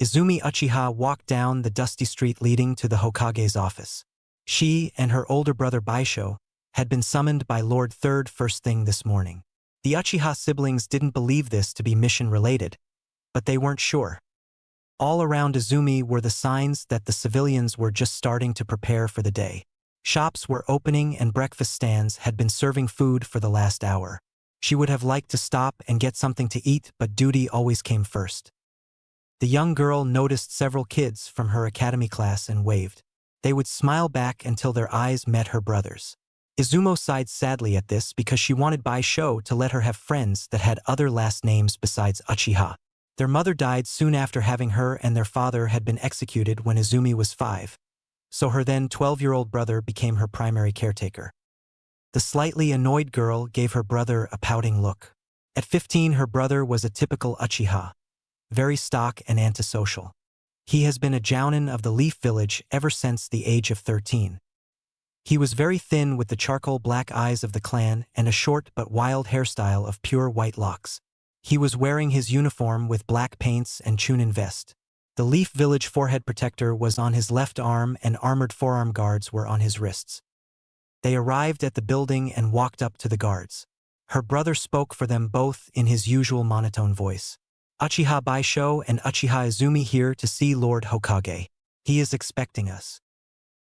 Izumi Uchiha walked down the dusty street leading to the Hokage's office. She and her older brother Baisho had been summoned by Lord Third first thing this morning. The Uchiha siblings didn't believe this to be mission-related, but they weren't sure. All around Izumi were the signs that the civilians were just starting to prepare for the day. Shops were opening and breakfast stands had been serving food for the last hour. She would have liked to stop and get something to eat, but duty always came first. The young girl noticed several kids from her academy class and waved. They would smile back until their eyes met her brother's. Izumo sighed sadly at this because she wanted Baisho to let her have friends that had other last names besides Uchiha. Their mother died soon after having her, and their father had been executed when Izumi was 5. So her then 12-year-old brother became her primary caretaker. The slightly annoyed girl gave her brother a pouting look. At 15, her brother was a typical Uchiha, very stock and antisocial. He has been a jounin of the Leaf Village ever since the age of 13. He was very thin with the charcoal black eyes of the clan and a short but wild hairstyle of pure white locks. He was wearing his uniform with black paints and chunin vest. The Leaf Village forehead protector was on his left arm and armored forearm guards were on his wrists. They arrived at the building and walked up to the guards. Her brother spoke for them both in his usual monotone voice. Uchiha Baisho and Uchiha Izumi here to see Lord Hokage. He is expecting us.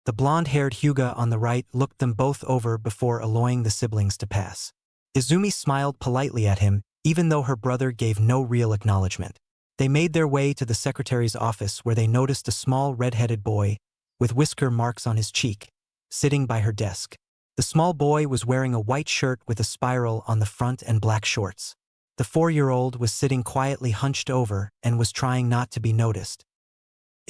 The blonde-haired Hyuga on the right looked them both over before allowing the siblings to pass. Izumi smiled politely at him, even though her brother gave no real acknowledgement. They made their way to the secretary's office where they noticed a small red-headed boy, with whisker marks on his cheek, sitting by her desk. The small boy was wearing a white shirt with a spiral on the front and black shorts. The 4-year-old was sitting quietly hunched over and was trying not to be noticed.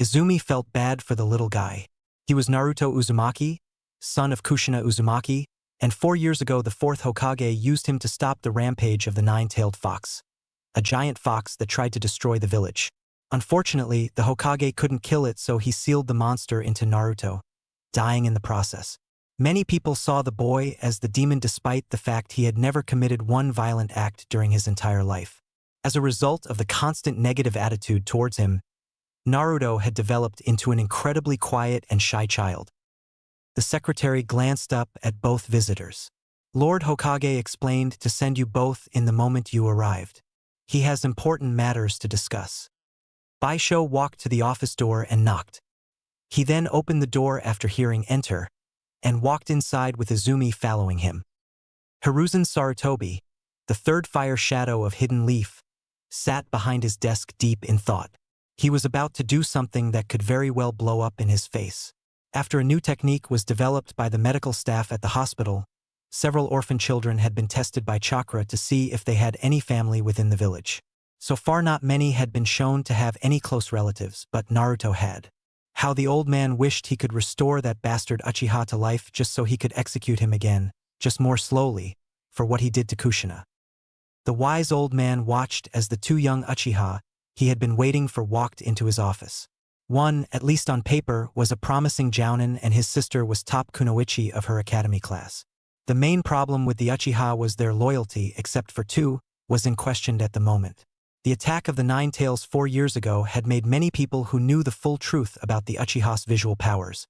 Izumi felt bad for the little guy. He was Naruto Uzumaki, son of Kushina Uzumaki, and 4 years ago the 4th Hokage used him to stop the rampage of the nine-tailed fox, a giant fox that tried to destroy the village. Unfortunately, the Hokage couldn't kill it, so he sealed the monster into Naruto, dying in the process. Many people saw the boy as the demon despite the fact he had never committed one violent act during his entire life. As a result of the constant negative attitude towards him, Naruto had developed into an incredibly quiet and shy child. The secretary glanced up at both visitors. Lord Hokage explained to send you both in the moment you arrived. He has important matters to discuss. Baisho walked to the office door and knocked. He then opened the door after hearing enter, and walked inside with Izumi following him. Hiruzen Sarutobi, the third fire shadow of Hidden Leaf, sat behind his desk deep in thought. He was about to do something that could very well blow up in his face. After a new technique was developed by the medical staff at the hospital, several orphan children had been tested by chakra to see if they had any family within the village. So far not many had been shown to have any close relatives, but Naruto had. How the old man wished he could restore that bastard Uchiha to life just so he could execute him again, just more slowly, for what he did to Kushina. The wise old man watched as the two young Uchiha he had been waiting for walked into his office. One, at least on paper, was a promising jounin and his sister was top kunoichi of her academy class. The main problem with the Uchiha was their loyalty, except for two, was in question at the moment. The attack of the Nine Tails 4 years ago had made many people who knew the full truth about the Uchiha's visual powers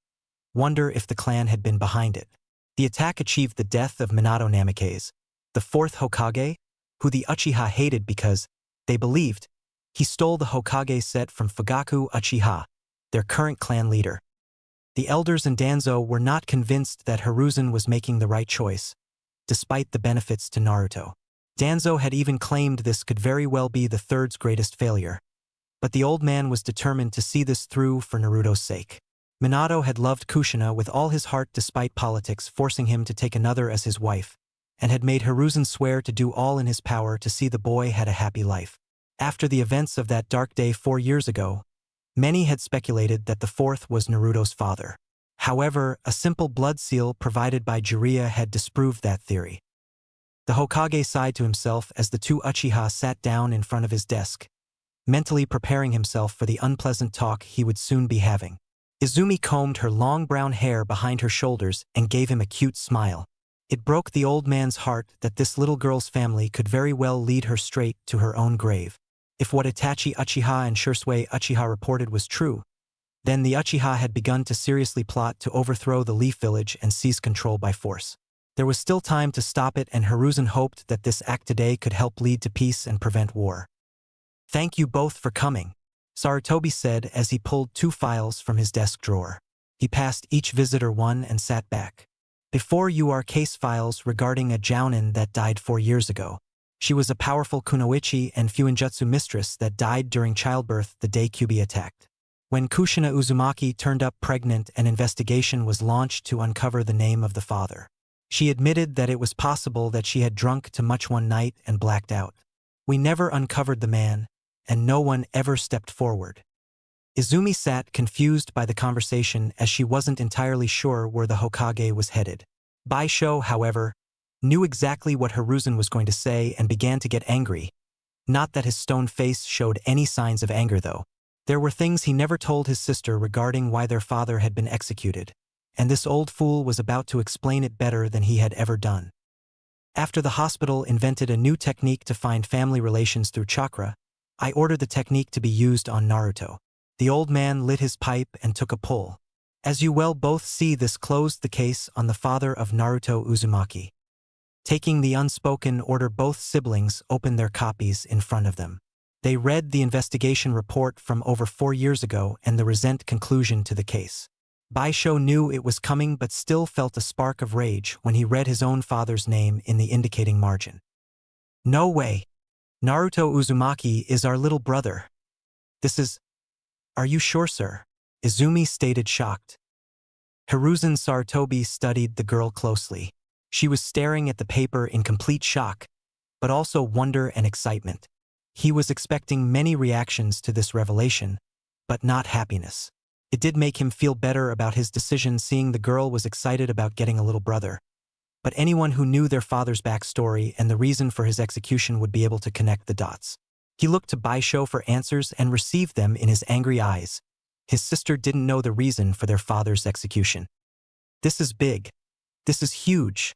wonder if the clan had been behind it. The attack achieved the death of Minato Namikaze, the 4th Hokage, who the Uchiha hated because, they believed, he stole the Hokage set from Fugaku Uchiha, their current clan leader. The elders in Danzo were not convinced that Hiruzen was making the right choice, despite the benefits to Naruto. Danzo had even claimed this could very well be the third's greatest failure. But the old man was determined to see this through for Naruto's sake. Minato had loved Kushina with all his heart despite politics forcing him to take another as his wife, and had made Hiruzen swear to do all in his power to see the boy had a happy life. After the events of that dark day 4 years ago, many had speculated that the 4th was Naruto's father. However, a simple blood seal provided by Jiraiya had disproved that theory. The Hokage sighed to himself as the two Uchiha sat down in front of his desk, mentally preparing himself for the unpleasant talk he would soon be having. Izumi combed her long brown hair behind her shoulders and gave him a cute smile. It broke the old man's heart that this little girl's family could very well lead her straight to her own grave. If what Itachi Uchiha and Shursui Uchiha reported was true, then the Uchiha had begun to seriously plot to overthrow the Leaf Village and seize control by force. There was still time to stop it, and Hiruzen hoped that this act today could help lead to peace and prevent war. "Thank you both for coming," Sarutobi said as he pulled 2 files from his desk drawer. He passed each visitor one and sat back. "Before you are case files regarding a jounin that died 4 years ago. She was a powerful kunoichi and fuinjutsu mistress that died during childbirth the day Kyubi attacked. When Kushina Uzumaki turned up pregnant, an investigation was launched to uncover the name of the father. She admitted that it was possible that she had drunk too much one night and blacked out. We never uncovered the man, and no one ever stepped forward." Izumi sat confused by the conversation as she wasn't entirely sure where the Hokage was headed. Baisho, however, knew exactly what Hiruzen was going to say and began to get angry. Not that his stone face showed any signs of anger, though. There were things he never told his sister regarding why their father had been executed, and this old fool was about to explain it better than he had ever done. After the hospital invented a new technique to find family relations through chakra, I ordered the technique to be used on Naruto. The old man lit his pipe and took a pull. "As you well both see, this closed the case on the father of Naruto Uzumaki." Taking the unspoken order, both siblings opened their copies in front of them. They read the investigation report from over 4 years ago and the recent conclusion to the case. Baisho knew it was coming but still felt a spark of rage when he read his own father's name in the indicating margin. "No way. Naruto Uzumaki is our little brother. This is... Are you sure, sir?" Izumi stated, shocked. Hiruzen Sarutobi studied the girl closely. She was staring at the paper in complete shock, but also wonder and excitement. He was expecting many reactions to this revelation, but not happiness. It did make him feel better about his decision seeing the girl was excited about getting a little brother. But anyone who knew their father's backstory and the reason for his execution would be able to connect the dots. He looked to Baisho for answers and received them in his angry eyes. His sister didn't know the reason for their father's execution. "This is big. This is huge.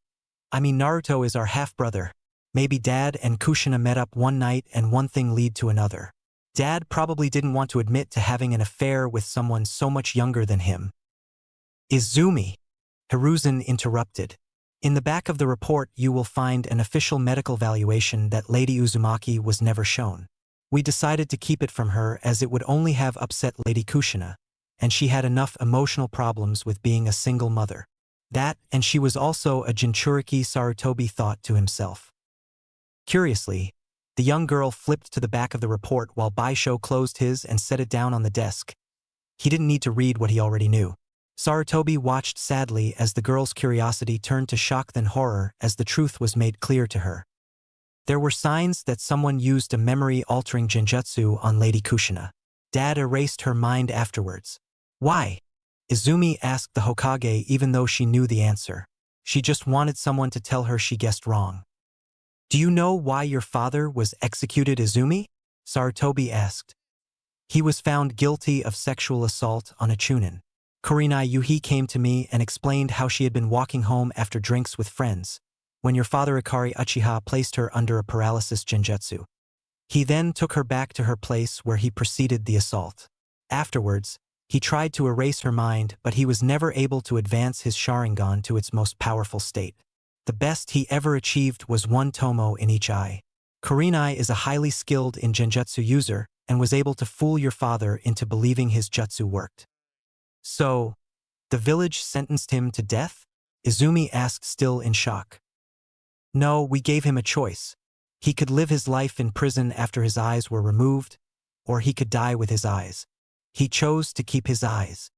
I mean, Naruto is our half-brother. Maybe Dad and Kushina met up one night and one thing led to another. Dad probably didn't want to admit to having an affair with someone so much younger than him." "Izumi," Hiruzen interrupted. "In the back of the report you will find an official medical valuation that Lady Uzumaki was never shown. We decided to keep it from her as it would only have upset Lady Kushina, and she had enough emotional problems with being a single mother. That, and she was also a Jinchuriki," Sarutobi thought to himself. Curiously, the young girl flipped to the back of the report while Baisho closed his and set it down on the desk. He didn't need to read what he already knew. Sarutobi watched sadly as the girl's curiosity turned to shock then horror as the truth was made clear to her. There were signs that someone used a memory-altering genjutsu on Lady Kushina. Dad erased her mind afterwards. "Why?" Izumi asked the Hokage even though she knew the answer. She just wanted someone to tell her she guessed wrong. "Do you know why your father was executed, Izumi?" Sarutobi asked. "He was found guilty of sexual assault on a chunin. Kurenai Yuhi came to me and explained how she had been walking home after drinks with friends, when your father Ikari Uchiha placed her under a paralysis genjutsu. He then took her back to her place where he preceded the assault. Afterwards, he tried to erase her mind, but he was never able to advance his Sharingan to its most powerful state. The best he ever achieved was 1 tomo in each eye. Kurenai is a highly skilled in genjutsu user and was able to fool your father into believing his jutsu worked." "So, the village sentenced him to death?" Izumi asked, still in shock. "No, we gave him a choice. He could live his life in prison after his eyes were removed, or he could die with his eyes. He chose to keep his eyes."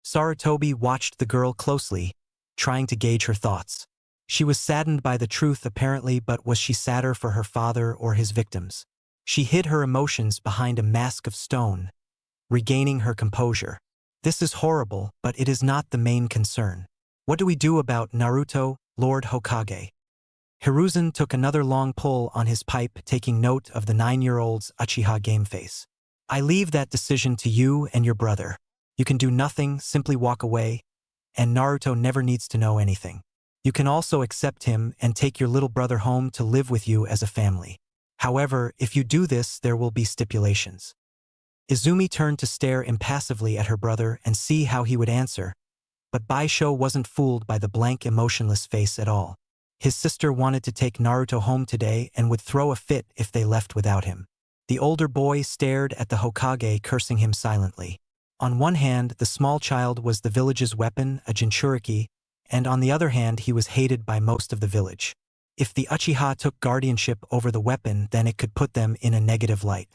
Sarutobi watched the girl closely, trying to gauge her thoughts. She was saddened by the truth apparently, but was she sadder for her father or his victims? She hid her emotions behind a mask of stone, regaining her composure. "This is horrible, but it is not the main concern. What do we do about Naruto, Lord Hokage?" Hiruzen took another long pull on his pipe, taking note of the 9-year-old's Uchiha game face. "I leave that decision to you and your brother. You can do nothing, simply walk away, and Naruto never needs to know anything. You can also accept him and take your little brother home to live with you as a family. However, if you do this, there will be stipulations. Izumi turned to stare impassively at her brother and see how he would answer, but Baisho wasn't fooled by the blank, emotionless face at all. His sister wanted to take Naruto home today and would throw a fit if they left without him. The older boy stared at the Hokage, cursing him silently. On one hand, the small child was the village's weapon, a Jinchuriki, and on the other hand he was hated by most of the village. If the Uchiha took guardianship over the weapon, then it could put them in a negative light.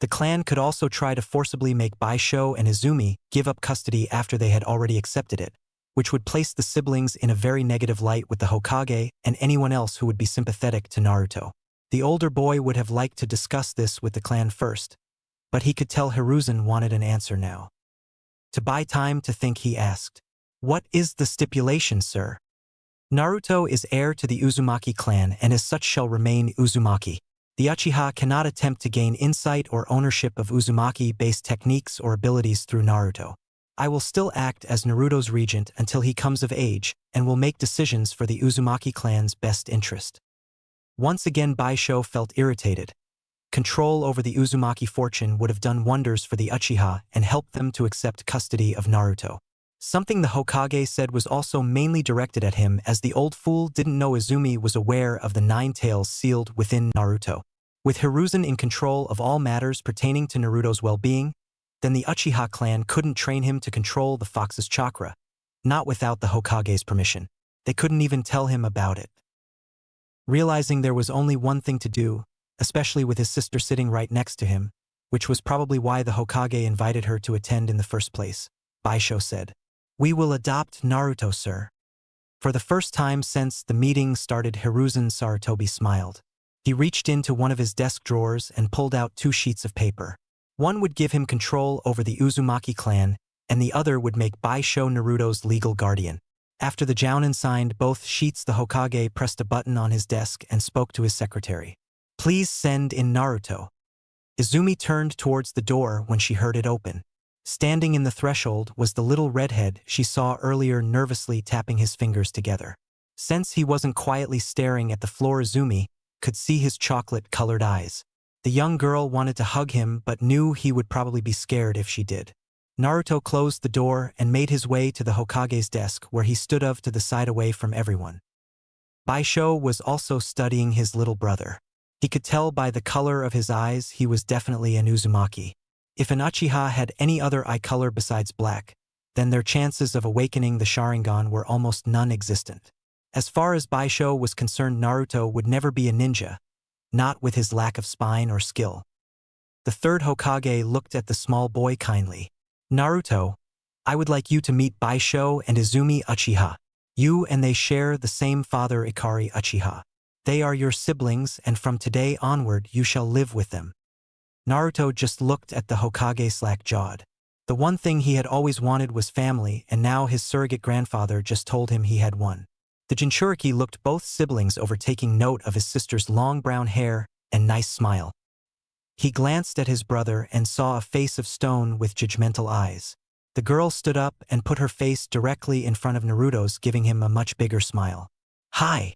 The clan could also try to forcibly make Baisho and Izumi give up custody after they had already accepted it, which would place the siblings in a very negative light with the Hokage and anyone else who would be sympathetic to Naruto. The older boy would have liked to discuss this with the clan first, but he could tell Hiruzen wanted an answer now. To buy time to think, he asked, "What is the stipulation, sir?" "Naruto is heir to the Uzumaki clan and as such shall remain Uzumaki. The Uchiha cannot attempt to gain insight or ownership of Uzumaki-based techniques or abilities through Naruto. I will still act as Naruto's regent until he comes of age and will make decisions for the Uzumaki clan's best interest." Once again Baisho felt irritated. Control over the Uzumaki fortune would have done wonders for the Uchiha and helped them to accept custody of Naruto. Something the Hokage said was also mainly directed at him, as the old fool didn't know Izumi was aware of the 9 tails sealed within Naruto. With Hiruzen in control of all matters pertaining to Naruto's well-being, then the Uchiha clan couldn't train him to control the fox's chakra, not without the Hokage's permission. They couldn't even tell him about it. Realizing there was only one thing to do, especially with his sister sitting right next to him, which was probably why the Hokage invited her to attend in the first place, Baisho said, "We will adopt Naruto, sir." For the first time since the meeting started, Hiruzen Sarutobi smiled. He reached into one of his desk drawers and pulled out 2 sheets of paper. One would give him control over the Uzumaki clan, and the other would make Baisho Naruto's legal guardian. After the Jounin signed both sheets, the Hokage pressed a button on his desk and spoke to his secretary. "Please send in Naruto." Izumi turned towards the door when she heard it open. Standing in the threshold was the little redhead she saw earlier, nervously tapping his fingers together. Since he wasn't quietly staring at the floor, Izumi could see his chocolate-colored eyes. The young girl wanted to hug him but knew he would probably be scared if she did. Naruto closed the door and made his way to the Hokage's desk, where he stood off to the side away from everyone. Baisho was also studying his little brother. He could tell by the color of his eyes he was definitely an Uzumaki. If an Uchiha had any other eye color besides black, then their chances of awakening the Sharingan were almost non-existent. As far as Baisho was concerned, Naruto would never be a ninja, not with his lack of spine or skill. The third Hokage looked at the small boy kindly. "Naruto, I would like you to meet Baisho and Izumi Uchiha. You and they share the same father, Ikari Uchiha. They are your siblings, and from today onward you shall live with them." Naruto just looked at the Hokage slack-jawed. The one thing he had always wanted was family, and now his surrogate grandfather just told him he had one. The Jinchuriki looked both siblings over, taking note of his sister's long brown hair and nice smile. He glanced at his brother and saw a face of stone with judgmental eyes. The girl stood up and put her face directly in front of Naruto's, giving him a much bigger smile. "Hi."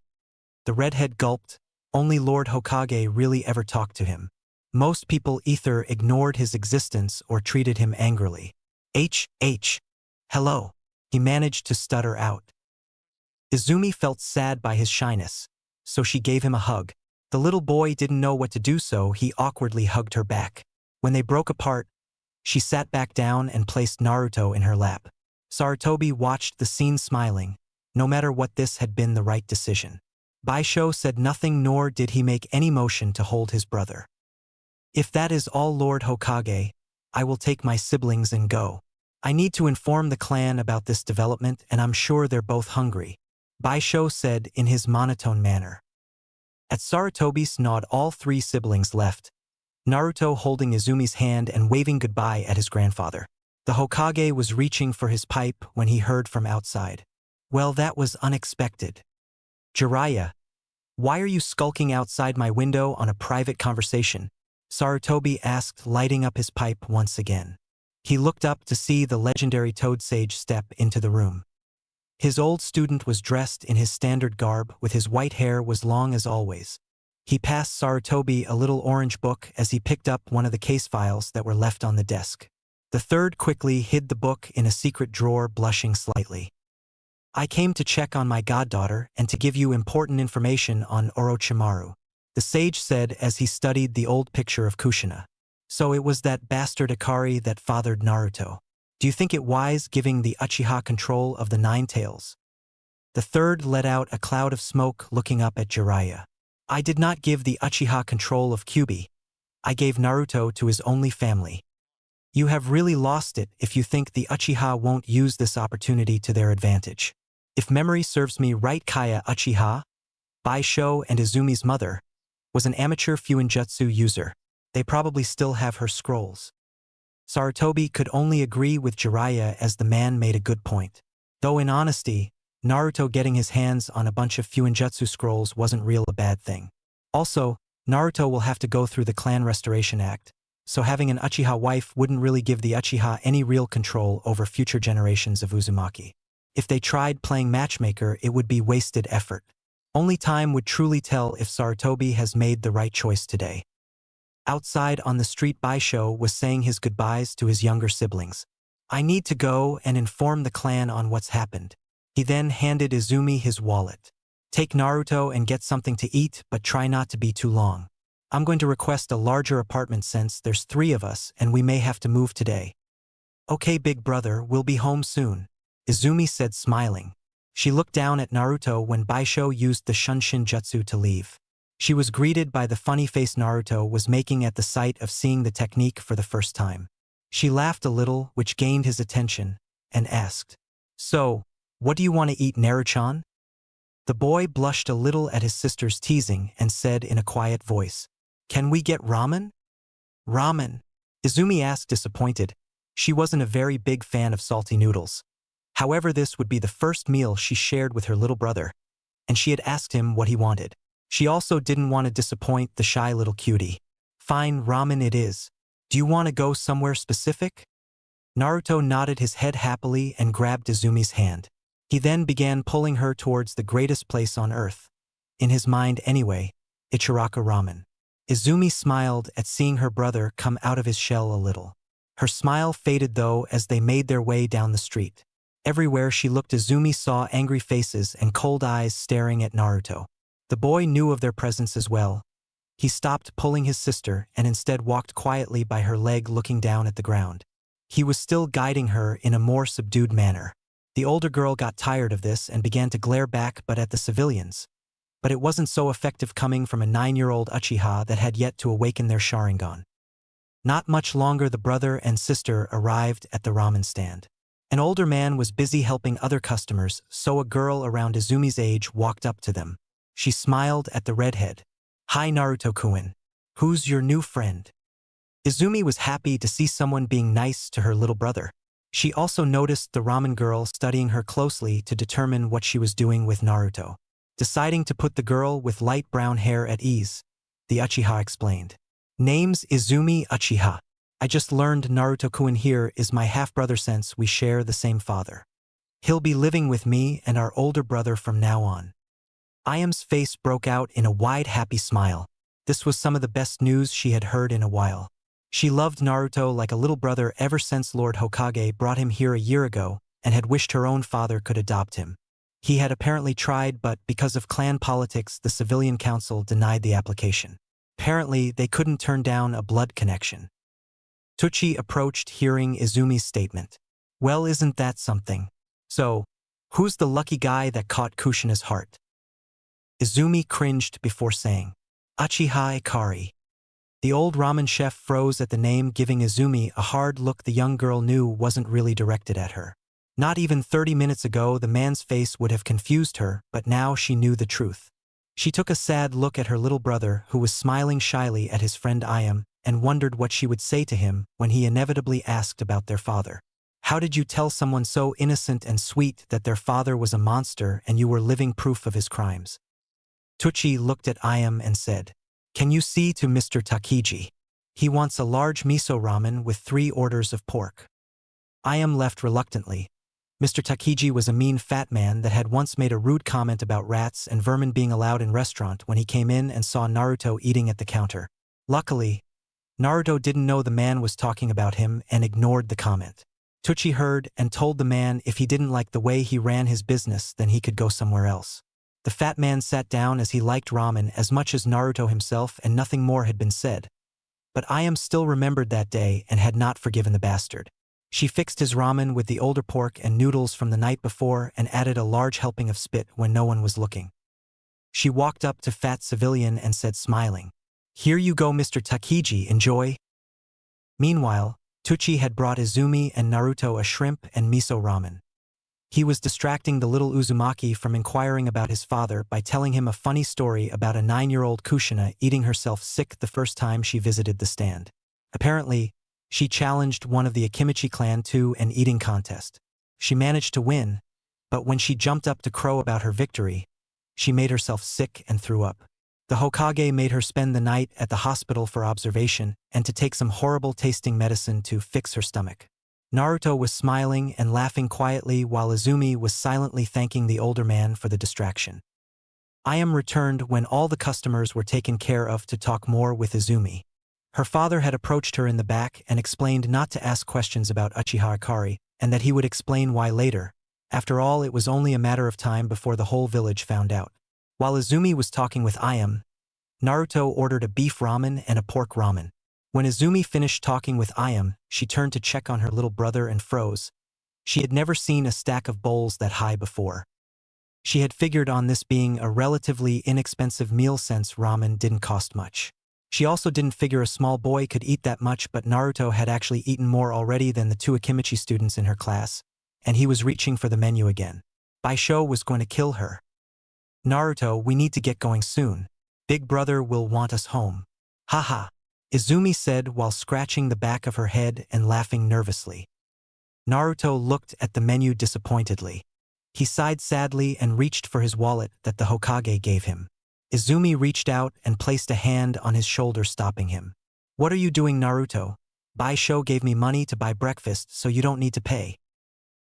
The redhead gulped. Only Lord Hokage really ever talked to him. Most people either ignored his existence or treated him angrily. Hello," he managed to stutter out. Izumi felt sad by his shyness, so she gave him a hug. The little boy didn't know what to do, so he awkwardly hugged her back. When they broke apart, she sat back down and placed Naruto in her lap. Sarutobi watched the scene smiling. No matter what, this had been the right decision. Baisho said nothing, nor did he make any motion to hold his brother. "If that is all, Lord Hokage, I will take my siblings and go. I need to inform the clan about this development, and I'm sure they're both hungry," Baisho said in his monotone manner. At Sarutobi's nod, all 3 siblings left, Naruto holding Izumi's hand and waving goodbye at his grandfather. The Hokage was reaching for his pipe when he heard from outside. "Well, that was unexpected. Jiraiya, why are you skulking outside my window on a private conversation?" Sarutobi asked, lighting up his pipe once again. He looked up to see the legendary Toad Sage step into the room. His old student was dressed in his standard garb, with his white hair was long as always. He passed Sarutobi a little orange book as he picked up one of the case files that were left on the desk. The third quickly hid the book in a secret drawer, blushing slightly. I came to check on my goddaughter and to give you important information on Orochimaru, the sage said as he studied the old picture of Kushina. So it was that bastard Ikari that fathered Naruto. Do you think it wise giving the Uchiha control of the Nine Tails? The third let out a cloud of smoke, looking up at Jiraiya. I did not give the Uchiha control of Kyuubi. I gave Naruto to his only family. You have really lost it if you think the Uchiha won't use this opportunity to their advantage. If memory serves me right, Kaya Uchiha, Baisho and Izumi's mother, was an amateur Fuinjutsu user. They probably still have her scrolls. Sarutobi could only agree with Jiraiya as the man made a good point. Though in honesty, Naruto getting his hands on a bunch of Fuinjutsu scrolls wasn't real a bad thing. Also, Naruto will have to go through the Clan Restoration Act, so having an Uchiha wife wouldn't really give the Uchiha any real control over future generations of Uzumaki. If they tried playing matchmaker, it would be wasted effort. Only time would truly tell if Sarutobi has made the right choice today. Outside on the street, Baisho was saying his goodbyes to his younger siblings. I need to go and inform the clan on what's happened. He then handed Izumi his wallet. Take Naruto and get something to eat, but try not to be too long. I'm going to request a larger apartment since there's 3 of us and we may have to move today. Okay, big brother, we'll be home soon, Izumi said, smiling. She looked down at Naruto when Baisho used the Shunshin Jutsu to leave. She was greeted by the funny face Naruto was making at the sight of seeing the technique for the first time. She laughed a little, which gained his attention, and asked, So, what do you want to eat, Naruchan? The boy blushed a little at his sister's teasing and said in a quiet voice, Can we get ramen? Ramen? Izumi asked, disappointed. She wasn't a very big fan of salty noodles. However, this would be the first meal she shared with her little brother, and she had asked him what he wanted. She also didn't want to disappoint the shy little cutie. Fine, ramen it is. Do you want to go somewhere specific? Naruto nodded his head happily and grabbed Izumi's hand. He then began pulling her towards the greatest place on earth. In his mind anyway, Ichiraka Ramen. Izumi smiled at seeing her brother come out of his shell a little. Her smile faded though as they made their way down the street. Everywhere she looked, Izumi saw angry faces and cold eyes staring at Naruto. The boy knew of their presence as well. He stopped pulling his sister and instead walked quietly by her leg, looking down at the ground. He was still guiding her in a more subdued manner. The older girl got tired of this and began to glare back but at the civilians. But it wasn't so effective coming from a 9-year-old Uchiha that had yet to awaken their Sharingan. Not much longer the brother and sister arrived at the ramen stand. An older man was busy helping other customers, so a girl around Izumi's age walked up to them. She smiled at the redhead. Hi Naruto-kun. Who's your new friend? Izumi was happy to see someone being nice to her little brother. She also noticed the ramen girl studying her closely to determine what she was doing with Naruto. Deciding to put the girl with light brown hair at ease, the Uchiha explained. Name's Izumi Uchiha. I just learned Naruto-kun here is my half-brother since we share the same father. He'll be living with me and our older brother from now on. Ayam's face broke out in a wide happy smile. This was some of the best news she had heard in a while. She loved Naruto like a little brother ever since Lord Hokage brought him here a year ago and had wished her own father could adopt him. He had apparently tried, but because of clan politics the civilian council denied the application. Apparently they couldn't turn down a blood connection. Tucci approached hearing Izumi's statement. Well, isn't that something? So, who's the lucky guy that caught Kushina's heart? Izumi cringed before saying, Uchiha Ikari. The old ramen chef froze at the name, giving Izumi a hard look the young girl knew wasn't really directed at her. Not even 30 minutes ago the man's face would have confused her, but now she knew the truth. She took a sad look at her little brother, who was smiling shyly at his friend Ayam, and wondered what she would say to him when he inevitably asked about their father. How did you tell someone so innocent and sweet that their father was a monster and you were living proof of his crimes? Tucci looked at Ayam and said, Can you see to Mr. Takiji? He wants a large miso ramen with 3 orders of pork. Ayam left reluctantly, Mr. Takiji was a mean fat man that had once made a rude comment about rats and vermin being allowed in restaurant when he came in and saw Naruto eating at the counter. Luckily, Naruto didn't know the man was talking about him and ignored the comment. Tucci heard and told the man if he didn't like the way he ran his business, then he could go somewhere else. The fat man sat down as he liked ramen as much as Naruto himself, and nothing more had been said. But Ayam still remembered that day and had not forgiven the bastard. She fixed his ramen with the older pork and noodles from the night before and added a large helping of spit when no one was looking. She walked up to Fat Civilian and said, smiling, "Here you go, Mr. Takiji, enjoy." Meanwhile, Tucci had brought Izumi and Naruto a shrimp and miso ramen. He was distracting the little Uzumaki from inquiring about his father by telling him a funny story about a 9-year-old Kushina eating herself sick the first time she visited the stand. Apparently, she challenged one of the Akimichi clan to an eating contest. She managed to win, but when she jumped up to crow about her victory, she made herself sick and threw up. The Hokage made her spend the night at the hospital for observation and to take some horrible-tasting medicine to fix her stomach. Naruto was smiling and laughing quietly while Izumi was silently thanking the older man for the distraction. Ayam returned when all the customers were taken care of to talk more with Izumi. Her father had approached her in the back and explained not to ask questions about Uchiha Ikari, and that he would explain why later. After all, it was only a matter of time before the whole village found out. While Izumi was talking with Ayam, Naruto ordered a beef ramen and a pork ramen. When Izumi finished talking with Ayam, she turned to check on her little brother and froze. She had never seen a stack of bowls that high before. She had figured on this being a relatively inexpensive meal since ramen didn't cost much. She also didn't figure a small boy could eat that much, but Naruto had actually eaten more already than the 2 Akimichi students in her class, and he was reaching for the menu again. Baisho was going to kill her. "Naruto, we need to get going soon. Big brother will want us home." "Haha," Izumi said while scratching the back of her head and laughing nervously. Naruto looked at the menu disappointedly. He sighed sadly and reached for his wallet that the Hokage gave him. Izumi reached out and placed a hand on his shoulder, stopping him. "What are you doing, Naruto? Baisho gave me money to buy breakfast, so you don't need to pay."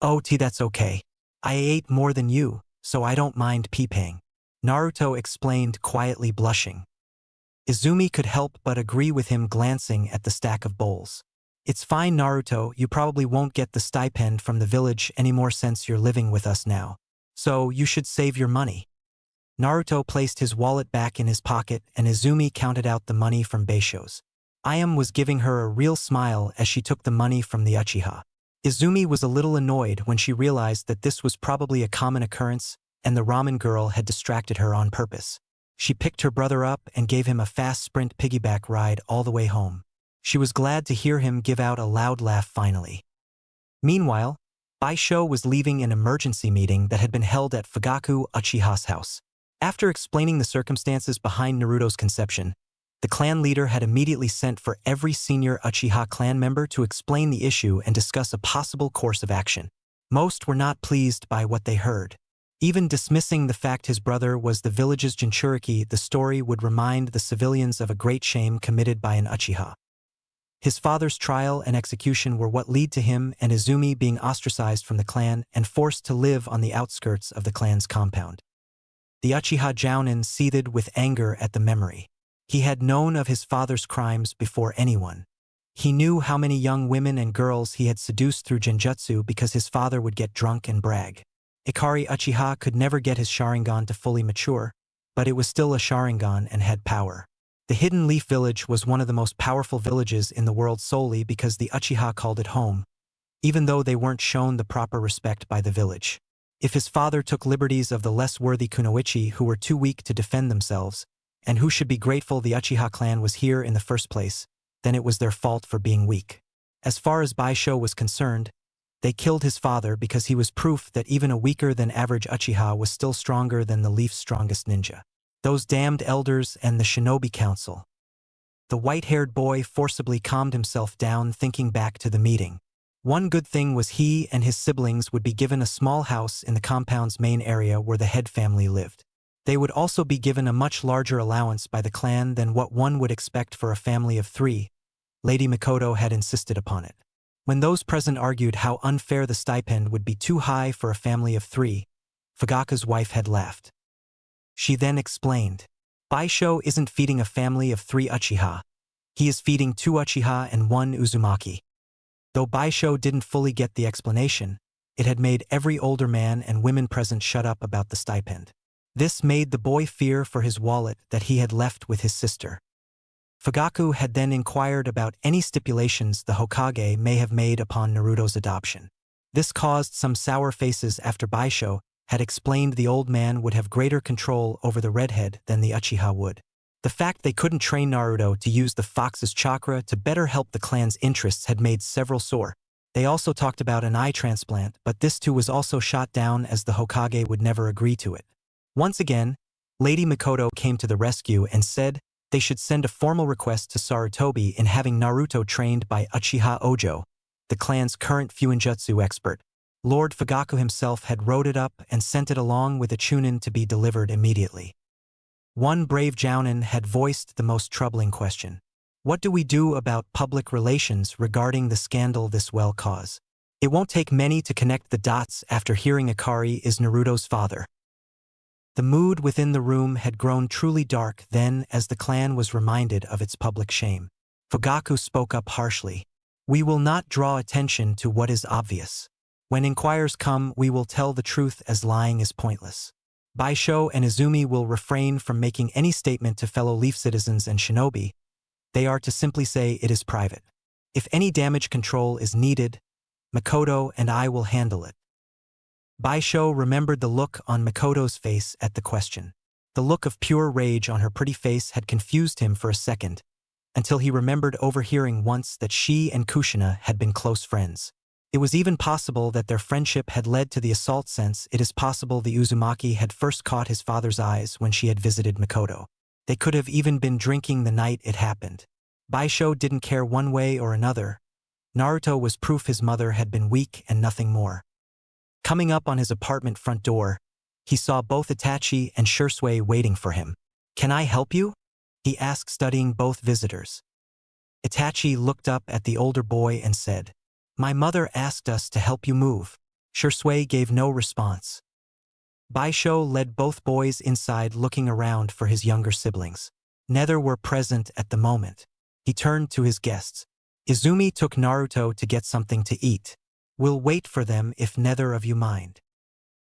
"Oh, that's okay. I ate more than you, so I don't mind paying," Naruto explained, quietly blushing. Izumi could help but agree with him, glancing at the stack of bowls. "It's fine, Naruto, you probably won't get the stipend from the village anymore since you're living with us now. So you should save your money." Naruto placed his wallet back in his pocket and Izumi counted out the money from Baisho's. Ayam was giving her a real smile as she took the money from the Uchiha. Izumi was a little annoyed when she realized that this was probably a common occurrence and the ramen girl had distracted her on purpose. She picked her brother up and gave him a fast sprint piggyback ride all the way home. She was glad to hear him give out a loud laugh finally. Meanwhile, Baisho was leaving an emergency meeting that had been held at Fugaku Uchiha's house. After explaining the circumstances behind Naruto's conception, the clan leader had immediately sent for every senior Uchiha clan member to explain the issue and discuss a possible course of action. Most were not pleased by what they heard. Even dismissing the fact his brother was the village's Jinchuriki, the story would remind the civilians of a great shame committed by an Uchiha. His father's trial and execution were what led to him and Izumi being ostracized from the clan and forced to live on the outskirts of the clan's compound. The Uchiha Jounin seethed with anger at the memory. He had known of his father's crimes before anyone. He knew how many young women and girls he had seduced through genjutsu because his father would get drunk and brag. Ikari Uchiha could never get his Sharingan to fully mature, but it was still a Sharingan and had power. The Hidden Leaf Village was one of the most powerful villages in the world solely because the Uchiha called it home, even though they weren't shown the proper respect by the village. If his father took liberties of the less worthy kunoichi who were too weak to defend themselves, and who should be grateful the Uchiha clan was here in the first place, then it was their fault for being weak. As far as Baisho was concerned, they killed his father because he was proof that even a weaker than average Uchiha was still stronger than the Leaf's strongest ninja. Those damned elders and the shinobi council. The white-haired boy forcibly calmed himself down, thinking back to the meeting. One good thing was he and his siblings would be given a small house in the compound's main area where the head family lived. They would also be given a much larger allowance by the clan than what one would expect for a family of 3. Lady Mikoto had insisted upon it. When those present argued how unfair the stipend would be too high for a family of 3, Fugaku's wife had laughed. She then explained, Baisho isn't feeding a family of 3 Uchiha. He is feeding 2 Uchiha and 1 Uzumaki. Though Baisho didn't fully get the explanation, it had made every older man and women present shut up about the stipend. This made the boy fear for his wallet that he had left with his sister. Fugaku had then inquired about any stipulations the Hokage may have made upon Naruto's adoption. This caused some sour faces after Baisho had explained the old man would have greater control over the redhead than the Uchiha would. The fact they couldn't train Naruto to use the fox's chakra to better help the clan's interests had made several sore. They also talked about an eye transplant, but this too was also shot down as the Hokage would never agree to it. Once again, Lady Mikoto came to the rescue and said they should send a formal request to Sarutobi in having Naruto trained by Uchiha Ojo, the clan's current Fuinjutsu expert. Lord Fugaku himself had wrote it up and sent it along with a chunin to be delivered immediately. One brave jounin had voiced the most troubling question. What do we do about public relations regarding the scandal this will cause? It won't take many to connect the dots after hearing Akari is Naruto's father. The mood within the room had grown truly dark then as the clan was reminded of its public shame. Fugaku spoke up harshly. We will not draw attention to what is obvious. When inquirers come, we will tell the truth as lying is pointless. Baisho and Izumi will refrain from making any statement to fellow Leaf citizens and shinobi. They are to simply say it is private. If any damage control is needed, Mikoto and I will handle it. Baisho remembered the look on Mikoto's face at the question. The look of pure rage on her pretty face had confused him for a second, until he remembered overhearing once that she and Kushina had been close friends. It was even possible that their friendship had led to the assault since it is possible the Uzumaki had first caught his father's eyes when she had visited Mikoto. They could have even been drinking the night it happened. Baisho didn't care one way or another. Naruto was proof his mother had been weak and nothing more. Coming up on his apartment front door, he saw both Itachi and Shursui waiting for him. Can I help you? He asked, studying both visitors. Itachi looked up at the older boy and said, My mother asked us to help you move. Shursui gave no response. Baisho led both boys inside looking around for his younger siblings. Neither were present at the moment. He turned to his guests. Izumi took Naruto to get something to eat. We'll wait for them if neither of you mind.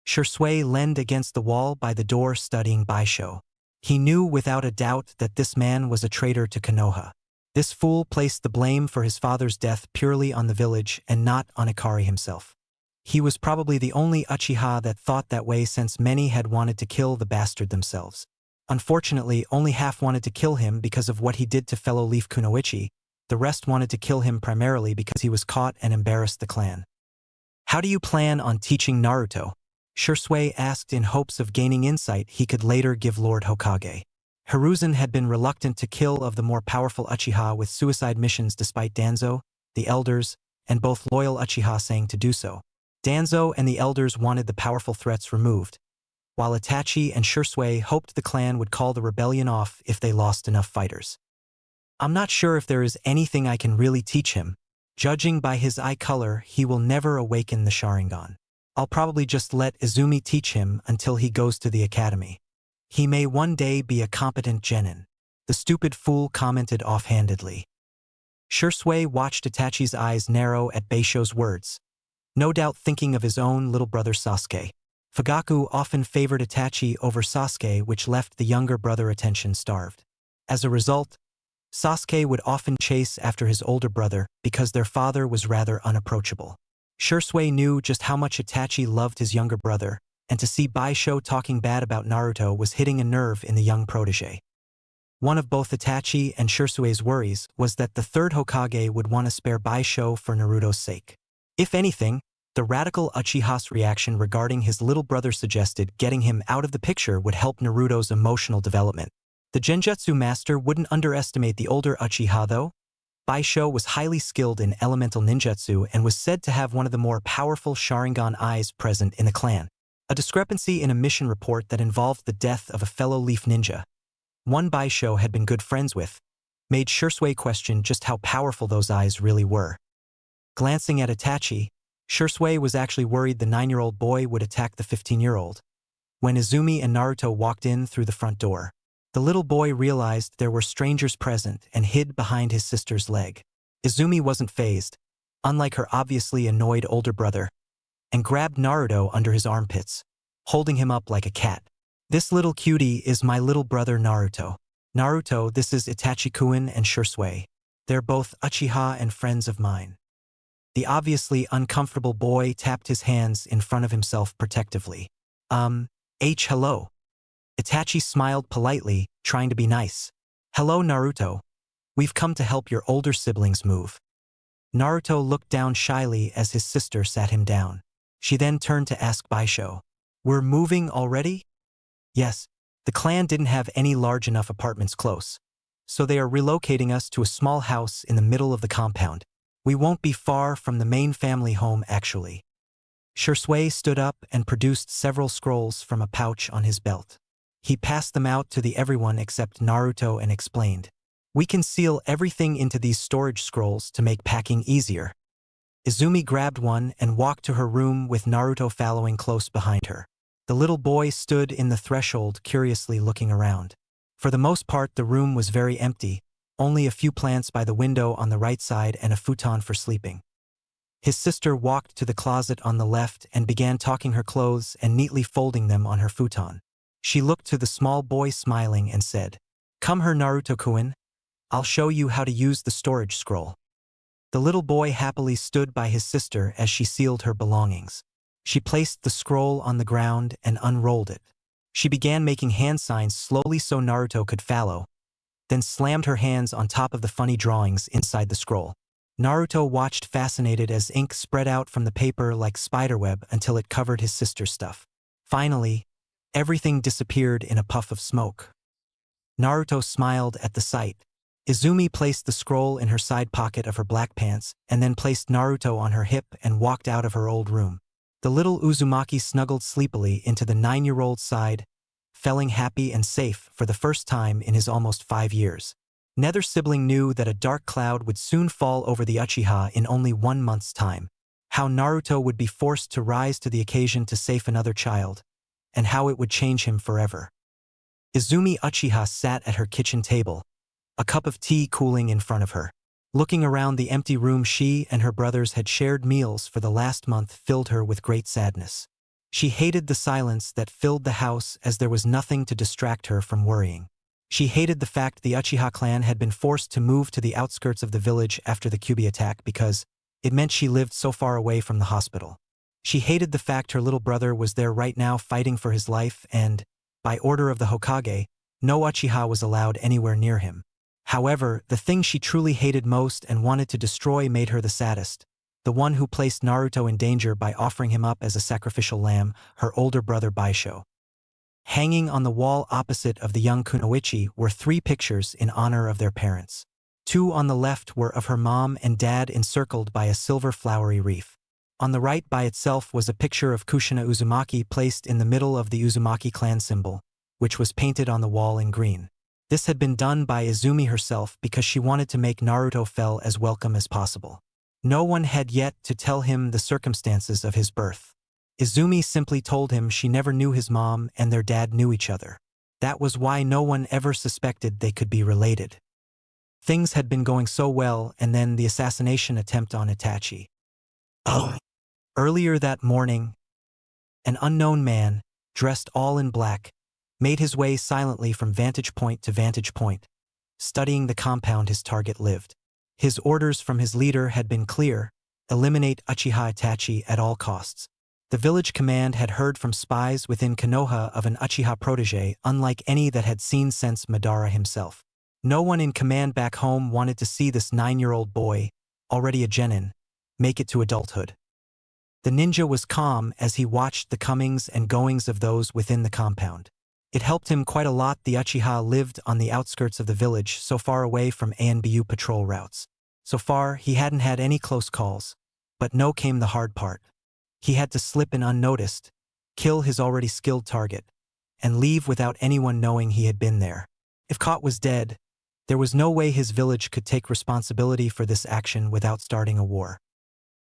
Shursui leaned against the wall by the door studying Baisho. He knew without a doubt that this man was a traitor to Konoha. This fool placed the blame for his father's death purely on the village and not on Akari himself. He was probably the only Uchiha that thought that way since many had wanted to kill the bastard themselves. Unfortunately, only half wanted to kill him because of what he did to fellow Leaf Kunoichi. The rest wanted to kill him primarily because he was caught and embarrassed the clan. How do you plan on teaching Naruto? Shursui asked in hopes of gaining insight he could later give Lord Hokage. Hiruzen had been reluctant to kill of the more powerful Uchiha with suicide missions despite Danzo, the elders, and both loyal Uchiha saying to do so. Danzo and the elders wanted the powerful threats removed, while Itachi and Shursui hoped the clan would call the rebellion off if they lost enough fighters. I'm not sure if there is anything I can really teach him. Judging by his eye color, he will never awaken the Sharingan. I'll probably just let Izumi teach him until he goes to the academy. He may one day be a competent genin. The stupid fool commented offhandedly. Shursui watched Itachi's eyes narrow at Baisho's words, no doubt thinking of his own little brother Sasuke. Fugaku often favored Itachi over Sasuke, which left the younger brother attention-starved. As a result, Sasuke would often chase after his older brother because their father was rather unapproachable. Shursui knew just how much Itachi loved his younger brother, and to see Baisho talking bad about Naruto was hitting a nerve in the young protege. One of both Itachi and Shursui's worries was that the third Hokage would want to spare Baisho for Naruto's sake. If anything, the radical Uchiha's reaction regarding his little brother suggested getting him out of the picture would help Naruto's emotional development. The Genjutsu master wouldn't underestimate the older Uchiha though. Baisho was highly skilled in elemental ninjutsu and was said to have one of the more powerful Sharingan eyes present in the clan. A discrepancy in a mission report that involved the death of a fellow Leaf ninja, one Baisho had been good friends with, made Shursui question just how powerful those eyes really were. Glancing at Itachi, Shursui was actually worried the 9-year-old boy would attack the 15-year-old. When Izumi and Naruto walked in through the front door, the little boy realized there were strangers present and hid behind his sister's leg. Izumi wasn't fazed, unlike her obviously annoyed older brother, and grabbed Naruto under his armpits, holding him up like a cat. "This little cutie is my little brother Naruto. Naruto, this is Itachi-kun and Shursui. They're both Uchiha and friends of mine." The obviously uncomfortable boy tapped his hands in front of himself protectively. Hello." Itachi smiled politely, trying to be nice. "Hello, Naruto. We've come to help your older siblings move." Naruto looked down shyly as his sister sat him down. She then turned to ask Baisho, "We're moving already?" "Yes. The clan didn't have any large enough apartments close, so they are relocating us to a small house in the middle of the compound. We won't be far from the main family home actually." Shursui stood up and produced several scrolls from a pouch on his belt. He passed them out to everyone except Naruto and explained, "We can seal everything into these storage scrolls to make packing easier." Izumi grabbed one and walked to her room with Naruto following close behind her. The little boy stood in the threshold curiously looking around. For the most part the room was very empty, only a few plants by the window on the right side and a futon for sleeping. His sister walked to the closet on the left and began tucking her clothes and neatly folding them on her futon. She looked to the small boy smiling and said, "Come here Naruto-kun. I'll show you how to use the storage scroll." The little boy happily stood by his sister as she sealed her belongings. She placed the scroll on the ground and unrolled it. She began making hand signs slowly so Naruto could follow, then slammed her hands on top of the funny drawings inside the scroll. Naruto watched fascinated as ink spread out from the paper like spiderweb until it covered his sister's stuff. Finally, everything disappeared in a puff of smoke. Naruto smiled at the sight. Izumi placed the scroll in her side pocket of her black pants and then placed Naruto on her hip and walked out of her old room. The little Uzumaki snuggled sleepily into the 9-year-old's side, feeling happy and safe for the first time in his almost 5 years. Neither sibling knew that a dark cloud would soon fall over the Uchiha in only 1 month's time, how Naruto would be forced to rise to the occasion to save another child, and how it would change him forever. Izumi Uchiha sat at her kitchen table, a cup of tea cooling in front of her. Looking around the empty room she and her brothers had shared meals for the last month filled her with great sadness. She hated the silence that filled the house as there was nothing to distract her from worrying. She hated the fact the Uchiha clan had been forced to move to the outskirts of the village after the Kyuubi attack because it meant she lived so far away from the hospital. She hated the fact her little brother was there right now fighting for his life and, by order of the Hokage, no Uchiha was allowed anywhere near him. However, the thing she truly hated most and wanted to destroy made her the saddest, the one who placed Naruto in danger by offering him up as a sacrificial lamb, her older brother Baisho. Hanging on the wall opposite of the young Kunoichi were 3 pictures in honor of their parents. 2 on the left were of her mom and dad encircled by a silver flowery wreath. On the right by itself was a picture of Kushina Uzumaki placed in the middle of the Uzumaki clan symbol, which was painted on the wall in green. This had been done by Izumi herself because she wanted to make Naruto feel as welcome as possible. No one had yet to tell him the circumstances of his birth. Izumi simply told him she never knew his mom and their dad knew each other. That was why no one ever suspected they could be related. Things had been going so well, and then the assassination attempt on Itachi. Earlier that morning, an unknown man, dressed all in black, made his way silently from vantage point to vantage point, studying the compound his target lived. His orders from his leader had been clear: eliminate Uchiha Itachi at all costs. The village command had heard from spies within Konoha of an Uchiha protege unlike any that had seen since Madara himself. No one in command back home wanted to see this 9-year-old boy, already a genin, make it to adulthood. The ninja was calm as he watched the comings and goings of those within the compound. It helped him quite a lot the Uchiha lived on the outskirts of the village, so far away from ANBU patrol routes. So far, he hadn't had any close calls. But now came the hard part. He had to slip in unnoticed, kill his already skilled target, and leave without anyone knowing he had been there. If caught was dead, there was no way his village could take responsibility for this action without starting a war.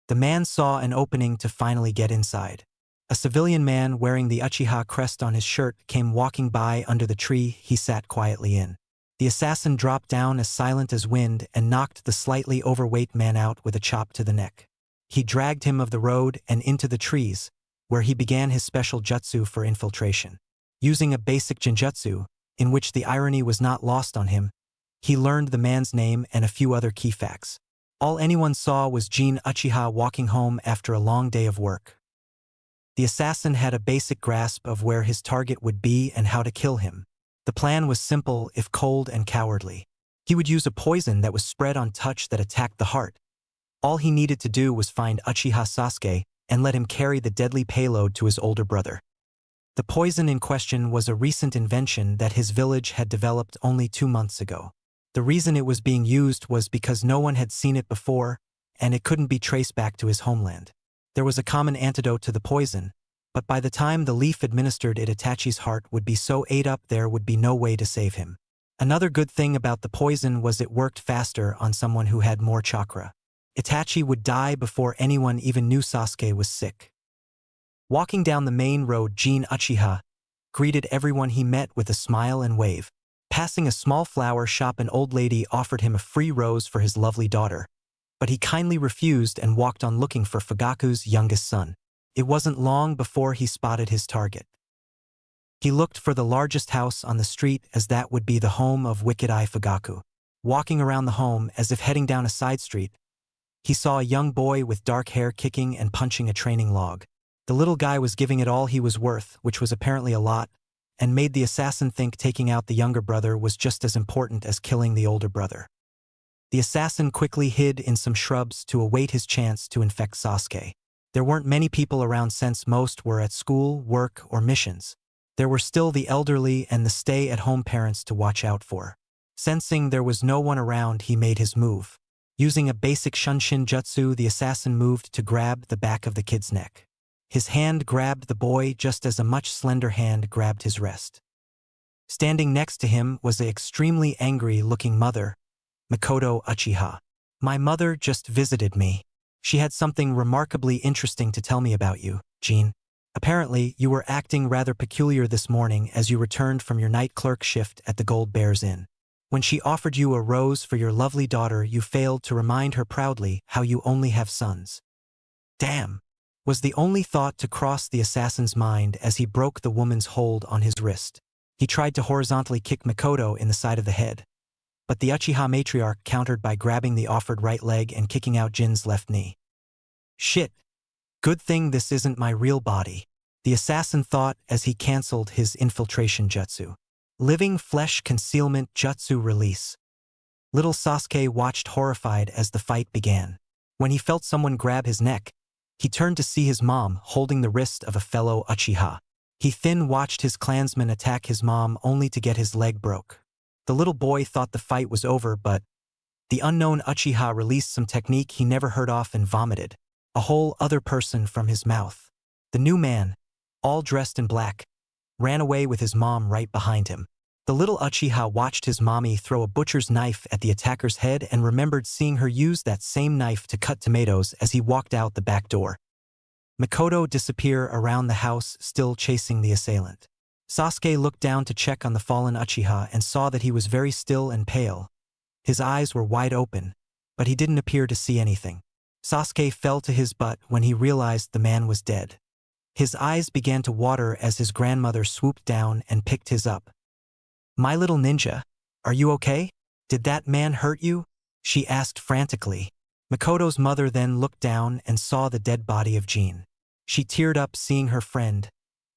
The man saw an opening to finally get inside. A civilian man wearing the Uchiha crest on his shirt came walking by under the tree he sat quietly in. The assassin dropped down as silent as wind and knocked the slightly overweight man out with a chop to the neck. He dragged him off the road and into the trees, where he began his special jutsu for infiltration. Using a basic genjutsu, in which the irony was not lost on him, he learned the man's name and a few other key facts. All anyone saw was Jin Uchiha walking home after a long day of work. The assassin had a basic grasp of where his target would be and how to kill him. The plan was simple if cold and cowardly. He would use a poison that was spread on touch that attacked the heart. All he needed to do was find Uchiha Sasuke and let him carry the deadly payload to his older brother. The poison in question was a recent invention that his village had developed only 2 months ago. The reason it was being used was because no one had seen it before, and it couldn't be traced back to his homeland. There was a common antidote to the poison, but by the time the leaf administered it, Itachi's heart would be so ate up there would be no way to save him. Another good thing about the poison was it worked faster on someone who had more chakra. Itachi would die before anyone even knew Sasuke was sick. Walking down the main road, Jin Uchiha greeted everyone he met with a smile and wave. Passing a small flower shop, an old lady offered him a free rose for his lovely daughter, but he kindly refused and walked on looking for Fugaku's youngest son. It wasn't long before he spotted his target. He looked for the largest house on the street, as that would be the home of Wicked Eye Fugaku. Walking around the home as if heading down a side street, he saw a young boy with dark hair kicking and punching a training log. The little guy was giving it all he was worth, which was apparently a lot, and made the assassin think taking out the younger brother was just as important as killing the older brother. The assassin quickly hid in some shrubs to await his chance to infect Sasuke. There weren't many people around since most were at school, work, or missions. There were still the elderly and the stay-at-home parents to watch out for. Sensing there was no one around, he made his move. Using a basic shunshin jutsu, the assassin moved to grab the back of the kid's neck. His hand grabbed the boy just as a much slender hand grabbed his wrist. Standing next to him was the extremely angry-looking mother, Makoto Uchiha. "My mother just visited me. She had something remarkably interesting to tell me about you, Jin. Apparently, you were acting rather peculiar this morning as you returned from your night clerk shift at the Gold Bears Inn. When she offered you a rose for your lovely daughter, you failed to remind her proudly how you only have sons." "Damn," was the only thought to cross the assassin's mind as he broke the woman's hold on his wrist. He tried to horizontally kick Makoto in the side of the head, but the Uchiha matriarch countered by grabbing the offered right leg and kicking out Jin's left knee. "Shit. Good thing this isn't my real body," the assassin thought as he cancelled his infiltration jutsu. Living flesh concealment jutsu release. Little Sasuke watched horrified as the fight began. When he felt someone grab his neck, he turned to see his mom holding the wrist of a fellow Uchiha. He watched his clansman attack his mom only to get his leg broke. The little boy thought the fight was over, but the unknown Uchiha released some technique he never heard of and vomited a whole other person from his mouth. The new man, all dressed in black, ran away with his mom right behind him. The little Uchiha watched his mommy throw a butcher's knife at the attacker's head and remembered seeing her use that same knife to cut tomatoes as he walked out the back door. Makoto disappeared around the house, still chasing the assailant. Sasuke looked down to check on the fallen Uchiha and saw that he was very still and pale. His eyes were wide open, but he didn't appear to see anything. Sasuke fell to his butt when he realized the man was dead. His eyes began to water as his grandmother swooped down and picked his up. "My little ninja, are you okay? Did that man hurt you?" she asked frantically. Makoto's mother then looked down and saw the dead body of Jin. She teared up seeing her friend,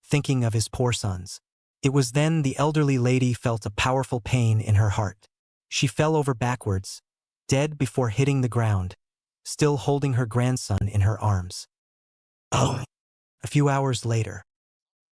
thinking of his poor sons. It was then the elderly lady felt a powerful pain in her heart. She fell over backwards, dead before hitting the ground, still holding her grandson in her arms. Oh. A few hours later,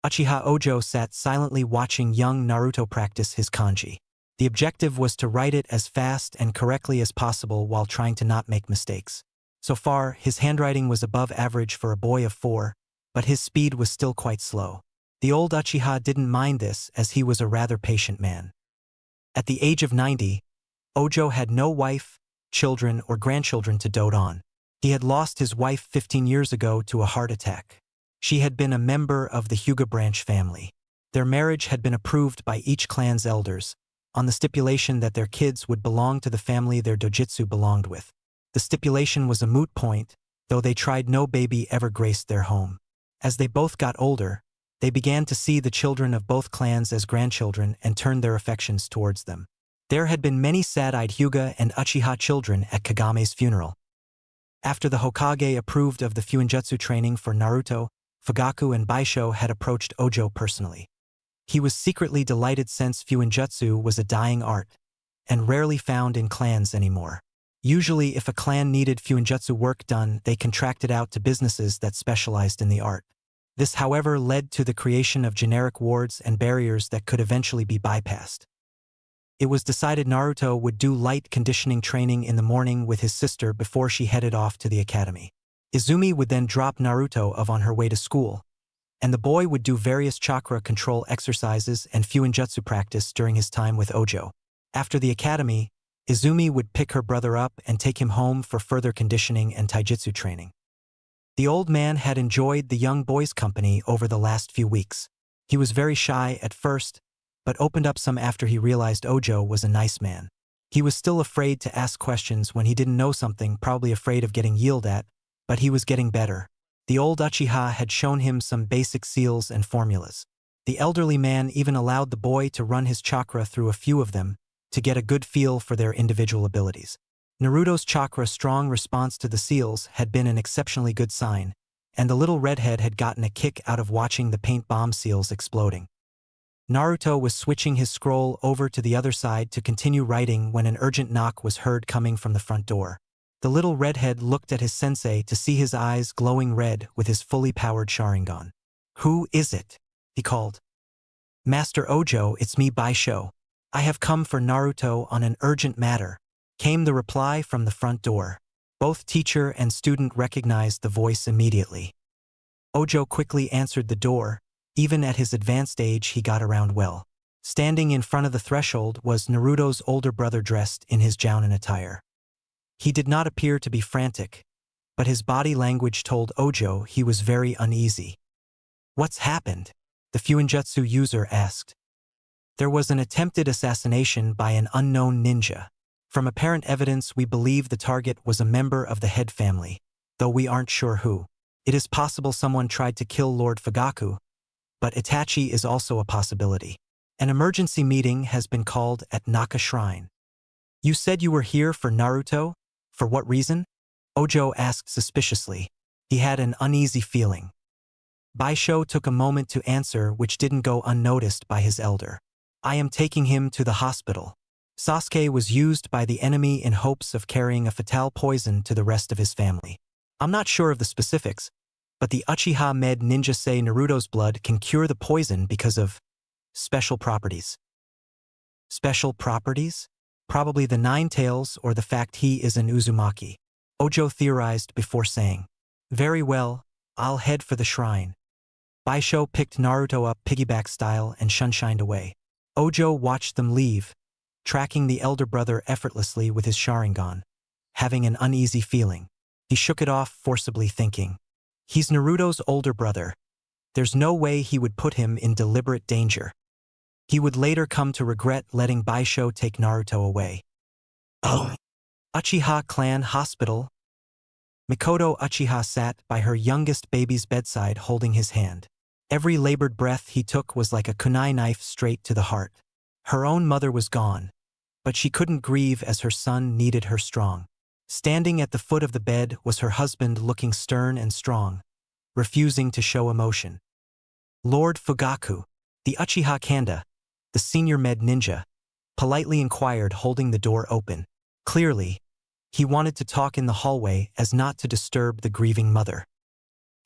Uchiha Ojo sat silently watching young Naruto practice his kanji. The objective was to write it as fast and correctly as possible while trying to not make mistakes. So far, his handwriting was above average for a boy of 4, but his speed was still quite slow. The old Uchiha didn't mind this as he was a rather patient man. At the age of 90, Ojo had no wife, children, or grandchildren to dote on. He had lost his wife 15 years ago to a heart attack. She had been a member of the Hyuga branch family. Their marriage had been approved by each clan's elders, on the stipulation that their kids would belong to the family their dojutsu belonged with. The stipulation was a moot point, though they tried no baby ever graced their home. As they both got older, they began to see the children of both clans as grandchildren and turned their affections towards them. There had been many sad-eyed Hyuga and Uchiha children at Kagame's funeral. After the Hokage approved of the Fuinjutsu training for Naruto, Fugaku and Baisho had approached Ojo personally. He was secretly delighted since Fuinjutsu was a dying art, and rarely found in clans anymore. Usually if a clan needed Fuinjutsu work done, they contracted out to businesses that specialized in the art. This, however, led to the creation of generic wards and barriers that could eventually be bypassed. It was decided Naruto would do light conditioning training in the morning with his sister before she headed off to the academy. Izumi would then drop Naruto off on her way to school, and the boy would do various chakra control exercises and Fuinjutsu practice during his time with Ojo. After the academy, Izumi would pick her brother up and take him home for further conditioning and taijutsu training. The old man had enjoyed the young boy's company over the last few weeks. He was very shy at first, but opened up some after he realized Ojo was a nice man. He was still afraid to ask questions when he didn't know something, probably afraid of getting yelled at, but he was getting better. The old Uchiha had shown him some basic seals and formulas. The elderly man even allowed the boy to run his chakra through a few of them to get a good feel for their individual abilities. Naruto's chakra strong response to the seals had been an exceptionally good sign, and the little redhead had gotten a kick out of watching the paint bomb seals exploding. Naruto was switching his scroll over to the other side to continue writing when an urgent knock was heard coming from the front door. The little redhead looked at his sensei to see his eyes glowing red with his fully powered Sharingan. "Who is it?" he called. "Master Ojo, it's me, Baisho. I have come for Naruto on an urgent matter," came the reply from the front door. Both teacher and student recognized the voice immediately. Ojo quickly answered the door. Even at his advanced age, he got around well. Standing in front of the threshold was Naruto's older brother dressed in his jounin attire. He did not appear to be frantic, but his body language told Ojo he was very uneasy. "What's happened?" the Fuinjutsu user asked. "There was an attempted assassination by an unknown ninja. From apparent evidence, we believe the target was a member of the head family, though we aren't sure who. It is possible someone tried to kill Lord Fugaku, but Itachi is also a possibility. An emergency meeting has been called at Naka Shrine." "You said you were here for Naruto? For what reason?" Ojo asked suspiciously. He had an uneasy feeling. Baisho took a moment to answer, which didn't go unnoticed by his elder. "I am taking him to the hospital. Sasuke was used by the enemy in hopes of carrying a fatal poison to the rest of his family. I'm not sure of the specifics, but the Uchiha med ninja say Naruto's blood can cure the poison because of special properties." "Special properties? Probably the Nine Tails or the fact he is an Uzumaki," Ojo theorized before saying, "Very well, I'll head for the shrine." Baisho picked Naruto up piggyback style and shunshined away. Ojo watched them leave, tracking the elder brother effortlessly with his Sharingan, having an uneasy feeling. He shook it off forcibly, thinking, "He's Naruto's older brother. There's no way he would put him in deliberate danger." He would later come to regret letting Baisho take Naruto away. Uchiha Clan Hospital. Mikoto Uchiha sat by her youngest baby's bedside holding his hand. Every labored breath he took was like a kunai knife straight to the heart. Her own mother was gone, but she couldn't grieve as her son needed her strong. Standing at the foot of the bed was her husband, looking stern and strong, refusing to show emotion. Lord Fugaku, the Uchiha Kanda, the senior med ninja, politely inquired, holding the door open. Clearly, he wanted to talk in the hallway as not to disturb the grieving mother.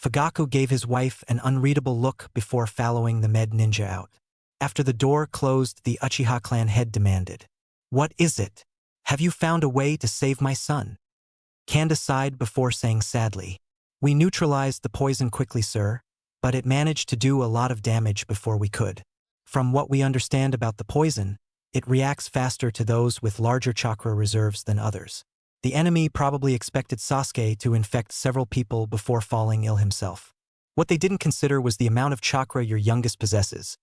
Fugaku gave his wife an unreadable look before following the med ninja out. After the door closed, the Uchiha clan head demanded, "What is it? Have you found a way to save my son?" Kanda sighed before saying sadly, "We neutralized the poison quickly, sir, but it managed to do a lot of damage before we could. From what we understand about the poison, it reacts faster to those with larger chakra reserves than others. The enemy probably expected Sasuke to infect several people before falling ill himself. What they didn't consider was the amount of chakra your youngest possesses,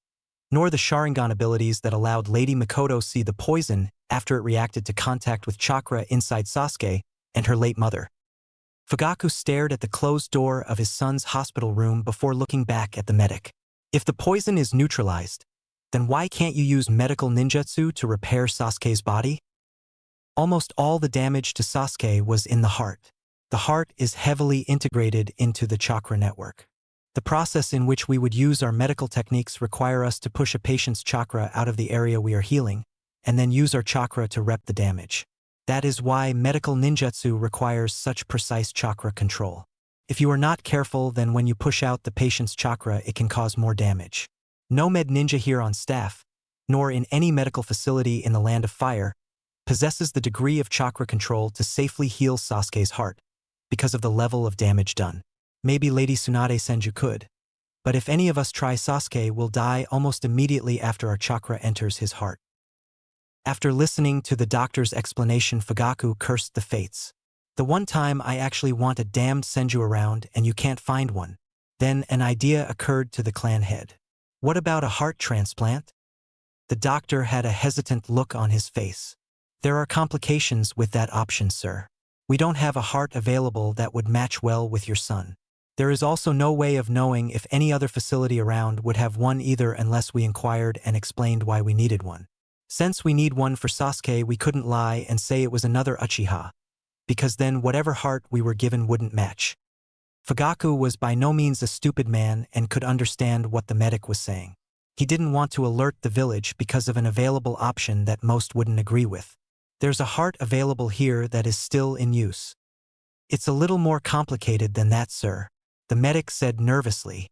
nor the Sharingan abilities that allowed Lady Mikoto see the poison after it reacted to contact with chakra inside Sasuke and her late mother. Fugaku stared at the closed door of his son's hospital room before looking back at the medic. If the poison is neutralized, then why can't you use medical ninjutsu to repair Sasuke's body? Almost all the damage to Sasuke was in the heart. The heart is heavily integrated into the chakra network. The process in which we would use our medical techniques require us to push a patient's chakra out of the area we are healing, and then use our chakra to rep the damage. That is why medical ninjutsu requires such precise chakra control. If you are not careful, then when you push out the patient's chakra, it can cause more damage. No med ninja here on staff, nor in any medical facility in the Land of Fire, possesses the degree of chakra control to safely heal Sasuke's heart, because of the level of damage done. Maybe Lady Tsunade Senju could, but if any of us try, Sasuke will die almost immediately after our chakra enters his heart. After listening to the doctor's explanation, Fugaku cursed the fates. The one time I actually want a damned Senju around and you can't find one. Then an idea occurred to the clan head. What about a heart transplant? The doctor had a hesitant look on his face. There are complications with that option, sir. We don't have a heart available that would match well with your son. There is also no way of knowing if any other facility around would have one either unless we inquired and explained why we needed one. Since we need one for Sasuke, we couldn't lie and say it was another Uchiha, because then whatever heart we were given wouldn't match. Fugaku was by no means a stupid man and could understand what the medic was saying. He didn't want to alert the village because of an available option that most wouldn't agree with. There's a heart available here that is still in use. It's a little more complicated than that, sir, the medic said nervously.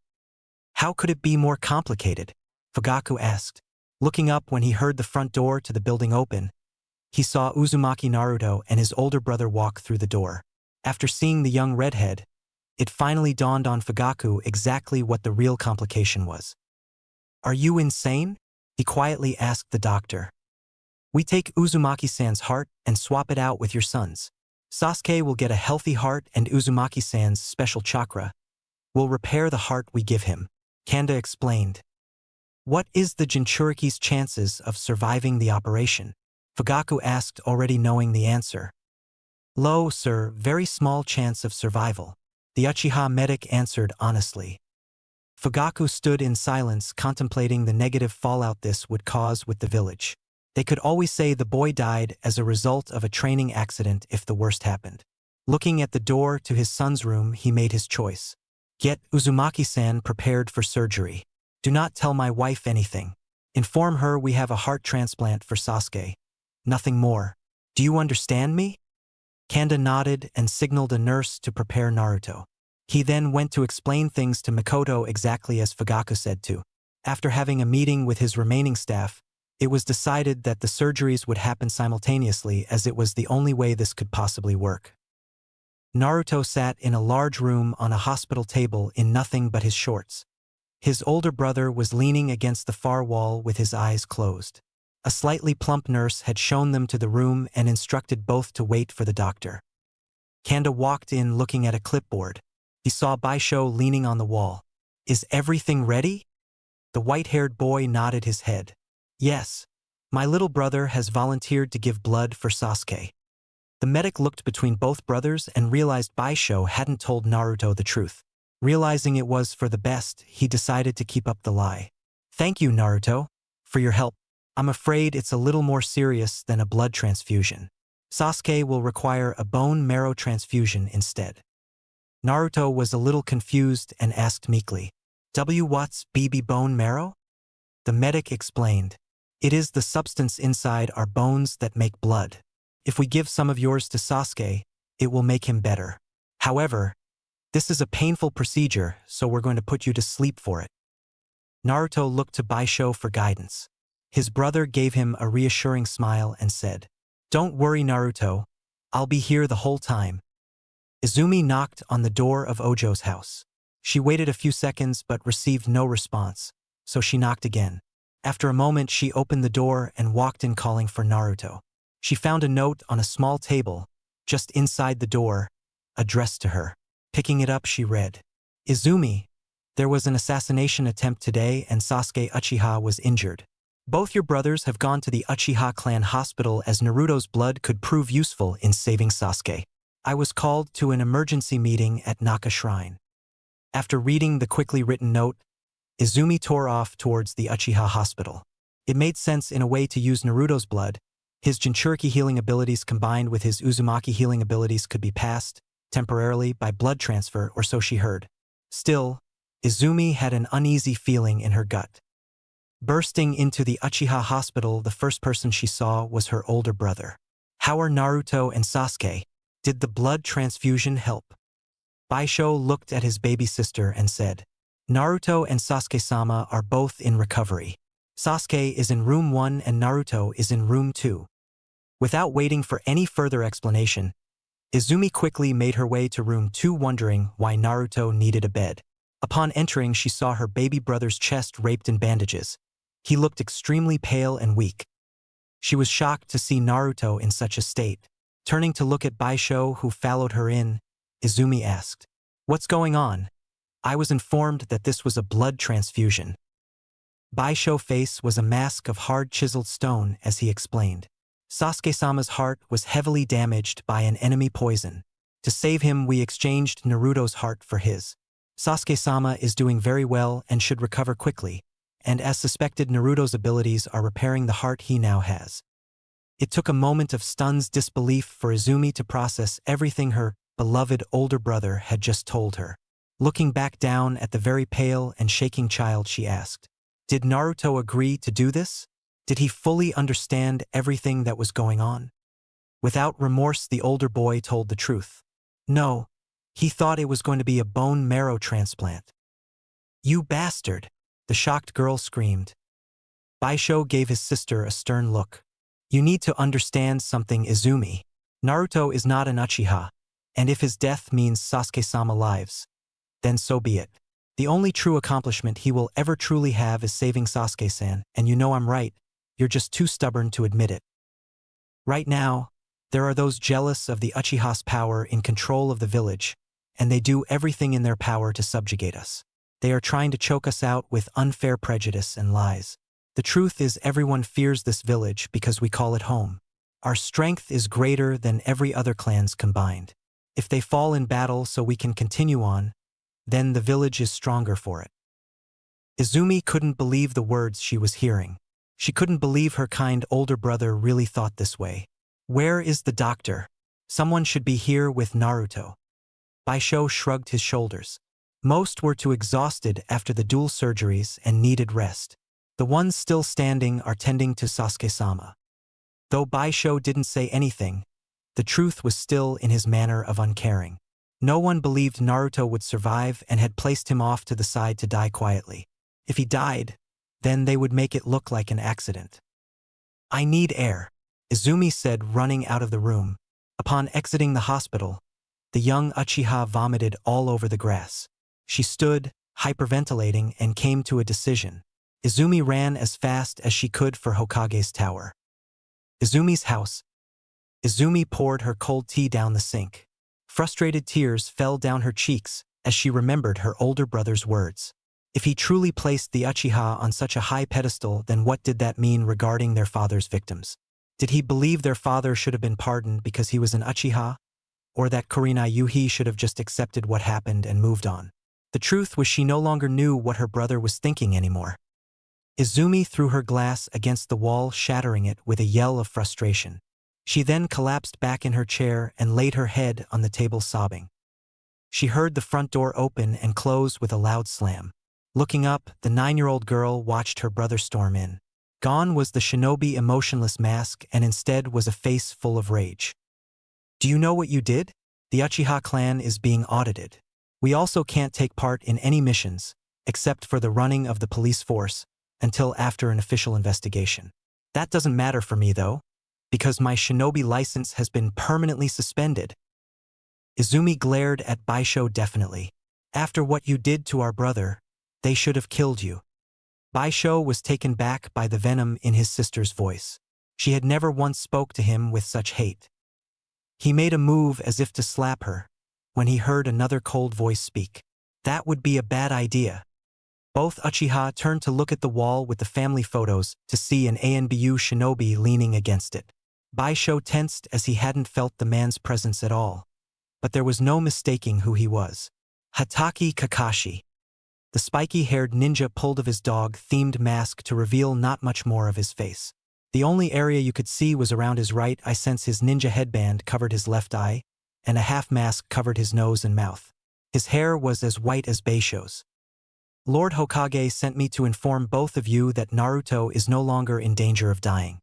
How could it be more complicated? Fugaku asked. Looking up when he heard the front door to the building open, he saw Uzumaki Naruto and his older brother walk through the door. After seeing the young redhead, it finally dawned on Fugaku exactly what the real complication was. Are you insane? He quietly asked the doctor. We take Uzumaki-san's heart and swap it out with your son's. Sasuke will get a healthy heart and Uzumaki-san's special chakra will repair the heart we give him, Kanda explained. What is the Jinchuriki's chances of surviving the operation? Fugaku asked, already knowing the answer. Low, sir, very small chance of survival, the Uchiha medic answered honestly. Fugaku stood in silence, contemplating the negative fallout this would cause with the village. They could always say the boy died as a result of a training accident if the worst happened. Looking at the door to his son's room, he made his choice. Get Uzumaki-san prepared for surgery. Do not tell my wife anything. Inform her we have a heart transplant for Sasuke. Nothing more. Do you understand me? Kanda nodded and signaled a nurse to prepare Naruto. He then went to explain things to Mikoto exactly as Fugaku said to. After having a meeting with his remaining staff, it was decided that the surgeries would happen simultaneously as it was the only way this could possibly work. Naruto sat in a large room on a hospital table in nothing but his shorts. His older brother was leaning against the far wall with his eyes closed. A slightly plump nurse had shown them to the room and instructed both to wait for the doctor. Kanda walked in looking at a clipboard. He saw Baisho leaning on the wall. Is everything ready? The white-haired boy nodded his head. Yes. My little brother has volunteered to give blood for Sasuke. The medic looked between both brothers and realized Baisho hadn't told Naruto the truth. Realizing it was for the best, he decided to keep up the lie. Thank you, Naruto, for your help. I'm afraid it's a little more serious than a blood transfusion. Sasuke will require a bone marrow transfusion instead. Naruto was a little confused and asked meekly, What's BB bone marrow? The medic explained, it is the substance inside our bones that make blood. If we give some of yours to Sasuke, it will make him better. However, this is a painful procedure, so we're going to put you to sleep for it. Naruto looked to Baisho for guidance. His brother gave him a reassuring smile and said, Don't worry, Naruto. I'll be here the whole time. Izumi knocked on the door of Ojo's house. She waited a few seconds but received no response, so she knocked again. After a moment, she opened the door and walked in calling for Naruto. She found a note on a small table, just inside the door, addressed to her. Picking it up, she read, Izumi, there was an assassination attempt today and Sasuke Uchiha was injured. Both your brothers have gone to the Uchiha clan hospital as Naruto's blood could prove useful in saving Sasuke. I was called to an emergency meeting at Naka Shrine. After reading the quickly written note, Izumi tore off towards the Uchiha hospital. It made sense in a way to use Naruto's blood. His Jinchuriki healing abilities combined with his Uzumaki healing abilities could be passed, temporarily, by blood transfer, or so she heard. Still, Izumi had an uneasy feeling in her gut. Bursting into the Uchiha hospital, the first person she saw was her older brother. How are Naruto and Sasuke? Did the blood transfusion help? Baisho looked at his baby sister and said, Naruto and Sasuke-sama are both in recovery. Sasuke is in room 1 and Naruto is in room 2. Without waiting for any further explanation, Izumi quickly made her way to room 2, wondering why Naruto needed a bed. Upon entering, she saw her baby brother's chest wrapped in bandages. He looked extremely pale and weak. She was shocked to see Naruto in such a state. Turning to look at Baisho, who followed her in, Izumi asked, What's going on? I was informed that this was a blood transfusion. Baisho's face was a mask of hard chiseled stone as he explained. Sasuke-sama's heart was heavily damaged by an enemy poison. To save him, we exchanged Naruto's heart for his. Sasuke-sama is doing very well and should recover quickly, and as suspected, Naruto's abilities are repairing the heart he now has. It took a moment of stunned disbelief for Izumi to process everything her beloved older brother had just told her. Looking back down at the very pale and shaking child, she asked, Did Naruto agree to do this? Did he fully understand everything that was going on? Without remorse, the older boy told the truth. No, he thought it was going to be a bone marrow transplant. You bastard! The shocked girl screamed. Baisho gave his sister a stern look. You need to understand something, Izumi. Naruto is not an Uchiha, and if his death means Sasuke-sama lives, then so be it. The only true accomplishment he will ever truly have is saving Sasuke-san, and you know I'm right, you're just too stubborn to admit it. Right now, there are those jealous of the Uchiha's power in control of the village, and they do everything in their power to subjugate us. They are trying to choke us out with unfair prejudice and lies. The truth is everyone fears this village because we call it home. Our strength is greater than every other clan's combined. If they fall in battle so we can continue on, then the village is stronger for it. Izumi couldn't believe the words she was hearing. She couldn't believe her kind older brother really thought this way. Where is the doctor? Someone should be here with Naruto. Baisho shrugged his shoulders. Most were too exhausted after the dual surgeries and needed rest. The ones still standing are tending to Sasuke-sama. Though Baisho didn't say anything, the truth was still in his manner of uncaring. No one believed Naruto would survive and had placed him off to the side to die quietly. If he died, then they would make it look like an accident. I need air, Izumi said, running out of the room. Upon exiting the hospital, the young Uchiha vomited all over the grass. She stood, hyperventilating, and came to a decision. Izumi ran as fast as she could for Hokage's tower. Izumi's house. Izumi poured her cold tea down the sink. Frustrated tears fell down her cheeks as she remembered her older brother's words. If he truly placed the Uchiha on such a high pedestal, then what did that mean regarding their father's victims? Did he believe their father should have been pardoned because he was an Uchiha? Or that Kurina Yuhi should have just accepted what happened and moved on? The truth was she no longer knew what her brother was thinking anymore. Izumi threw her glass against the wall, shattering it with a yell of frustration. She then collapsed back in her chair and laid her head on the table, sobbing. She heard the front door open and close with a loud slam. Looking up, the 9-year-old girl watched her brother storm in. Gone was the shinobi emotionless mask, and instead was a face full of rage. Do you know what you did? The Uchiha clan is being audited. We also can't take part in any missions, except for the running of the police force, until after an official investigation. That doesn't matter for me though, because my shinobi license has been permanently suspended. Izumi glared at Baisho. Definitely. After what you did to our brother, they should have killed you. Baisho was taken back by the venom in his sister's voice. She had never once spoke to him with such hate. He made a move as if to slap her, when he heard another cold voice speak. That would be a bad idea. Both Uchiha turned to look at the wall with the family photos to see an Anbu shinobi leaning against it. Baisho tensed as he hadn't felt the man's presence at all. But there was no mistaking who he was. Hatake Kakashi. The spiky-haired ninja pulled of his dog-themed mask to reveal not much more of his face. The only area you could see was around his right eye since his ninja headband covered his left eye, and a half-mask covered his nose and mouth. His hair was as white as Baisho's. Lord Hokage sent me to inform both of you that Naruto is no longer in danger of dying.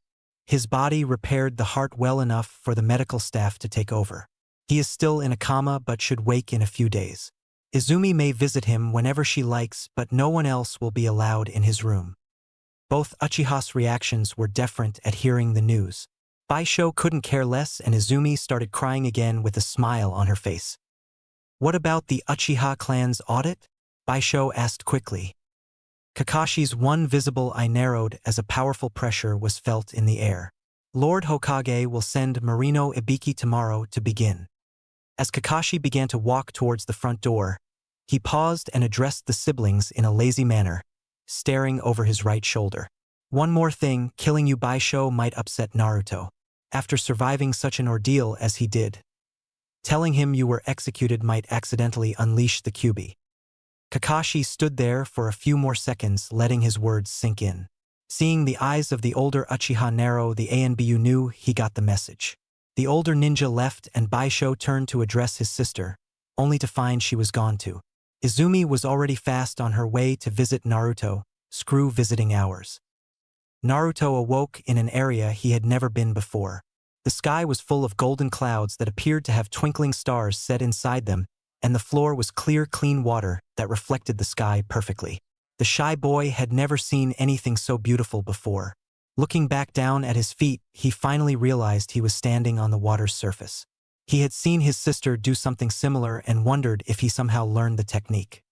His body repaired the heart well enough for the medical staff to take over. He is still in a coma but should wake in a few days. Izumi may visit him whenever she likes, but no one else will be allowed in his room. Both Uchiha's reactions were different at hearing the news. Baisho couldn't care less and Izumi started crying again with a smile on her face. What about the Uchiha clan's audit? Baisho asked quickly. Kakashi's one visible eye narrowed as a powerful pressure was felt in the air. Lord Hokage will send Marino Ibiki tomorrow to begin. As Kakashi began to walk towards the front door, he paused and addressed the siblings in a lazy manner, staring over his right shoulder. One more thing, killing you Baisho might upset Naruto. After surviving such an ordeal as he did, telling him you were executed might accidentally unleash the Kyuubi. Kakashi stood there for a few more seconds, letting his words sink in. Seeing the eyes of the older Uchiha narrow, the Anbu knew he got the message. The older ninja left and Baisho turned to address his sister, only to find she was gone too. Izumi was already fast on her way to visit Naruto, screw visiting hours. Naruto awoke in an area he had never been before. The sky was full of golden clouds that appeared to have twinkling stars set inside them, and the floor was clear, clean water that reflected the sky perfectly. The shy boy had never seen anything so beautiful before. Looking back down at his feet, he finally realized he was standing on the water's surface. He had seen his sister do something similar and wondered if he somehow learned the technique.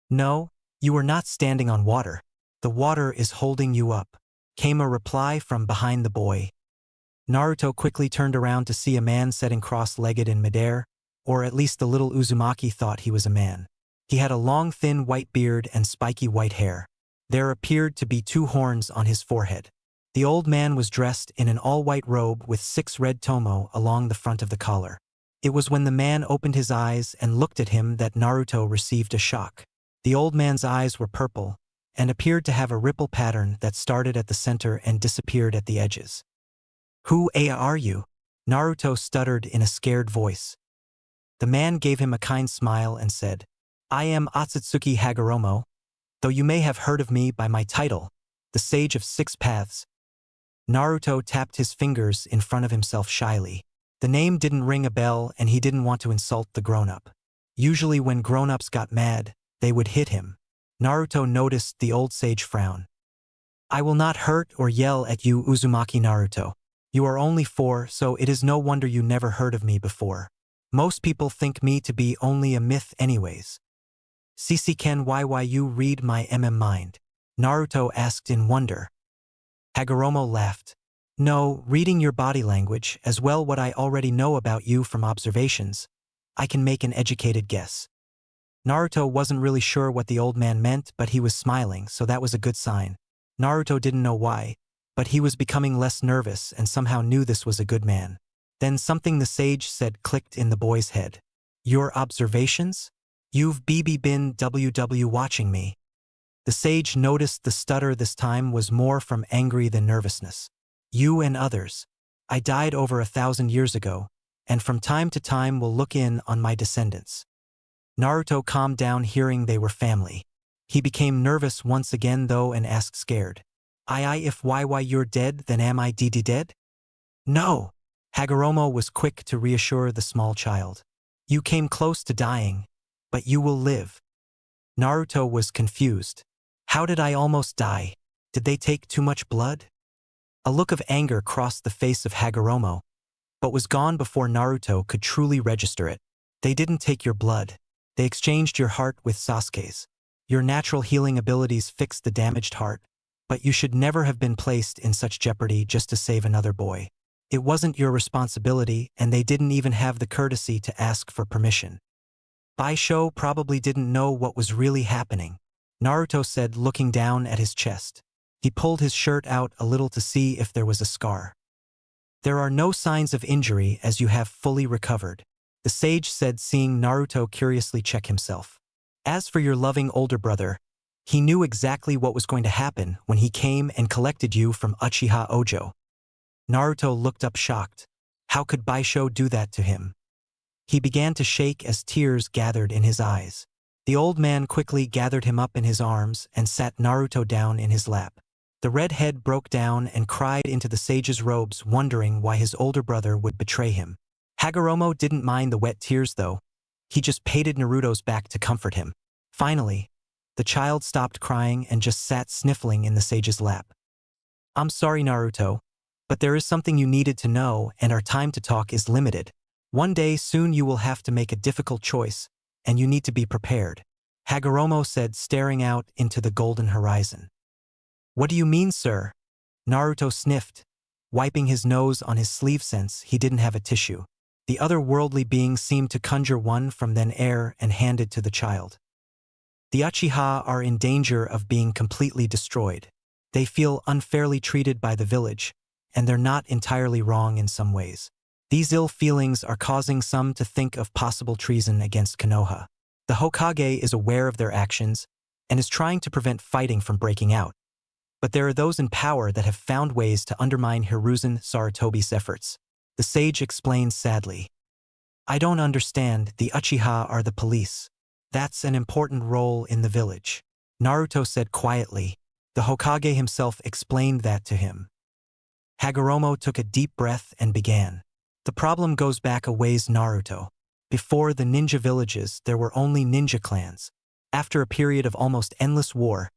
No, you are not standing on water. The water is holding you up, came a reply from behind the boy. Naruto quickly turned around to see a man sitting cross-legged in midair, or at least the little Uzumaki thought he was a man. He had a long thin white beard and spiky white hair. There appeared to be 2 horns on his forehead. The old man was dressed in an all-white robe with 6 red tomo along the front of the collar. It was when the man opened his eyes and looked at him that Naruto received a shock. The old man's eyes were purple, and appeared to have a ripple pattern that started at the center and disappeared at the edges. Who are you? Naruto stuttered in a scared voice. The man gave him a kind smile and said, I am Otsutsuki Hagoromo, though you may have heard of me by my title, the Sage of 6 Paths. Naruto tapped his fingers in front of himself shyly. The name didn't ring a bell and he didn't want to insult the grown-up. Usually when grown-ups got mad, they would hit him. Naruto noticed the old sage frown. I will not hurt or yell at you, Uzumaki Naruto. You are only 4, so it is no wonder you never heard of me before. Most people think me to be only a myth anyways. Ken why you read my mind? Naruto asked in wonder. Hagoromo laughed. No, reading your body language, as well what I already know about you from observations, I can make an educated guess. Naruto wasn't really sure what the old man meant, but he was smiling, so that was a good sign. Naruto didn't know why, but he was becoming less nervous and somehow knew this was a good man. Then something the sage said clicked in the boy's head. Your observations? You've been watching me. The sage noticed the stutter this time was more from angry than nervousness. You and others. I died over 1,000 years ago, and from time to time will look in on my descendants. Naruto calmed down hearing they were family. He became nervous once again though and asked scared. If why you're dead, then am I dead? No. Hagoromo was quick to reassure the small child. You came close to dying, but you will live. Naruto was confused. How did I almost die? Did they take too much blood? A look of anger crossed the face of Hagoromo, but was gone before Naruto could truly register it. They didn't take your blood. They exchanged your heart with Sasuke's. Your natural healing abilities fixed the damaged heart, but you should never have been placed in such jeopardy just to save another boy. It wasn't your responsibility, and they didn't even have the courtesy to ask for permission. Baisho probably didn't know what was really happening, Naruto said, looking down at his chest. He pulled his shirt out a little to see if there was a scar. There are no signs of injury as you have fully recovered, the sage said, seeing Naruto curiously check himself. As for your loving older brother, he knew exactly what was going to happen when he came and collected you from Uchiha Ojo. Naruto looked up shocked. How could Baisho do that to him? He began to shake as tears gathered in his eyes. The old man quickly gathered him up in his arms and sat Naruto down in his lap. The red head broke down and cried into the sage's robes, wondering why his older brother would betray him. Hagoromo didn't mind the wet tears though. He just patted Naruto's back to comfort him. Finally, the child stopped crying and just sat sniffling in the sage's lap. I'm sorry, Naruto, but there is something you needed to know, and our time to talk is limited. One day soon you will have to make a difficult choice, and you need to be prepared, Hagoromo said, staring out into the golden horizon. What do you mean, sir? Naruto sniffed, wiping his nose on his sleeve since he didn't have a tissue. The other worldly being seemed to conjure one from thin air and hand it to the child. The Uchiha are in danger of being completely destroyed. They feel unfairly treated by the village, and they're not entirely wrong in some ways. These ill feelings are causing some to think of possible treason against Konoha. The Hokage is aware of their actions and is trying to prevent fighting from breaking out. But there are those in power that have found ways to undermine Hiruzen Sarutobi's efforts, the sage explained sadly. I don't understand, the Uchiha are the police. That's an important role in the village, Naruto said quietly. The Hokage himself explained that to him. Hagoromo took a deep breath and began. The problem goes back a ways, Naruto. Before the ninja villages, there were only ninja clans. After a period of almost endless war,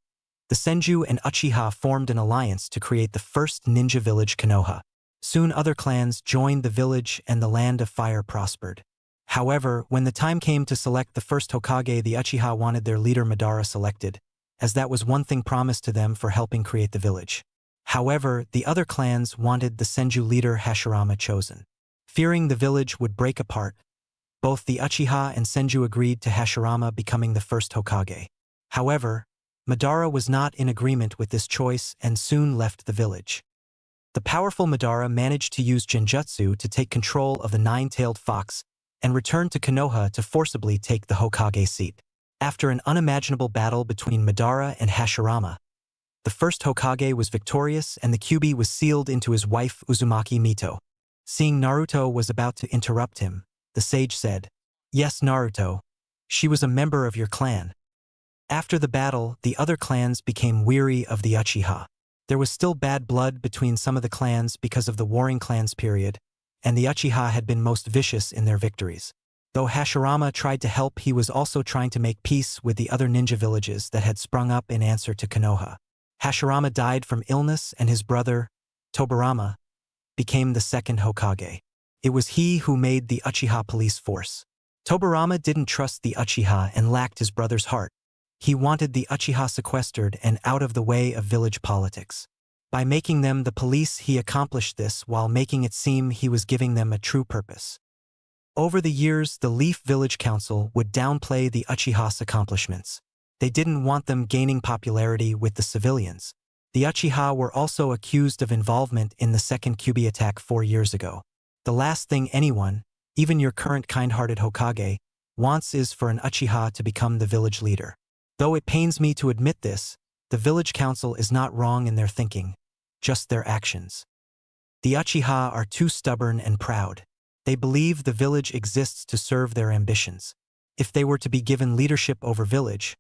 the Senju and Uchiha formed an alliance to create the first ninja village, Konoha. Soon other clans joined the village and the Land of Fire prospered. However, when the time came to select the first Hokage, the Uchiha wanted their leader Madara selected, as that was one thing promised to them for helping create the village. However, the other clans wanted the Senju leader Hashirama chosen. Fearing the village would break apart, both the Uchiha and Senju agreed to Hashirama becoming the first Hokage. However, Madara was not in agreement with this choice and soon left the village. The powerful Madara managed to use Genjutsu to take control of the nine-tailed fox and returned to Konoha to forcibly take the Hokage seat. After an unimaginable battle between Madara and Hashirama, the first Hokage was victorious and the Kyuubi was sealed into his wife Uzumaki Mito. Seeing Naruto was about to interrupt him, the sage said, Yes, Naruto. She was a member of your clan. After the battle, the other clans became weary of the Uchiha. There was still bad blood between some of the clans because of the Warring Clans period, and the Uchiha had been most vicious in their victories. Though Hashirama tried to help, he was also trying to make peace with the other ninja villages that had sprung up in answer to Konoha. Hashirama died from illness and his brother, Tobirama, became the second Hokage. It was he who made the Uchiha police force. Tobirama didn't trust the Uchiha and lacked his brother's heart. He wanted the Uchiha sequestered and out of the way of village politics. By making them the police, he accomplished this while making it seem he was giving them a true purpose. Over the years, the Leaf Village Council would downplay the Uchiha's accomplishments. They didn't want them gaining popularity with the civilians. The Uchiha were also accused of involvement in the second Kyuubi attack 4 years ago. The last thing anyone, even your current kind-hearted Hokage, wants is for an Uchiha to become the village leader. Though it pains me to admit this, the village council is not wrong in their thinking, just their actions. The Uchiha are too stubborn and proud. They believe the village exists to serve their ambitions. If they were to be given leadership over village,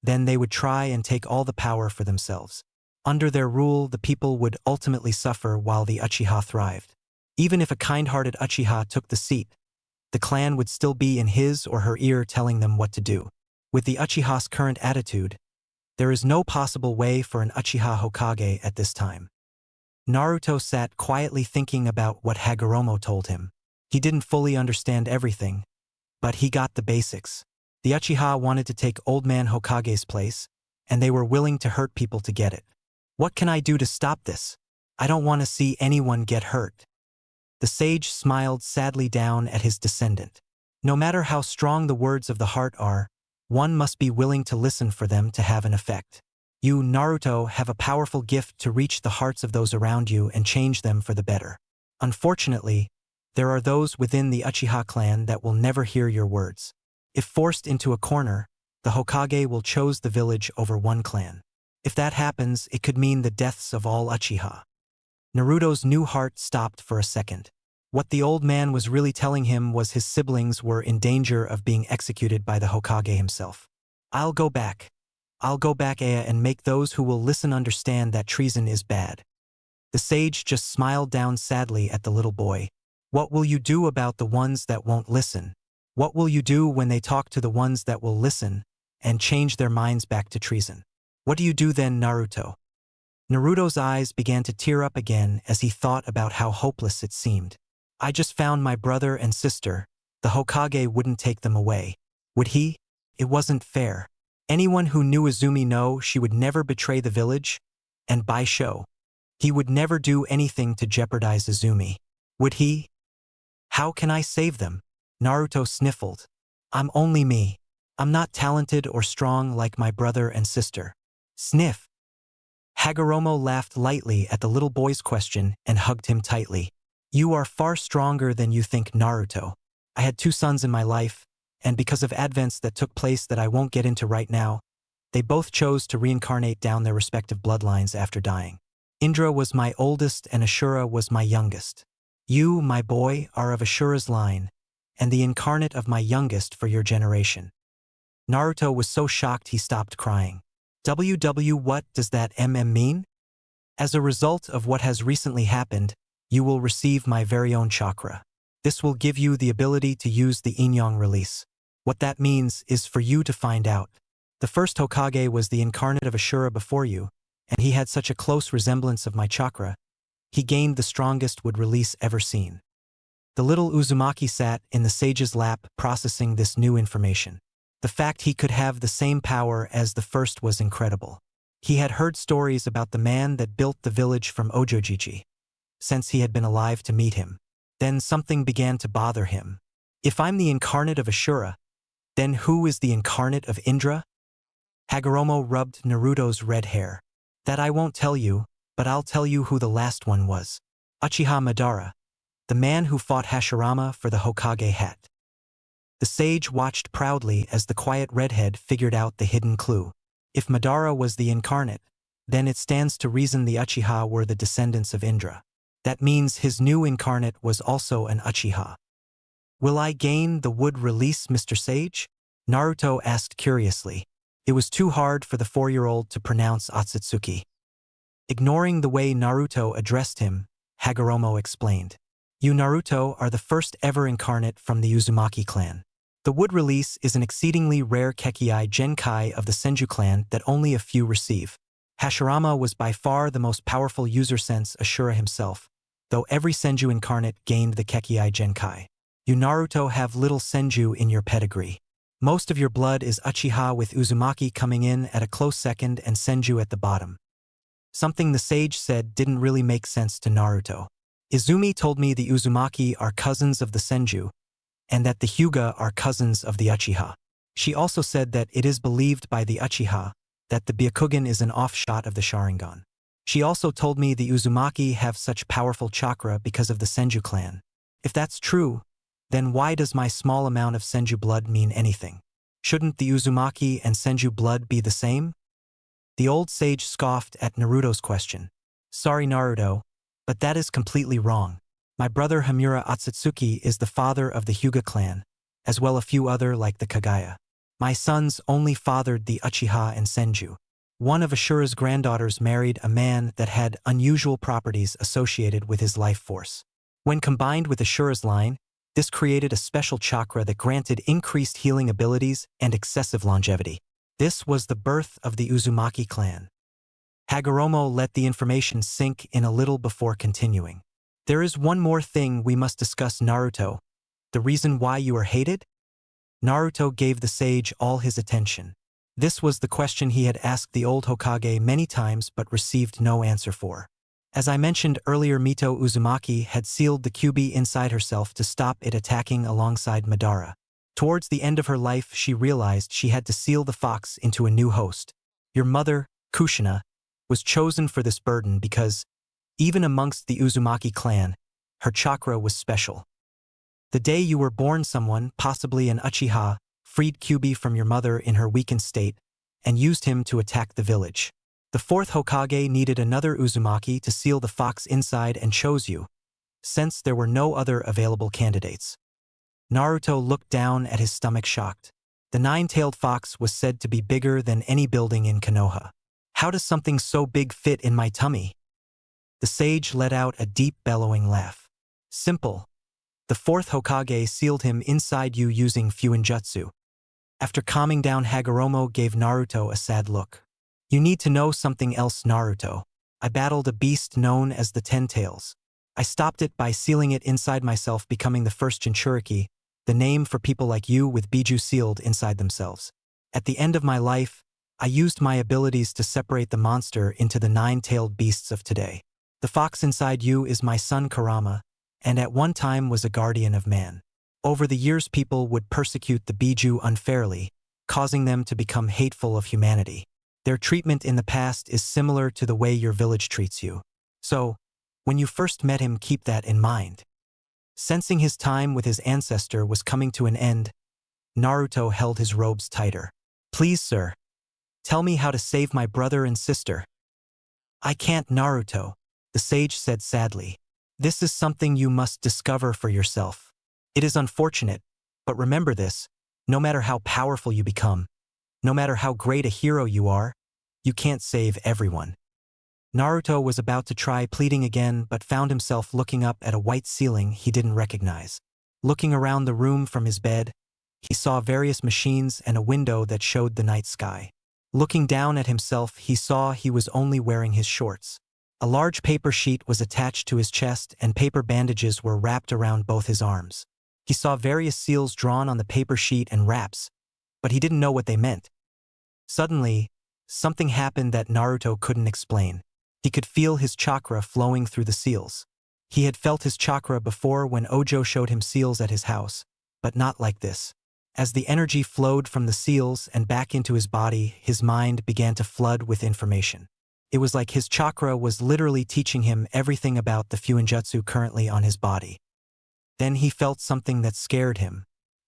then they would try and take all the power for themselves. Under their rule, the people would ultimately suffer while the Uchiha thrived. Even if a kind-hearted Uchiha took the seat, the clan would still be in his or her ear telling them what to do. With the Uchiha's current attitude, there is no possible way for an Uchiha Hokage at this time. Naruto sat quietly thinking about what Hagoromo told him. He didn't fully understand everything, but he got the basics. The Uchiha wanted to take Old Man Hokage's place, and they were willing to hurt people to get it. What can I do to stop this? I don't want to see anyone get hurt. The sage smiled sadly down at his descendant. No matter how strong the words of the heart are, one must be willing to listen for them to have an effect. You, Naruto, have a powerful gift to reach the hearts of those around you and change them for the better. Unfortunately, there are those within the Uchiha clan that will never hear your words. If forced into a corner, the Hokage will choose the village over one clan. If that happens, it could mean the deaths of all Uchiha. Naruto's new heart stopped for a second. What the old man was really telling him was his siblings were in danger of being executed by the Hokage himself. I'll go back, Aya, and make those who will listen understand that treason is bad. The sage just smiled down sadly at the little boy. What will you do about the ones that won't listen? What will you do when they talk to the ones that will listen and change their minds back to treason? What do you do then, Naruto? Naruto's eyes began to tear up again as he thought about how hopeless it seemed. I just found my brother and sister. The Hokage wouldn't take them away. Would he? It wasn't fair. Anyone who knew Izumi know she would never betray the village, and Baisho, he would never do anything to jeopardize Izumi. Would he? How can I save them? Naruto sniffled. I'm only me. I'm not talented or strong like my brother and sister. Sniff. Hagoromo laughed lightly at the little boy's question and hugged him tightly. You are far stronger than you think, Naruto. I had 2 sons in my life, and because of events that took place that I won't get into right now, they both chose to reincarnate down their respective bloodlines after dying. Indra was my oldest and Ashura was my youngest. You, my boy, are of Ashura's line, and the incarnate of my youngest for your generation. Naruto was so shocked he stopped crying. What does that mean? As a result of what has recently happened, you will receive my very own chakra. This will give you the ability to use the Yin-Yang release. What that means is for you to find out. The first Hokage was the incarnate of Ashura before you, and he had such a close resemblance of my chakra, he gained the strongest would release ever seen. The little Uzumaki sat in the sage's lap processing this new information. The fact he could have the same power as the first was incredible. He had heard stories about the man that built the village from Ojojiji, since he had been alive to meet him. Then something began to bother him. If I'm the incarnate of Ashura, then who is the incarnate of Indra? Hagoromo rubbed Naruto's red hair. That I won't tell you, but I'll tell you who the last one was. Uchiha Madara, the man who fought Hashirama for the Hokage hat. The sage watched proudly as the quiet redhead figured out the hidden clue. If Madara was the incarnate, then it stands to reason the Uchiha were the descendants of Indra. That means his new incarnate was also an Uchiha. Will I gain the wood release, Mr. Sage? Naruto asked curiously. It was too hard for the 4-year-old to pronounce Otsutsuki. Ignoring the way Naruto addressed him, Hagoromo explained. You, Naruto, are the first ever incarnate from the Uzumaki clan. The wood release is an exceedingly rare Kekkai Genkai of the Senju clan that only a few receive. Hashirama was by far the most powerful user since Ashura himself, though every Senju incarnate gained the Kekkai Genkai. You, Naruto, have little Senju in your pedigree. Most of your blood is Uchiha, with Uzumaki coming in at a close second and Senju at the bottom. Something the sage said didn't really make sense to Naruto. Izumi told me the Uzumaki are cousins of the Senju, and that the Hyuga are cousins of the Uchiha. She also said that it is believed by the Uchiha that the Byakugan is an offshoot of the Sharingan. She also told me the Uzumaki have such powerful chakra because of the Senju clan. If that's true, then why does my small amount of Senju blood mean anything? Shouldn't the Uzumaki and Senju blood be the same? The old sage scoffed at Naruto's question. Sorry, Naruto, but that is completely wrong. My brother Hamura Otsutsuki is the father of the Hyuga clan, as well a few other like the Kagaya. My sons only fathered the Uchiha and Senju. One of Ashura's granddaughters married a man that had unusual properties associated with his life force. When combined with Ashura's line, this created a special chakra that granted increased healing abilities and excessive longevity. This was the birth of the Uzumaki clan. Hagoromo let the information sink in a little before continuing. There is one more thing we must discuss, Naruto. The reason why you are hated? Naruto gave the sage all his attention. This was the question he had asked the old Hokage many times but received no answer for. As I mentioned earlier, Mito Uzumaki had sealed the QB inside herself to stop it attacking alongside Madara. Towards the end of her life, she realized she had to seal the fox into a new host. Your mother, Kushina, was chosen for this burden because, even amongst the Uzumaki clan, her chakra was special. The day you were born, someone, possibly an Uchiha, freed QB from your mother in her weakened state and used him to attack the village. The fourth Hokage needed another Uzumaki to seal the fox inside and chose you, since there were no other available candidates. Naruto looked down at his stomach, shocked. The nine-tailed fox was said to be bigger than any building in Konoha. How does something so big fit in my tummy? The sage let out a deep bellowing laugh. Simple. The fourth Hokage sealed him inside you using Fuinjutsu. After calming down, Hagoromo gave Naruto a sad look. You need to know something else, Naruto. I battled a beast known as the Ten Tails. I stopped it by sealing it inside myself, becoming the first Jinchuriki, the name for people like you with Biju sealed inside themselves. At the end of my life, I used my abilities to separate the monster into the nine-tailed beasts of today. The fox inside you is my son Kurama, and at one time was a guardian of man. Over the years, people would persecute the Biju unfairly, causing them to become hateful of humanity. Their treatment in the past is similar to the way your village treats you. So, when you first met him, keep that in mind. Sensing his time with his ancestor was coming to an end, Naruto held his robes tighter. Please, sir. Tell me how to save my brother and sister. I can't, Naruto, the sage said sadly. This is something you must discover for yourself. It is unfortunate, but remember this, no matter how powerful you become, no matter how great a hero you are, you can't save everyone. Naruto was about to try pleading again, but found himself looking up at a white ceiling he didn't recognize. Looking around the room from his bed, he saw various machines and a window that showed the night sky. Looking down at himself, he saw he was only wearing his shorts. A large paper sheet was attached to his chest and paper bandages were wrapped around both his arms. He saw various seals drawn on the paper sheet and wraps, but he didn't know what they meant. Suddenly, something happened that Naruto couldn't explain. He could feel his chakra flowing through the seals. He had felt his chakra before when Ojo showed him seals at his house, but not like this. As the energy flowed from the seals and back into his body, his mind began to flood with information. It was like his chakra was literally teaching him everything about the Fuinjutsu currently on his body. Then he felt something that scared him.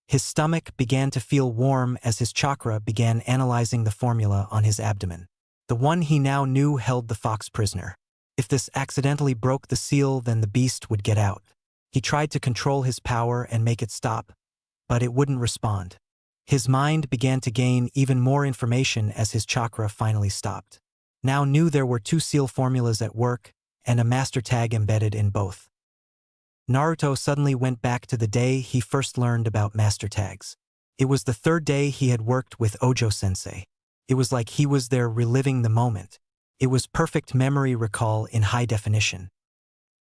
His stomach began to feel warm as his chakra began analyzing the formula on his abdomen. The one he now knew held the fox prisoner. If this accidentally broke the seal, then the beast would get out. He tried to control his power and make it stop, but it wouldn't respond. His mind began to gain even more information as his chakra finally stopped. Now knew there were two seal formulas at work and a master tag embedded in both. Naruto suddenly went back to the day he first learned about master tags. It was the third day he had worked with Ojo-sensei. It was like he was there reliving the moment. It was perfect memory recall in high definition.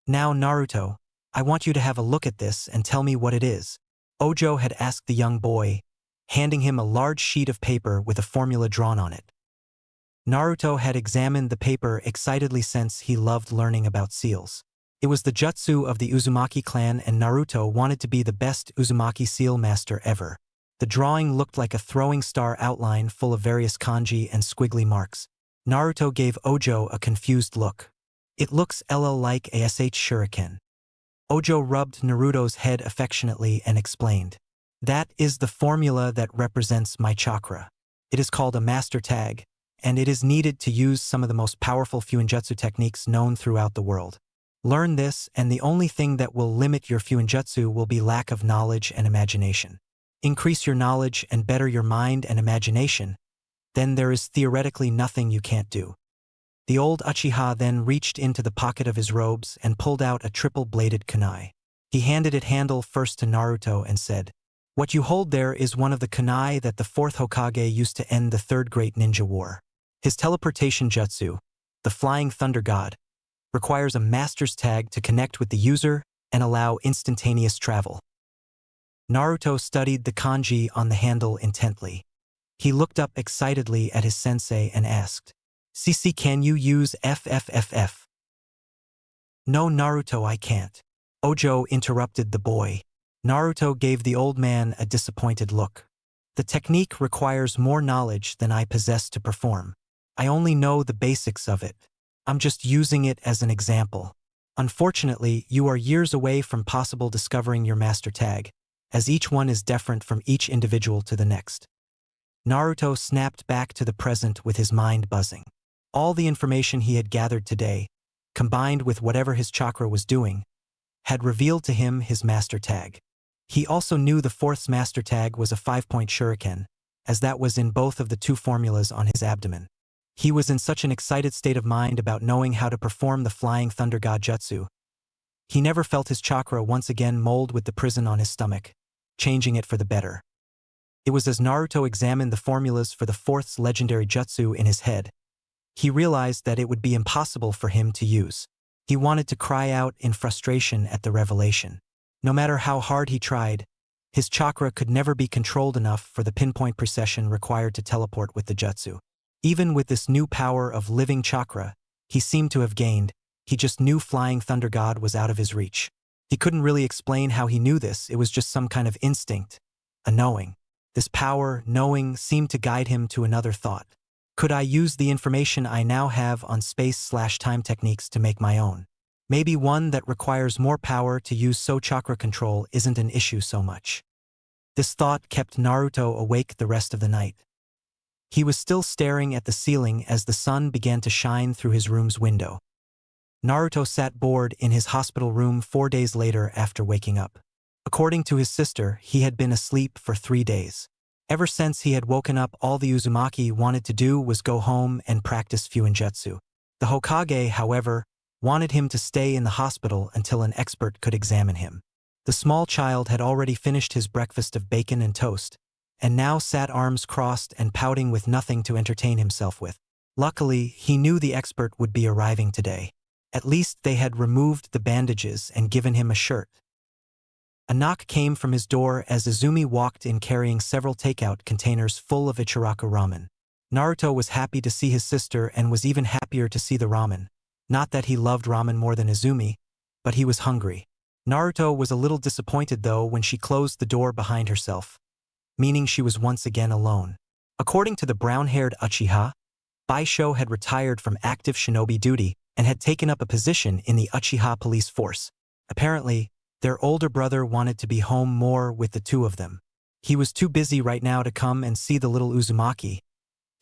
Now, Naruto, I want you to have a look at this and tell me what it is. Ojo had asked the young boy, handing him a large sheet of paper with a formula drawn on it. Naruto had examined the paper excitedly since he loved learning about seals. It was the jutsu of the Uzumaki clan and Naruto wanted to be the best Uzumaki seal master ever. The drawing looked like a throwing star outline full of various kanji and squiggly marks. Naruto gave Ojo a confused look. It looks like a sh shuriken. Ojo rubbed Naruto's head affectionately and explained. That is the formula that represents my chakra. It is called a master tag, and it is needed to use some of the most powerful Fuinjutsu techniques known throughout the world. Learn this, and the only thing that will limit your Fuinjutsu will be lack of knowledge and imagination. Increase your knowledge and better your mind and imagination, then there is theoretically nothing you can't do. The old Uchiha then reached into the pocket of his robes and pulled out a triple-bladed kunai. He handed it handle first to Naruto and said, "What you hold there is one of the kunai that the fourth Hokage used to end the third great ninja war. His teleportation jutsu, the Flying Thunder God, requires a master's tag to connect with the user and allow instantaneous travel." Naruto studied the kanji on the handle intently. He looked up excitedly at his sensei and asked, "Cici, can you use FFFF?" No, Naruto, I can't. Ojo interrupted the boy. Naruto gave the old man a disappointed look. The technique requires more knowledge than I possess to perform. I only know the basics of it. I'm just using it as an example. Unfortunately, you are years away from possible discovering your master tag, as each one is different from each individual to the next. Naruto snapped back to the present with his mind buzzing. All the information he had gathered today, combined with whatever his chakra was doing, had revealed to him his master tag. He also knew the fourth's master tag was a 5-point shuriken, as that was in both of the 2 formulas on his abdomen. He was in such an excited state of mind about knowing how to perform the Flying Thunder God Jutsu. He never felt his chakra once again mold with the prison on his stomach, changing it for the better. It was as Naruto examined the formulas for the fourth's legendary jutsu in his head, he realized that it would be impossible for him to use. He wanted to cry out in frustration at the revelation. No matter how hard he tried, his chakra could never be controlled enough for the pinpoint precision required to teleport with the jutsu. Even with this new power of living chakra he seemed to have gained, he just knew Flying Thunder God was out of his reach. He couldn't really explain how he knew this, it was just some kind of instinct, a knowing. This power, knowing, seemed to guide him to another thought. Could I use the information I now have on space/time techniques to make my own? Maybe one that requires more power to use so chakra control isn't an issue so much. This thought kept Naruto awake the rest of the night. He was still staring at the ceiling as the sun began to shine through his room's window. Naruto sat bored in his hospital room 4 days later after waking up. According to his sister, he had been asleep for 3 days. Ever since he had woken up, all the Uzumaki wanted to do was go home and practice Fuinjutsu. The Hokage, however, wanted him to stay in the hospital until an expert could examine him. The small child had already finished his breakfast of bacon and toast, and now sat arms crossed and pouting with nothing to entertain himself with. Luckily, he knew the expert would be arriving today. At least they had removed the bandages and given him a shirt. A knock came from his door as Izumi walked in carrying several takeout containers full of Ichiraku ramen. Naruto was happy to see his sister and was even happier to see the ramen. Not that he loved ramen more than Izumi, but he was hungry. Naruto was a little disappointed though when she closed the door behind herself, meaning she was once again alone. According to the brown-haired Uchiha, Baisho had retired from active shinobi duty and had taken up a position in the Uchiha police force. Apparently, their older brother wanted to be home more with the 2 of them. He was too busy right now to come and see the little Uzumaki,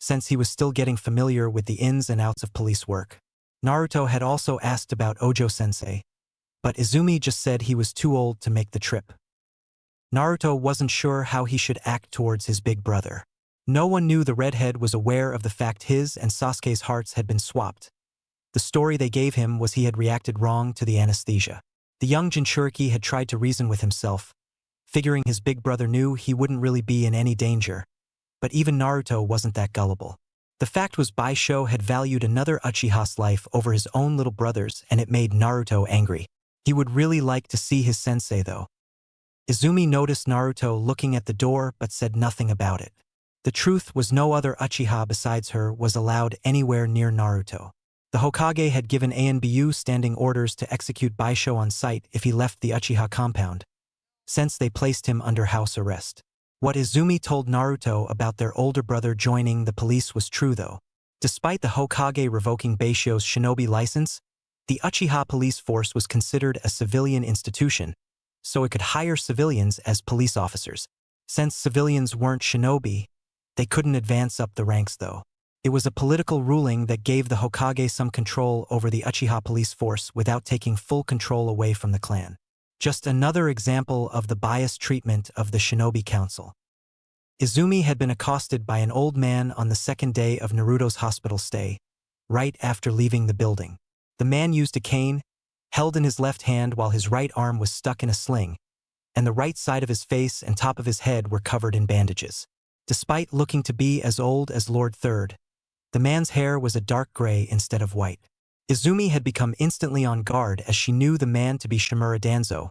since he was still getting familiar with the ins and outs of police work. Naruto had also asked about Ojo-sensei, but Izumi just said he was too old to make the trip. Naruto wasn't sure how he should act towards his big brother. No one knew the redhead was aware of the fact his and Sasuke's hearts had been swapped. The story they gave him was he had reacted wrong to the anesthesia. The young Jinchuriki had tried to reason with himself, figuring his big brother knew he wouldn't really be in any danger. But even Naruto wasn't that gullible. The fact was Baisho had valued another Uchiha's life over his own little brother's, and it made Naruto angry. He would really like to see his sensei though. Izumi noticed Naruto looking at the door but said nothing about it. The truth was no other Uchiha besides her was allowed anywhere near Naruto. The Hokage had given Anbu standing orders to execute Baisho on sight if he left the Uchiha compound, since they placed him under house arrest. What Izumi told Naruto about their older brother joining the police was true though. Despite the Hokage revoking Baisho's shinobi license, the Uchiha police force was considered a civilian institution, so it could hire civilians as police officers. Since civilians weren't shinobi, they couldn't advance up the ranks though. It was a political ruling that gave the Hokage some control over the Uchiha police force without taking full control away from the clan. Just another example of the biased treatment of the Shinobi Council. Izumi had been accosted by an old man on the 2nd day of Naruto's hospital stay, right after leaving the building. The man used a cane, held in his left hand while his right arm was stuck in a sling, and the right side of his face and top of his head were covered in bandages. Despite looking to be as old as Lord Third, the man's hair was a dark gray instead of white. Izumi had become instantly on guard as she knew the man to be Shimura Danzo,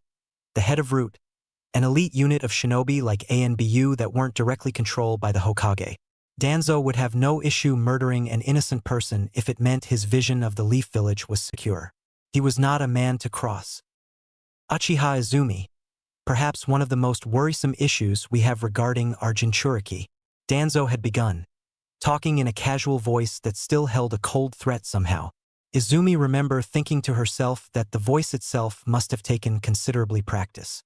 the head of Root, an elite unit of shinobi like Anbu that weren't directly controlled by the Hokage. Danzo would have no issue murdering an innocent person if it meant his vision of the Leaf Village was secure. He was not a man to cross. Uchiha Izumi, perhaps one of the most worrisome issues we have regarding our Jinchuriki. Danzo had begun, talking in a casual voice that still held a cold threat somehow. Izumi remembered thinking to herself that the voice itself must have taken considerably practice.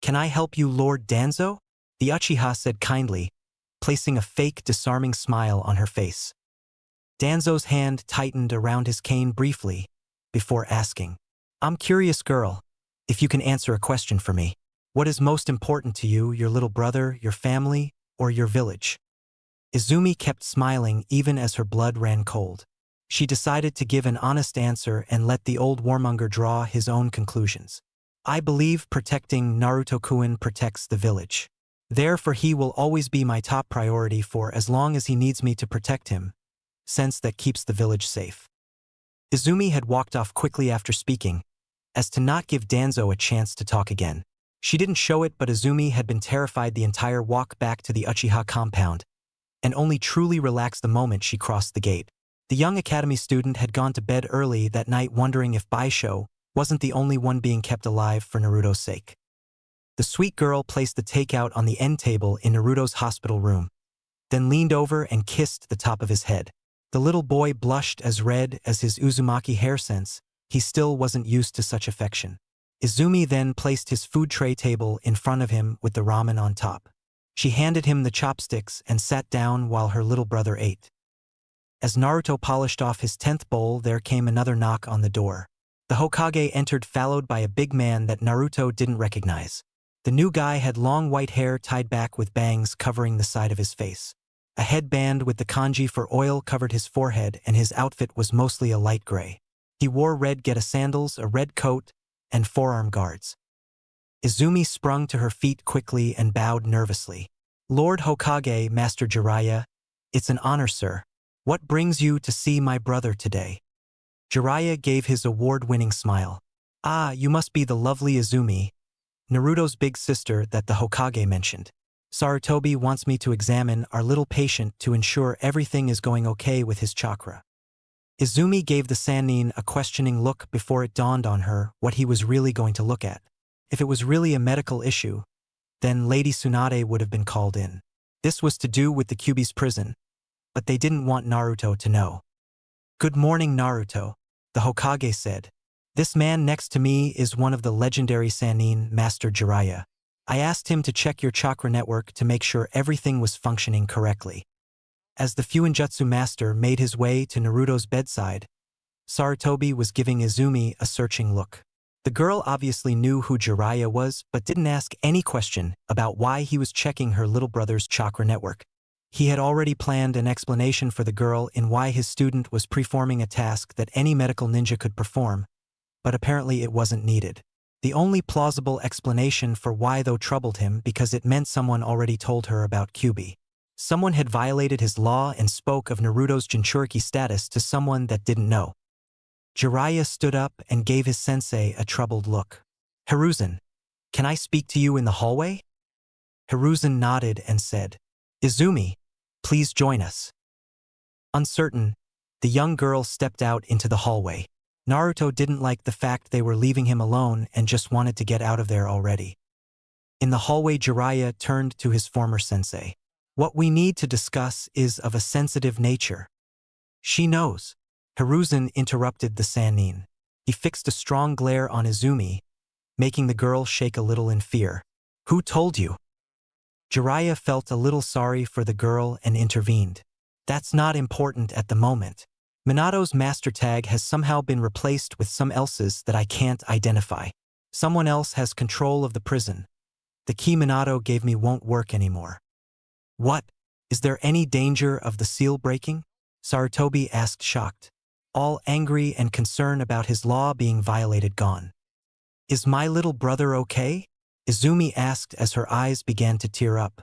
"Can I help you, Lord Danzo?" the Uchiha said kindly, placing a fake disarming smile on her face. Danzo's hand tightened around his cane briefly, before asking, "I'm curious girl, if you can answer a question for me. What is most important to you, your little brother, your family, or your village?" Izumi kept smiling even as her blood ran cold. She decided to give an honest answer and let the old warmonger draw his own conclusions. "I believe protecting Naruto-kun protects the village. Therefore he will always be my top priority for as long as he needs me to protect him, since that keeps the village safe." Izumi had walked off quickly after speaking, as to not give Danzo a chance to talk again. She didn't show it, but Izumi had been terrified the entire walk back to the Uchiha compound, and only truly relaxed the moment she crossed the gate. The young academy student had gone to bed early that night wondering if Baisho wasn't the only one being kept alive for Naruto's sake. The sweet girl placed the takeout on the end table in Naruto's hospital room, then leaned over and kissed the top of his head. The little boy blushed as red as his Uzumaki hair since he still wasn't used to such affection. Izumi then placed his food tray table in front of him with the ramen on top. She handed him the chopsticks and sat down while her little brother ate. As Naruto polished off his 10th bowl, there came another knock on the door. The Hokage entered, followed by a big man that Naruto didn't recognize. The new guy had long white hair tied back with bangs covering the side of his face. A headband with the kanji for oil covered his forehead, and his outfit was mostly a light gray. He wore red geta sandals, a red coat, and forearm guards. Izumi sprung to her feet quickly and bowed nervously. "Lord Hokage, Master Jiraiya, it's an honor, sir. What brings you to see my brother today?" Jiraiya gave his award-winning smile. "Ah, you must be the lovely Izumi, Naruto's big sister that the Hokage mentioned. Sarutobi wants me to examine our little patient to ensure everything is going okay with his chakra." Izumi gave the Sannin a questioning look before it dawned on her what he was really going to look at. If it was really a medical issue, then Lady Tsunade would have been called in. This was to do with the Kyuubi's prison, but they didn't want Naruto to know. "Good morning, Naruto," the Hokage said. "This man next to me is one of the legendary Sannin, Master Jiraiya. I asked him to check your chakra network to make sure everything was functioning correctly." As the Fuinjutsu master made his way to Naruto's bedside, Sarutobi was giving Izumi a searching look. The girl obviously knew who Jiraiya was, but didn't ask any question about why he was checking her little brother's chakra network. He had already planned an explanation for the girl in why his student was performing a task that any medical ninja could perform, but apparently it wasn't needed. The only plausible explanation for why though troubled him because it meant someone already told her about Kyuubi. Someone had violated his law and spoke of Naruto's Jinchuriki status to someone that didn't know. Jiraiya stood up and gave his sensei a troubled look. "Hiruzen, can I speak to you in the hallway?" Hiruzen nodded and said, "Izumi, please join us." Uncertain, the young girl stepped out into the hallway. Naruto didn't like the fact they were leaving him alone and just wanted to get out of there already. In the hallway, Jiraiya turned to his former sensei. "What we need to discuss is of a sensitive nature." "She knows." Hiruzen interrupted the Sannin. He fixed a strong glare on Izumi, making the girl shake a little in fear. "Who told you?" Jiraiya felt a little sorry for the girl and intervened. "That's not important at the moment. Minato's master tag has somehow been replaced with some else's that I can't identify. Someone else has control of the prison. The key Minato gave me won't work anymore." "What? Is there any danger of the seal breaking?" Sarutobi asked, shocked. All angry and concerned about his law being violated gone. "Is my little brother okay?" Izumi asked as her eyes began to tear up.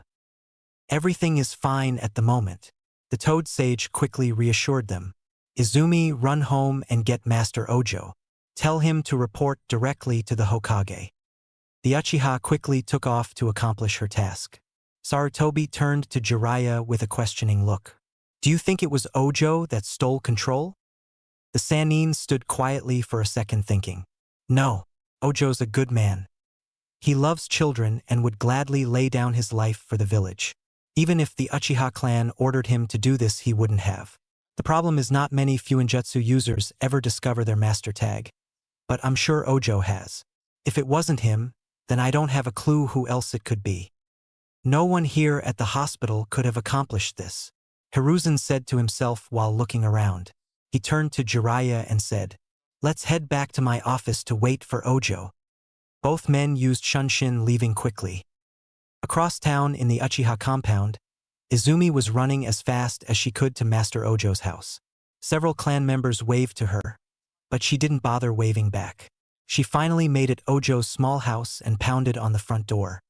"Everything is fine at the moment," the Toad Sage quickly reassured them. "Izumi, run home and get Master Ojo. Tell him to report directly to the Hokage." The Uchiha quickly took off to accomplish her task. Sarutobi turned to Jiraiya with a questioning look. "Do you think it was Ojo that stole control?" The Sannin stood quietly for a second thinking. No, Ojo's a good man. He loves children and would gladly lay down his life for the village. Even if the Uchiha clan ordered him to do this, he wouldn't have. The problem is not many Fuinjutsu users ever discover their master tag. But I'm sure Ojo has. If it wasn't him, then I don't have a clue who else it could be. No one here at the hospital could have accomplished this, Hiruzen said to himself while looking around. He turned to Jiraiya and said, "Let's head back to my office to wait for Ojo." Both men used Shunshin, leaving quickly. Across town in the Uchiha compound, Izumi was running as fast as she could to Master Ojo's house. Several clan members waved to her, but she didn't bother waving back. She finally made it Ojo's small house and pounded on the front door.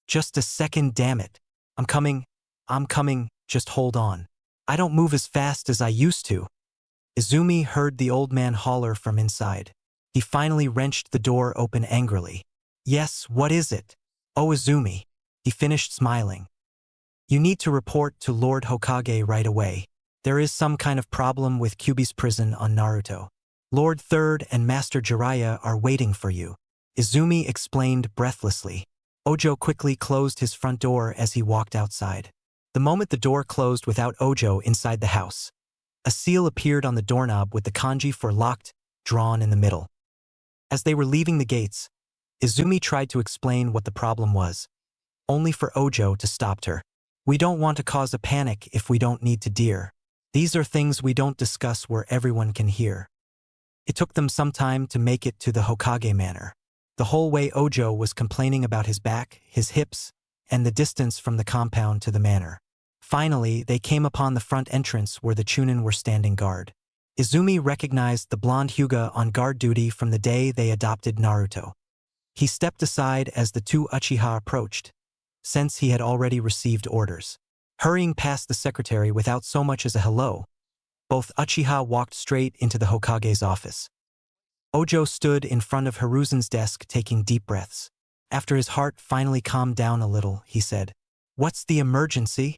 "Just a second, damn it. I'm coming, just hold on. I don't move as fast as I used to." Izumi heard the old man holler from inside. He finally wrenched the door open angrily. "Yes, what is it?" "Oh, Izumi." He finished smiling. "You need to report to Lord Hokage right away. There is some kind of problem with Kyuubi's prison on Naruto. Lord Third and Master Jiraiya are waiting for you," Izumi explained breathlessly. Ojo quickly closed his front door as he walked outside. The moment the door closed without Ojo inside the house, a seal appeared on the doorknob with the kanji for locked drawn in the middle. As they were leaving the gates, Izumi tried to explain what the problem was, only for Ojo to stop her. "We don't want to cause a panic if we don't need to, dear. These are things we don't discuss where everyone can hear." It took them some time to make it to the Hokage manor. The whole way Ojo was complaining about his back, his hips, and the distance from the compound to the manor. Finally, they came upon the front entrance where the Chunin were standing guard. Izumi recognized the blonde Hyuga on guard duty from the day they adopted Naruto. He stepped aside as the two Uchiha approached, since he had already received orders. Hurrying past the secretary without so much as a hello, both Uchiha walked straight into the Hokage's office. Ojo stood in front of Hiruzen's desk taking deep breaths. After his heart finally calmed down a little, he said, "What's the emergency?"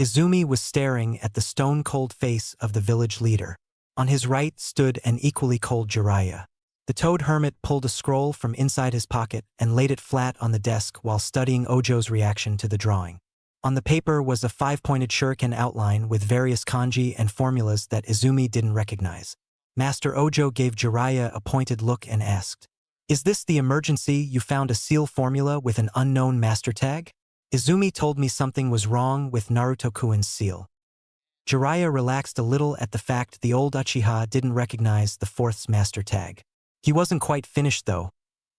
Izumi was staring at the stone-cold face of the village leader. On his right stood an equally cold Jiraiya. The toad hermit pulled a scroll from inside his pocket and laid it flat on the desk while studying Ojo's reaction to the drawing. On the paper was a 5-pointed shuriken outline with various kanji and formulas that Izumi didn't recognize. Master Ojo gave Jiraiya a pointed look and asked, "Is this the emergency? You found a seal formula with an unknown master tag?" "Izumi told me something was wrong with Naruto-kun's seal." Jiraiya relaxed a little at the fact the old Uchiha didn't recognize the fourth's master tag. He wasn't quite finished though.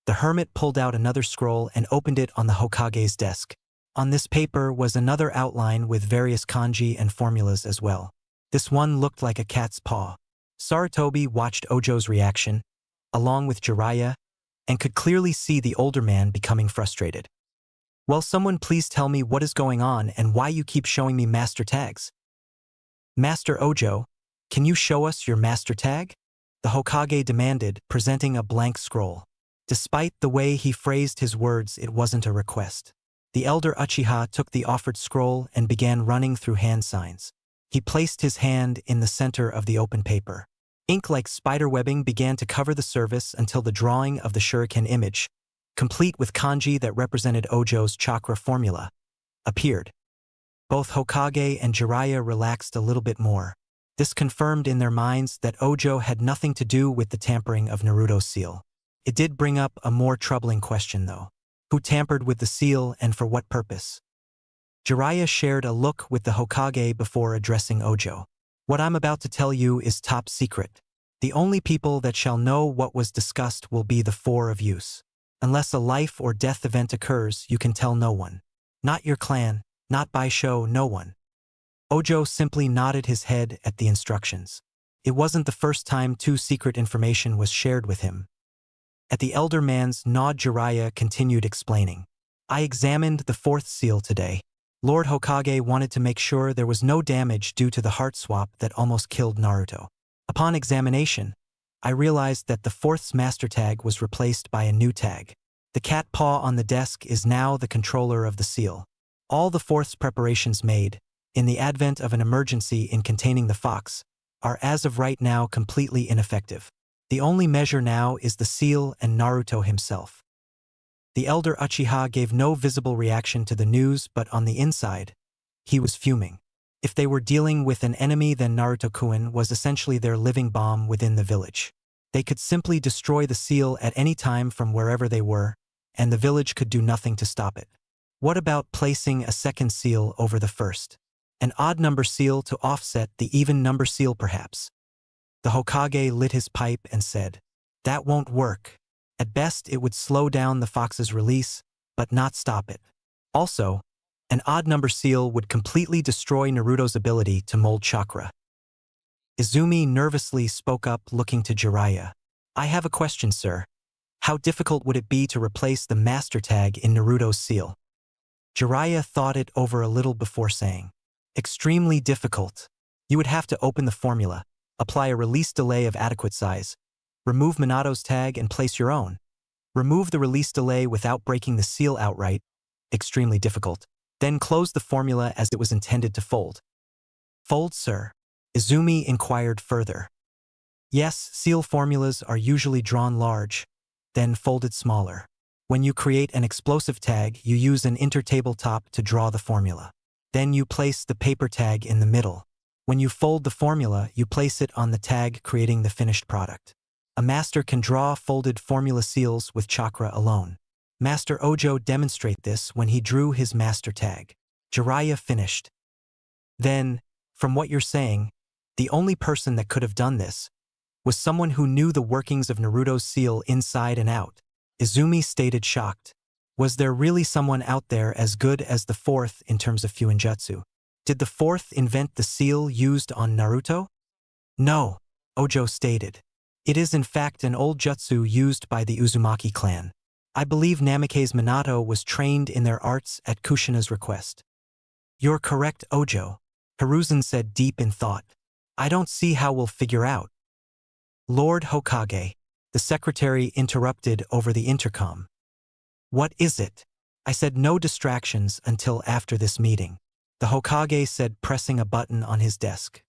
The hermit pulled out another scroll and opened it on the Hokage's desk. On this paper was another outline with various kanji and formulas as well. This one looked like a cat's paw. Sarutobi watched Ojo's reaction, along with Jiraiya, and could clearly see the older man becoming frustrated. "Will someone please tell me what is going on and why you keep showing me master tags?" "Master Ojo, can you show us your master tag?" the Hokage demanded, presenting a blank scroll. Despite the way he phrased his words, it wasn't a request. The elder Uchiha took the offered scroll and began running through hand signs. He placed his hand in the center of the open paper. Ink like spiderwebbing began to cover the surface until the drawing of the shuriken image, complete with kanji that represented Ojo's chakra formula, appeared. Both Hokage and Jiraiya relaxed a little bit more. This confirmed in their minds that Ojo had nothing to do with the tampering of Naruto's seal. It did bring up a more troubling question though. Who tampered with the seal and for what purpose? Jiraiya shared a look with the Hokage before addressing Ojo. "What I'm about to tell you is top secret. The only people that shall know what was discussed will be the four of you. Unless a life or death event occurs, you can tell no one. Not your clan, not Baisho, no one." Ojo simply nodded his head at the instructions. It wasn't the first time too secret information was shared with him. At the elder man's nod, Jiraiya continued explaining. "I examined the fourth seal today. Lord Hokage wanted to make sure there was no damage due to the heart swap that almost killed Naruto. Upon examination, I realized that the fourth's master tag was replaced by a new tag. The cat paw on the desk is now the controller of the seal. All the fourth's preparations made, in the advent of an emergency in containing the fox, are as of right now completely ineffective. The only measure now is the seal and Naruto himself. The elder Uchiha gave no visible reaction to the news, but on the inside, he was fuming. If they were dealing with an enemy, then Naruto-kun was essentially their living bomb within the village. They could simply destroy the seal at any time from wherever they were, and the village could do nothing to stop it. What about placing a second seal over the first? An odd number seal to offset the even number seal perhaps? The Hokage lit his pipe and said, "That won't work. At best it would slow down the fox's release, but not stop it. Also, an odd number seal would completely destroy Naruto's ability to mold chakra." Izumi nervously spoke up, looking to Jiraiya. "I have a question, sir. How difficult would it be to replace the master tag in Naruto's seal?" Jiraiya thought it over a little before saying, "Extremely difficult. You would have to open the formula, apply a release delay of adequate size, remove Minato's tag and place your own. Remove the release delay without breaking the seal outright. Extremely difficult. Then close the formula as it was intended to fold." "Fold, sir?" Izumi inquired further. "Yes, seal formulas are usually drawn large, then folded smaller. When you create an explosive tag, you use an intertabletop to draw the formula. Then you place the paper tag in the middle. When you fold the formula, you place it on the tag, creating the finished product. A master can draw folded formula seals with chakra alone. Master Ojo demonstrated this when he drew his master tag." Jiraiya finished. "Then, from what you're saying, the only person that could have done this was someone who knew the workings of Naruto's seal inside and out." Izumi stated, shocked. Was there really someone out there as good as the fourth in terms of Fuinjutsu? Did the fourth invent the seal used on Naruto? "No," Ojo stated. "It is in fact an old jutsu used by the Uzumaki clan. I believe Namikaze Minato was trained in their arts at Kushina's request." "You're correct, Ojo," Hiruzen said, deep in thought. "I don't see how we'll figure out." "Lord Hokage," the secretary interrupted over the intercom. "What is it?" "I said no distractions until after this meeting," the Hokage said, pressing a button on his desk.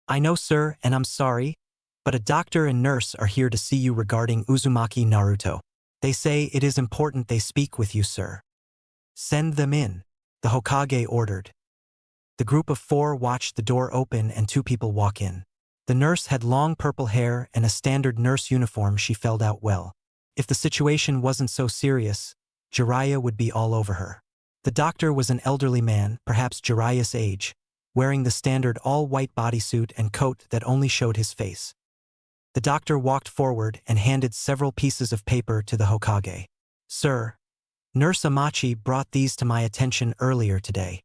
"I know, sir, and I'm sorry, but a doctor and nurse are here to see you regarding Uzumaki Naruto. They say it is important they speak with you, sir." "Send them in," the Hokage ordered. The group of 4 watched the door open and 2 people walk in. The nurse had long purple hair and a standard nurse uniform she filled out well. If the situation wasn't so serious, Jiraiya would be all over her. The doctor was an elderly man, perhaps Jiraiya's age, wearing the standard all-white bodysuit and coat that only showed his face. The doctor walked forward and handed several pieces of paper to the Hokage. "Sir, Nurse Amachi brought these to my attention earlier today."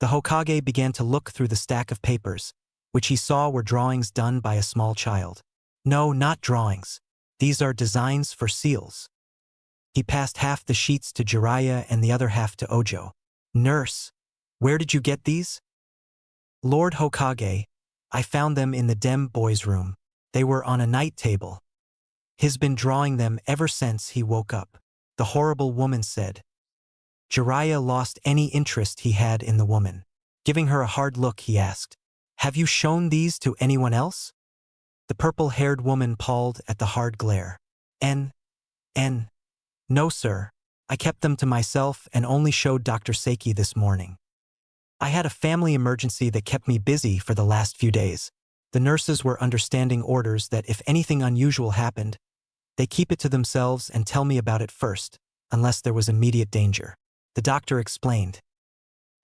The Hokage began to look through the stack of papers, which he saw were drawings done by a small child. "No, not drawings. These are designs for seals." He passed half the sheets to Jiraiya and the other half to Ojo. "Nurse, where did you get these?" "Lord Hokage, I found them in the Dem boy's room. They were on a night table. He's been drawing them ever since he woke up," the horrible woman said. Jiraiya lost any interest he had in the woman. Giving her a hard look, he asked, "Have you shown these to anyone else?" The purple-haired woman palled at the hard glare. No, sir. I kept them to myself and only showed Dr. Seiki this morning. I had a family emergency that kept me busy for the last few days." The nurses were understanding orders that if anything unusual happened, they keep it to themselves and tell me about it first, unless there was immediate danger. The doctor explained.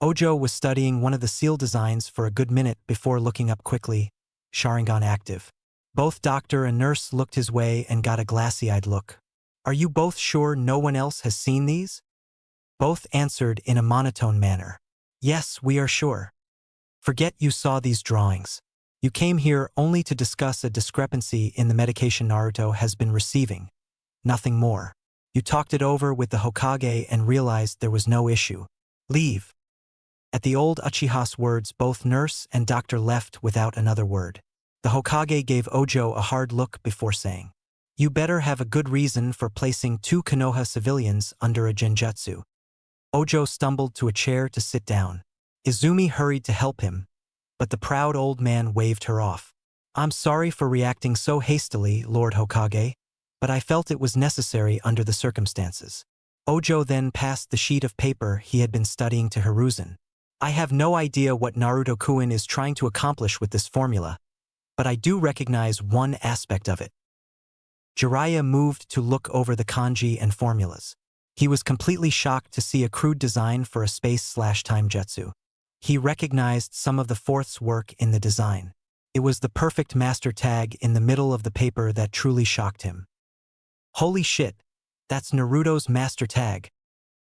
Ojo was studying one of the seal designs for a good minute before looking up quickly, Sharingan active. Both doctor and nurse looked his way and got a glassy-eyed look. "Are you both sure no one else has seen these?" Both answered in a monotone manner. "Yes, we are sure." "Forget you saw these drawings. You came here only to discuss a discrepancy in the medication Naruto has been receiving. Nothing more. You talked it over with the Hokage and realized there was no issue. Leave." At the old Uchiha's words, both nurse and doctor left without another word. The Hokage gave Ojo a hard look before saying, "You better have a good reason for placing 2 Konoha civilians under a genjutsu." Ojo stumbled to a chair to sit down. Izumi hurried to help him, but the proud old man waved her off. I'm sorry for reacting so hastily, Lord Hokage, but I felt it was necessary under the circumstances. Ojo then passed the sheet of paper he had been studying to Hiruzen. I have no idea what Naruto-kun is trying to accomplish with this formula, but I do recognize one aspect of it. Jiraiya moved to look over the kanji and formulas. He was completely shocked to see a crude design for a space/time jutsu. He recognized some of the fourth's work in the design. It was the perfect master tag in the middle of the paper that truly shocked him. Holy shit, that's Naruto's master tag.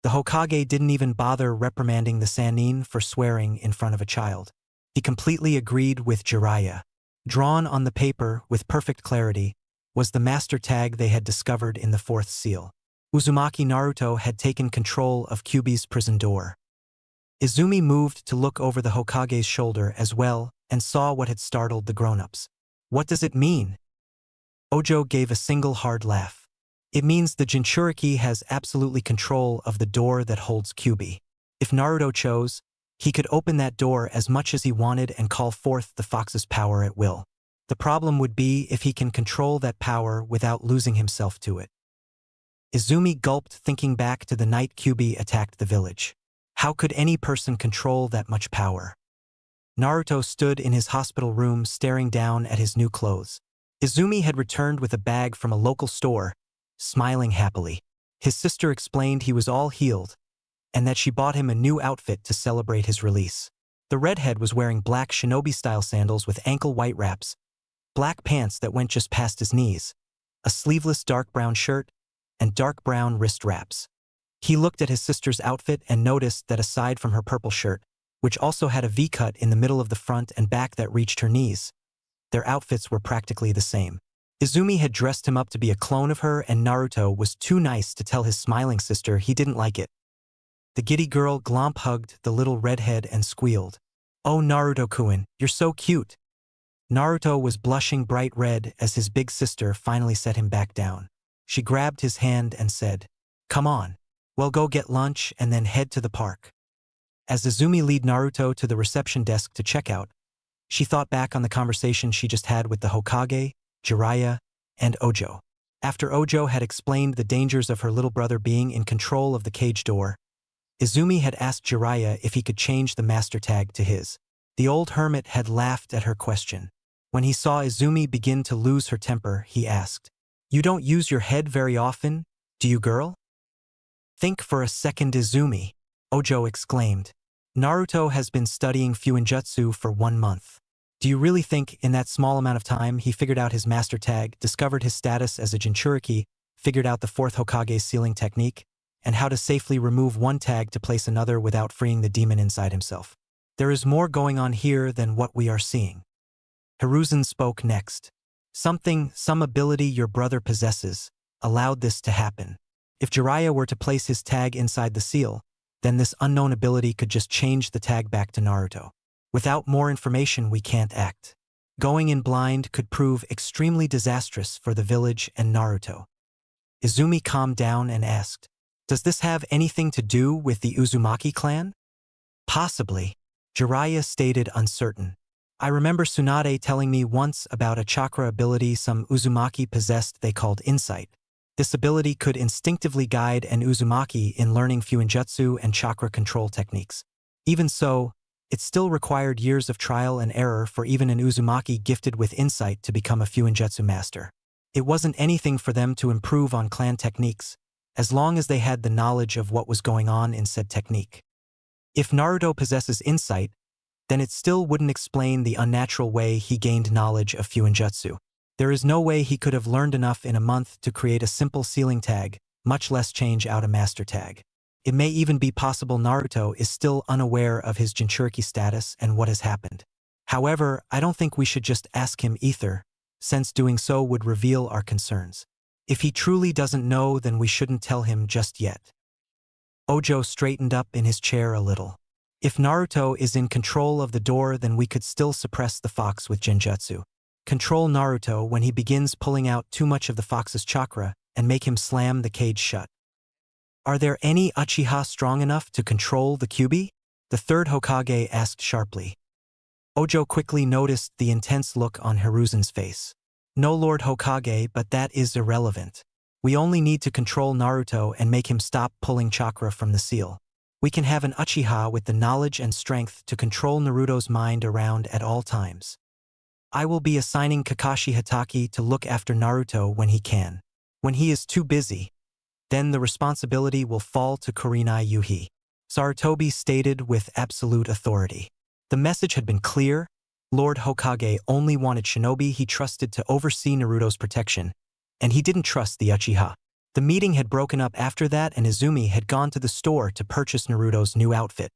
The Hokage didn't even bother reprimanding the Sannin for swearing in front of a child. He completely agreed with Jiraiya. Drawn on the paper with perfect clarity was the master tag they had discovered in the fourth seal. Uzumaki Naruto had taken control of Kyuubi's prison door. Izumi moved to look over the Hokage's shoulder as well and saw what had startled the grown-ups. What does it mean? Ojo gave a single hard laugh. It means the Jinchuriki has absolutely control of the door that holds Kyuubi. If Naruto chose, he could open that door as much as he wanted and call forth the fox's power at will. The problem would be if he can control that power without losing himself to it. Izumi gulped, thinking back to the night Kyuubi attacked the village. How could any person control that much power? Naruto stood in his hospital room staring down at his new clothes. Izumi had returned with a bag from a local store, smiling happily. His sister explained he was all healed, and that she bought him a new outfit to celebrate his release. The redhead was wearing black shinobi-style sandals with ankle white wraps, black pants that went just past his knees, a sleeveless dark brown shirt, and dark brown wrist wraps. He looked at his sister's outfit and noticed that aside from her purple shirt, which also had a V-cut in the middle of the front and back that reached her knees, their outfits were practically the same. Izumi had dressed him up to be a clone of her, and Naruto was too nice to tell his smiling sister he didn't like it. The giddy girl glomp hugged the little redhead and squealed, "Oh Naruto-kun, you're so cute." Naruto was blushing bright red as his big sister finally set him back down. She grabbed his hand and said, "Come on, we'll go get lunch and then head to the park." As Izumi led Naruto to the reception desk to check out, she thought back on the conversation she just had with the Hokage, Jiraiya, and Ojo. After Ojo had explained the dangers of her little brother being in control of the cage door, Izumi had asked Jiraiya if he could change the master tag to his. The old hermit had laughed at her question. When he saw Izumi begin to lose her temper, he asked, "You don't use your head very often, do you, girl?" "Think for a second, Izumi," Ojo exclaimed. "Naruto has been studying Fuinjutsu for 1 month. Do you really think in that small amount of time he figured out his master tag, discovered his status as a Jinchuriki, figured out the fourth Hokage's sealing technique, and how to safely remove one tag to place another without freeing the demon inside himself? There is more going on here than what we are seeing." Hiruzen spoke next. Some ability your brother possesses, allowed this to happen. If Jiraiya were to place his tag inside the seal, then this unknown ability could just change the tag back to Naruto. Without more information, we can't act. Going in blind could prove extremely disastrous for the village and Naruto. Izumi calmed down and asked, "Does this have anything to do with the Uzumaki clan?" "Possibly," Jiraiya stated, uncertain. "I remember Tsunade telling me once about a chakra ability some Uzumaki possessed they called insight. This ability could instinctively guide an Uzumaki in learning Fuinjutsu and chakra control techniques. Even so, it still required years of trial and error for even an Uzumaki gifted with insight to become a Fuinjutsu master. It wasn't anything for them to improve on clan techniques, as long as they had the knowledge of what was going on in said technique. If Naruto possesses insight, then it still wouldn't explain the unnatural way he gained knowledge of Fuinjutsu. There is no way he could have learned enough in a month to create a simple sealing tag, much less change out a master tag. It may even be possible Naruto is still unaware of his Jinchuriki status and what has happened. However, I don't think we should just ask him either, since doing so would reveal our concerns. If he truly doesn't know, then we shouldn't tell him just yet." Ojo straightened up in his chair a little. "If Naruto is in control of the door, then we could still suppress the fox with Genjutsu. Control Naruto when he begins pulling out too much of the fox's chakra and make him slam the cage shut." "Are there any Uchiha strong enough to control the Kyuubi?" the third Hokage asked sharply. Ojo quickly noticed the intense look on Hiruzen's face. No Lord Hokage, but that is irrelevant. We only need to control Naruto and make him stop pulling chakra from the seal. We can have an Uchiha with the knowledge and strength to control Naruto's mind around at all times. I will be assigning Kakashi Hatake to look after Naruto when he can. When he is too busy, then the responsibility will fall to Kurenai Yuhi. Sarutobi stated with absolute authority. The message had been clear. Lord Hokage only wanted shinobi he trusted to oversee Naruto's protection, and he didn't trust the Uchiha. The meeting had broken up after that, and Izumi had gone to the store to purchase Naruto's new outfit.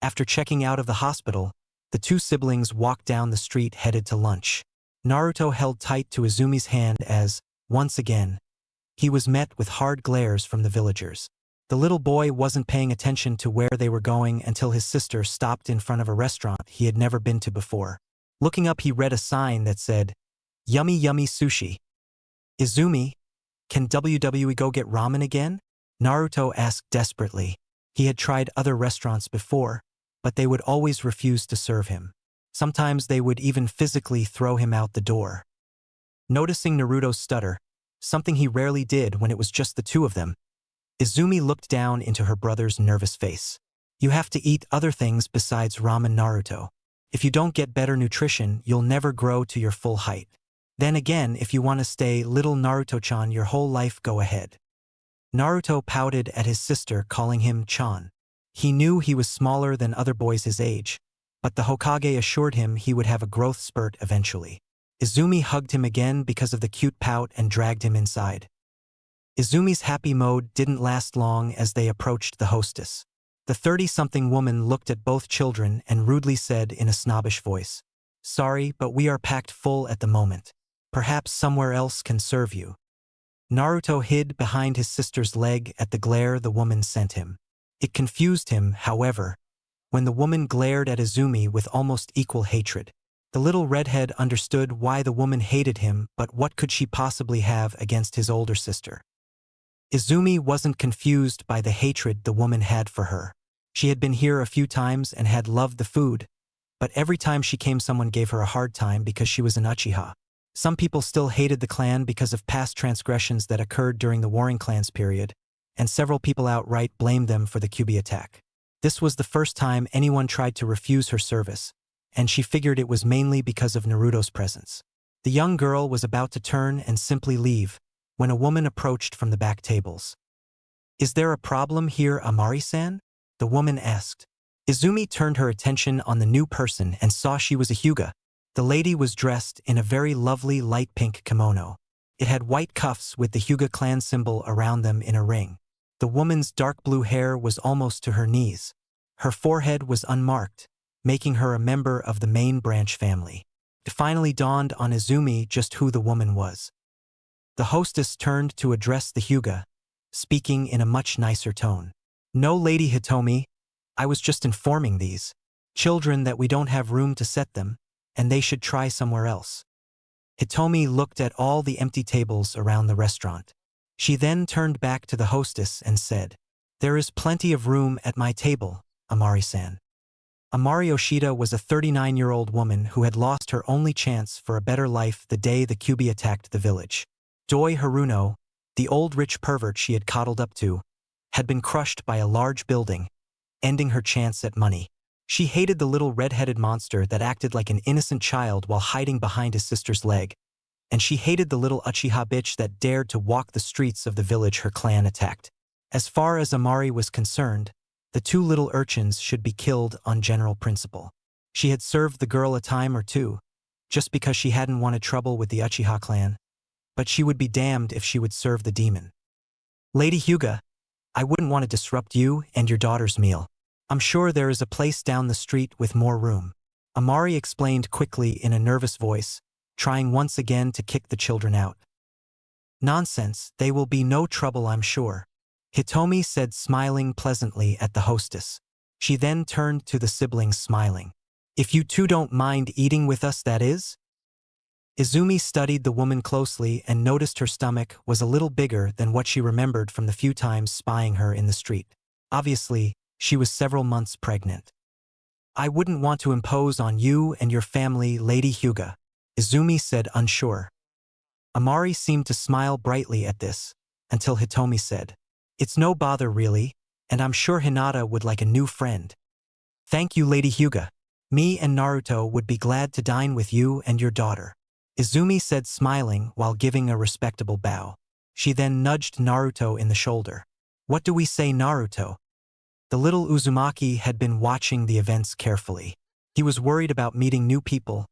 After checking out of the hospital, the two siblings walked down the street headed to lunch. Naruto held tight to Izumi's hand as, once again, he was met with hard glares from the villagers. The little boy wasn't paying attention to where they were going until his sister stopped in front of a restaurant he had never been to before. Looking up, he read a sign that said, "Yummy Yummy Sushi." "Izumi, can WWE go get ramen again?" Naruto asked desperately. He had tried other restaurants before, but they would always refuse to serve him. Sometimes they would even physically throw him out the door. Noticing Naruto's stutter, something he rarely did when it was just the two of them, Izumi looked down into her brother's nervous face. "You have to eat other things besides ramen, Naruto. If you don't get better nutrition, you'll never grow to your full height. Then again, if you want to stay little Naruto-chan your whole life, go ahead." Naruto pouted at his sister, calling him Chan. He knew he was smaller than other boys his age, but the Hokage assured him he would have a growth spurt eventually. Izumi hugged him again because of the cute pout and dragged him inside. Izumi's happy mode didn't last long as they approached the hostess. The 30-something woman looked at both children and rudely said in a snobbish voice, "Sorry, but we are packed full at the moment. Perhaps somewhere else can serve you." Naruto hid behind his sister's leg at the glare the woman sent him. It confused him, however, when the woman glared at Izumi with almost equal hatred. The little redhead understood why the woman hated him, but what could she possibly have against his older sister? Izumi wasn't confused by the hatred the woman had for her. She had been here a few times and had loved the food, but every time she came someone gave her a hard time because she was an Uchiha. Some people still hated the clan because of past transgressions that occurred during the Warring Clans period, and several people outright blamed them for the Kyuubi attack. This was the first time anyone tried to refuse her service, and she figured it was mainly because of Naruto's presence. The young girl was about to turn and simply leave, when a woman approached from the back tables. "Is there a problem here, Amari-san?" the woman asked. Izumi turned her attention on the new person and saw she was a Hyuga. The lady was dressed in a very lovely light pink kimono. It had white cuffs with the Hyuga clan symbol around them in a ring. The woman's dark blue hair was almost to her knees. Her forehead was unmarked, making her a member of the main branch family. It finally dawned on Izumi just who the woman was. The hostess turned to address the Hyuga, speaking in a much nicer tone. "No, Lady Hitomi, I was just informing these children that we don't have room to set them, and they should try somewhere else." Hitomi looked at all the empty tables around the restaurant. She then turned back to the hostess and said, "There is plenty of room at my table, Amari-san." Amari Yoshida was a 39-year-old woman who had lost her only chance for a better life the day the Kyuubi attacked the village. Doi Haruno, the old rich pervert she had coddled up to, had been crushed by a large building, ending her chance at money. She hated the little red-headed monster that acted like an innocent child while hiding behind his sister's leg, and she hated the little Uchiha bitch that dared to walk the streets of the village her clan attacked. As far as Amari was concerned, the two little urchins should be killed on general principle. She had served the girl a time or two, just because she hadn't wanted trouble with the Uchiha clan, but she would be damned if she would serve the demon. "Lady Hyuga, I wouldn't want to disrupt you and your daughter's meal. I'm sure there is a place down the street with more room," Amari explained quickly in a nervous voice, trying once again to kick the children out. "Nonsense, they will be no trouble, I'm sure," Hitomi said, smiling pleasantly at the hostess. She then turned to the siblings, smiling. "If you two don't mind eating with us, that is?" Izumi studied the woman closely and noticed her stomach was a little bigger than what she remembered from the few times spying her in the street. Obviously, she was several months pregnant. I wouldn't want to impose on you and your family, Lady Hyuga, Izumi said, unsure. Amari seemed to smile brightly at this, until Hitomi said, "It's no bother really, and I'm sure Hinata would like a new friend." "Thank you, Lady Hyuga. Me and Naruto would be glad to dine with you and your daughter," Izumi said, smiling while giving a respectable bow. She then nudged Naruto in the shoulder. "What do we say, Naruto?" The little Uzumaki had been watching the events carefully. He was worried about meeting new people,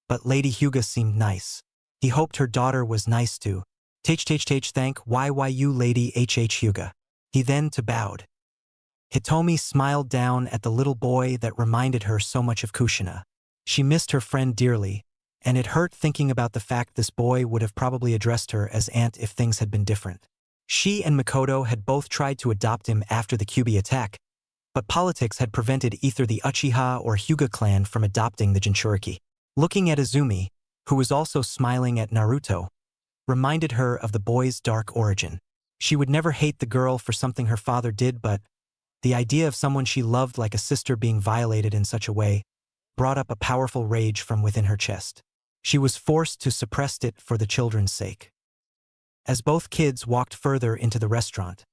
but Lady Hyuga seemed nice. He hoped her daughter was nice too. Thank you, Lady Hyuga. He then bowed. Hitomi smiled down at the little boy that reminded her so much of Kushina. She missed her friend dearly, and it hurt thinking about the fact this boy would have probably addressed her as aunt if things had been different. She and Makoto had both tried to adopt him after the Kyuubi attack, but politics had prevented either the Uchiha or Hyuga clan from adopting the Jinchuriki. Looking at Izumi, who was also smiling at Naruto, reminded her of the boy's dark origin. She would never hate the girl for something her father did, but the idea of someone she loved like a sister being violated in such a way brought up a powerful rage from within her chest. She was forced to suppress it for the children's sake. As both kids walked further into the restaurant,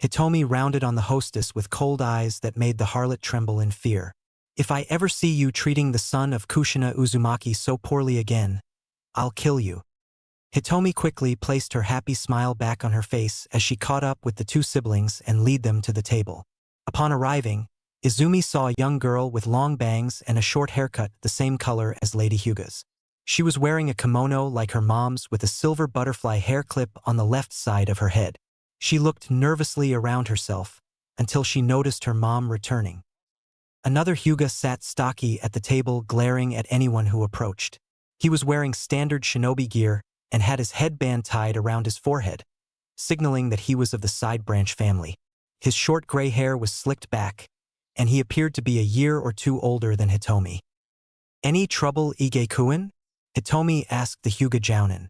Hitomi rounded on the hostess with cold eyes that made the harlot tremble in fear. "If I ever see you treating the son of Kushina Uzumaki so poorly again, I'll kill you." Hitomi quickly placed her happy smile back on her face as she caught up with the two siblings and led them to the table. Upon arriving, Izumi saw a young girl with long bangs and a short haircut the same color as Lady Hyuga's. She was wearing a kimono like her mom's with a silver butterfly hair clip on the left side of her head. She looked nervously around herself until she noticed her mom returning. Another Hyuga sat stocky at the table, glaring at anyone who approached. He was wearing standard shinobi gear and had his headband tied around his forehead, signaling that he was of the side branch family. His short gray hair was slicked back, and he appeared to be a year or two older than Hitomi. "Any trouble, Ige-kun?" Hitomi asked the Hyuga jounin.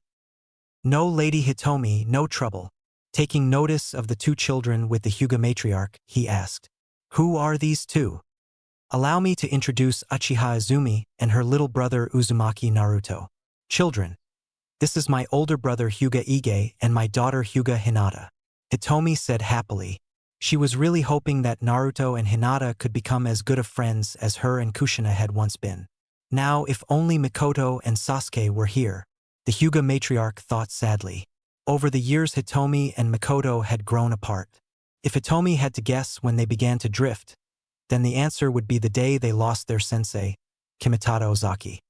"No, Lady Hitomi, no trouble." Taking notice of the two children with the Hyuga matriarch, he asked, "Who are these two?" "Allow me to introduce Uchiha Izumi and her little brother Uzumaki Naruto. Children, this is my older brother Hyuga Ige and my daughter Hyuga Hinata," Hitomi said happily. She was really hoping that Naruto and Hinata could become as good of friends as her and Kushina had once been. Now, if only Makoto and Sasuke were here, the Hyuga matriarch thought sadly. Over the years, Hitomi and Makoto had grown apart. If Hitomi had to guess when they began to drift, then the answer would be the day they lost their sensei, Kimitaro Ozaki.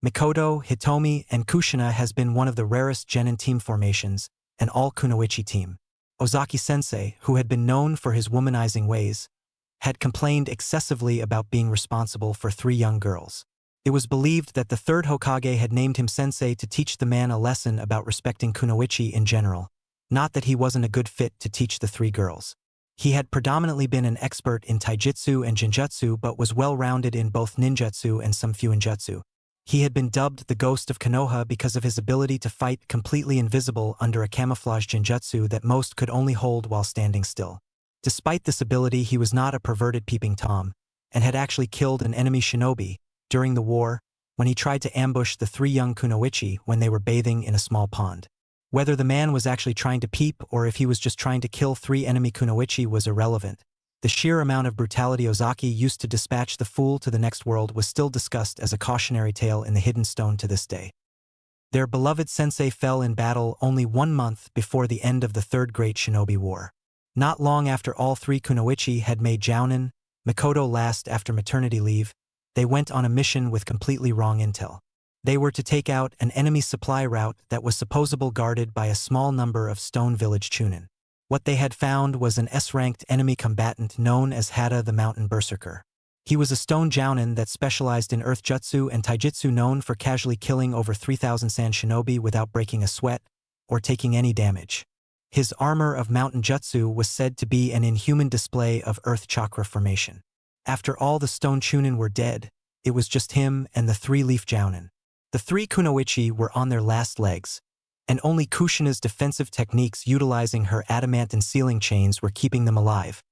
Makoto, Hitomi, and Kushina has been one of the rarest genin team formations, an all-kunoichi team. Ozaki-sensei, who had been known for his womanizing ways, had complained excessively about being responsible for 3 young girls. It was believed that the third Hokage had named him sensei to teach the man a lesson about respecting kunoichi in general, not that he wasn't a good fit to teach the 3 girls. He had predominantly been an expert in taijutsu and jinjutsu but was well-rounded in both ninjutsu and some fuinjutsu. He had been dubbed the Ghost of Konoha because of his ability to fight completely invisible under a camouflage jinjutsu that most could only hold while standing still. Despite this ability, he was not a perverted peeping Tom, and had actually killed an enemy shinobi during the war when he tried to ambush the 3 young kunoichi when they were bathing in a small pond. Whether the man was actually trying to peep or if he was just trying to kill 3 enemy kunoichi was irrelevant. The sheer amount of brutality Ozaki used to dispatch the fool to the next world was still discussed as a cautionary tale in the Hidden Stone to this day. Their beloved sensei fell in battle only 1 month before the end of the Third Great Shinobi War. Not long after all 3 kunoichi had made jounin, Makoto last after maternity leave, they went on a mission with completely wrong intel. They were to take out an enemy supply route that was supposedly guarded by a small number of Stone Village Chunin. What they had found was an S-ranked enemy combatant known as Hada the Mountain Berserker. He was a stone jounin that specialized in earth jutsu and taijutsu, known for casually killing over 3,000 sand shinobi without breaking a sweat or taking any damage. His armor of mountain jutsu was said to be an inhuman display of earth chakra formation. After all the stone chunin were dead, it was just him and the 3-leaf jounin. The 3 kunoichi were on their last legs, and only Kushina's defensive techniques utilizing her adamant and sealing chains were keeping them alive.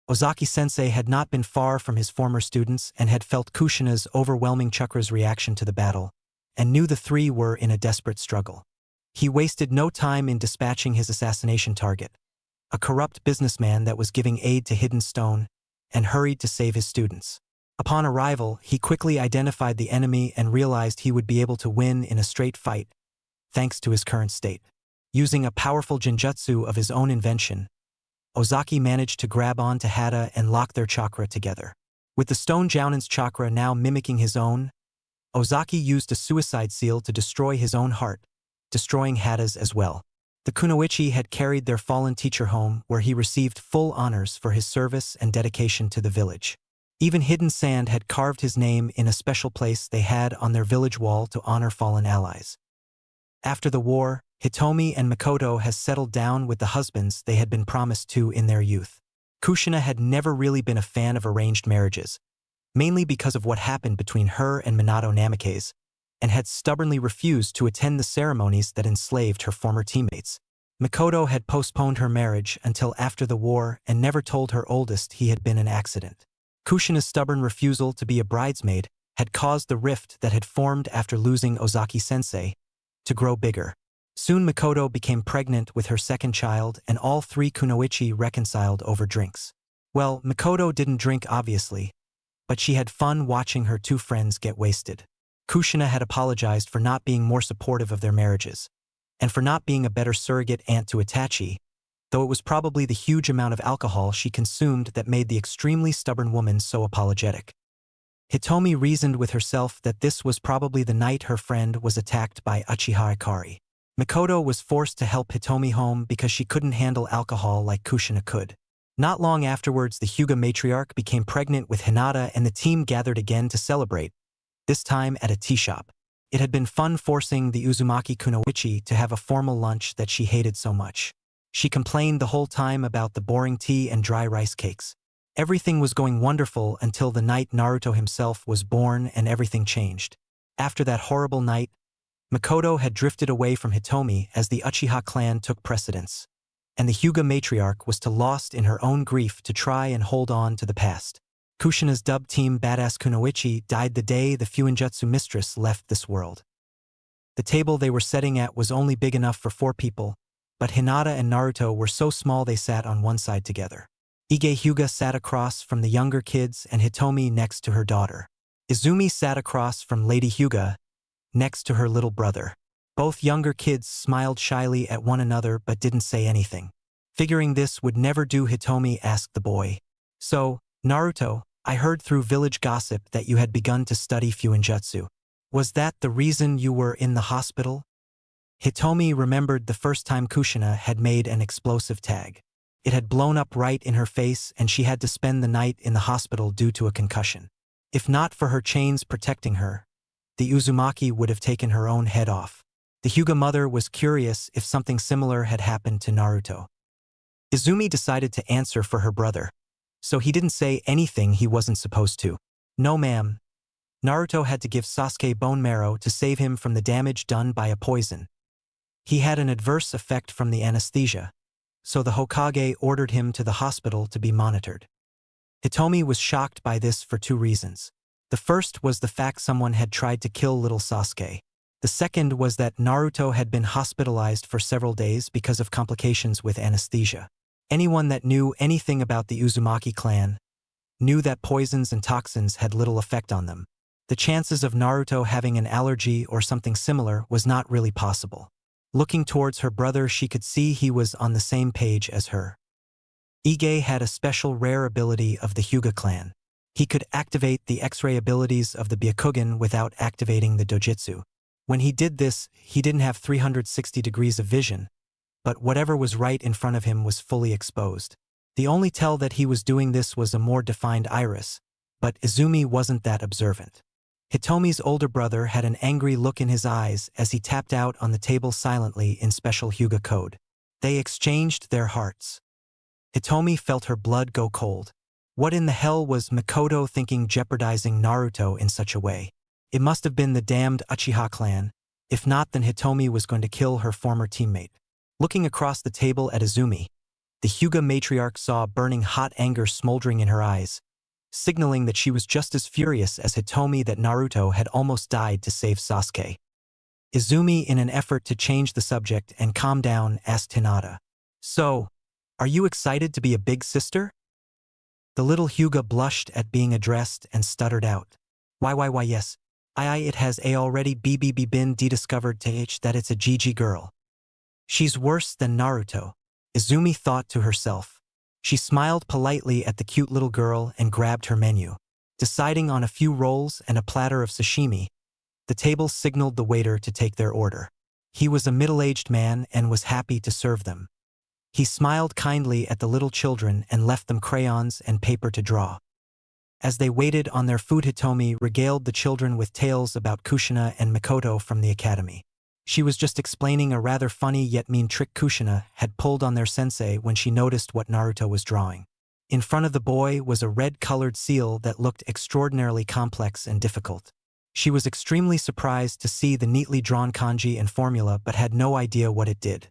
Ozaki-sensei had not been far from his former students and had felt Kushina's overwhelming chakra's reaction to the battle, and knew the three were in a desperate struggle. He wasted no time in dispatching his assassination target, a corrupt businessman that was giving aid to Hidden Stone, and hurried to save his students. Upon arrival, he quickly identified the enemy and realized he would be able to win in a straight fight, thanks to his current state. Using a powerful genjutsu of his own invention, Ozaki managed to grab on to Hada and lock their chakra together. With the stone Jounin's chakra now mimicking his own, Ozaki used a suicide seal to destroy his own heart, destroying Hada's as well. The Kunoichi had carried their fallen teacher home where he received full honors for his service and dedication to the village. Even Hidden Sand had carved his name in a special place they had on their village wall to honor fallen allies. After the war, Hitomi and Makoto has settled down with the husbands they had been promised to in their youth. Kushina had never really been a fan of arranged marriages, mainly because of what happened between her and Minato Namikaze, and had stubbornly refused to attend the ceremonies that enslaved her former teammates. Makoto had postponed her marriage until after the war and never told her oldest he had been an accident. Kushina's stubborn refusal to be a bridesmaid had caused the rift that had formed after losing Ozaki-sensei to grow bigger. Soon Makoto became pregnant with her second child and all three Kunoichi reconciled over drinks. Well, Makoto didn't drink obviously, but she had fun watching her two friends get wasted. Kushina had apologized for not being more supportive of their marriages, and for not being a better surrogate aunt to Itachi, though it was probably the huge amount of alcohol she consumed that made the extremely stubborn woman so apologetic. Hitomi reasoned with herself that this was probably the night her friend was attacked by Uchiha Ikari. Makoto was forced to help Hitomi home because she couldn't handle alcohol like Kushina could. Not long afterwards, the Hyuga matriarch became pregnant with Hinata and the team gathered again to celebrate, this time at a tea shop. It had been fun forcing the Uzumaki Kunoichi to have a formal lunch that she hated so much. She complained the whole time about the boring tea and dry rice cakes. Everything was going wonderful until the night Naruto himself was born and everything changed. After that horrible night, Makoto had drifted away from Hitomi as the Uchiha clan took precedence, and the Hyuga matriarch was lost in her own grief to try and hold on to the past. Kushina's dub team Badass Kunoichi died the day the Fuinjutsu mistress left this world. The table they were setting at was only big enough for 4 people, but Hinata and Naruto were so small they sat on one side together. Ige Hyuga sat across from the younger kids and Hitomi next to her daughter. Izumi sat across from Lady Hyuga, next to her little brother. Both younger kids smiled shyly at one another but didn't say anything. Figuring this would never do, Hitomi asked the boy. So, Naruto, I heard through village gossip that you had begun to study Fuinjutsu. Was that the reason you were in the hospital? Hitomi remembered the first time Kushina had made an explosive tag. It had blown up right in her face and she had to spend the night in the hospital due to a concussion. If not for her chains protecting her, the Uzumaki would have taken her own head off. The Hyuga mother was curious if something similar had happened to Naruto. Izumi decided to answer for her brother, so he didn't say anything he wasn't supposed to. No ma'am. Naruto had to give Sasuke bone marrow to save him from the damage done by a poison. He had an adverse effect from the anesthesia, so the Hokage ordered him to the hospital to be monitored. Hitomi was shocked by this for 2 reasons. The first was the fact someone had tried to kill little Sasuke. The second was that Naruto had been hospitalized for several days because of complications with anesthesia. Anyone that knew anything about the Uzumaki clan knew that poisons and toxins had little effect on them. The chances of Naruto having an allergy or something similar was not really possible. Looking towards her brother, she could see he was on the same page as her. Ige had a special rare ability of the Hyuga clan. He could activate the X-ray abilities of the Byakugan without activating the dojutsu. When he did this, he didn't have 360 degrees of vision, but whatever was right in front of him was fully exposed. The only tell that he was doing this was a more defined iris, but Izumi wasn't that observant. Hitomi's older brother had an angry look in his eyes as he tapped out on the table silently in special Hyuga code. They exchanged their hearts. Hitomi felt her blood go cold. What in the hell was Makoto thinking, jeopardizing Naruto in such a way? It must have been the damned Uchiha clan. If not, then Hitomi was going to kill her former teammate. Looking across the table at Izumi, The Hyuga matriarch saw burning hot anger smoldering in her eyes, signaling that she was just as furious as Hitomi that Naruto had almost died to save Sasuke. Izumi, in an effort to change the subject and calm down, asked Hinata, "So, are you excited to be a big sister?" The little Hyuga blushed at being addressed and stuttered out, Why, yes. It has already been discovered that it's a GG girl. She's worse than Naruto, Izumi thought to herself. She smiled politely at the cute little girl and grabbed her menu. Deciding on a few rolls and a platter of sashimi, the table signaled the waiter to take their order. He was a middle-aged man and was happy to serve them. He smiled kindly at the little children and left them crayons and paper to draw. As they waited on their food, Hitomi regaled the children with tales about Kushina and Mikoto from the academy. She was just explaining a rather funny yet mean trick Kushina had pulled on their sensei when she noticed what Naruto was drawing. In front of the boy was a red-colored seal that looked extraordinarily complex and difficult. She was extremely surprised to see the neatly drawn kanji and formula but had no idea what it did.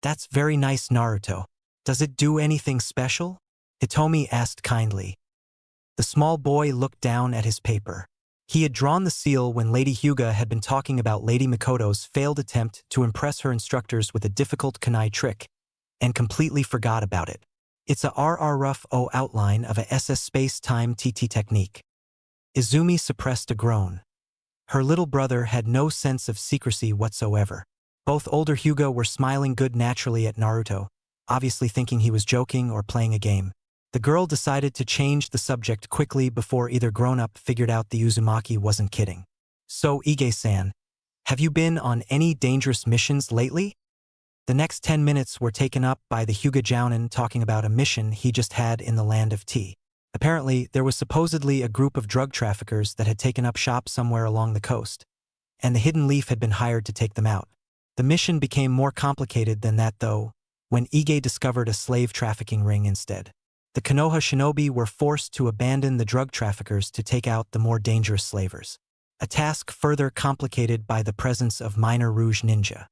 "That's very nice, Naruto. Does it do anything special?" Hitomi asked kindly. The small boy looked down at his paper. He had drawn the seal when Lady Hyuga had been talking about Lady Mikoto's failed attempt to impress her instructors with a difficult kunai trick, and completely forgot about it. It's a rough outline of a SS space-time TT technique. Izumi suppressed a groan. Her little brother had no sense of secrecy whatsoever. Both older Hyuga were smiling good naturally at Naruto, obviously thinking he was joking or playing a game. The girl decided to change the subject quickly before either grown-up figured out the Uzumaki wasn't kidding. "So, Ige-san, have you been on any dangerous missions lately?" The next 10 minutes were taken up by the Hyuga Jounin talking about a mission he just had in the land of tea. Apparently, there was supposedly a group of drug traffickers that had taken up shop somewhere along the coast, and the Hidden Leaf had been hired to take them out. The mission became more complicated than that, though, when Ige discovered a slave trafficking ring instead. The Konoha shinobi were forced to abandon the drug traffickers to take out the more dangerous slavers, a task further complicated by the presence of minor Rouge Ninja.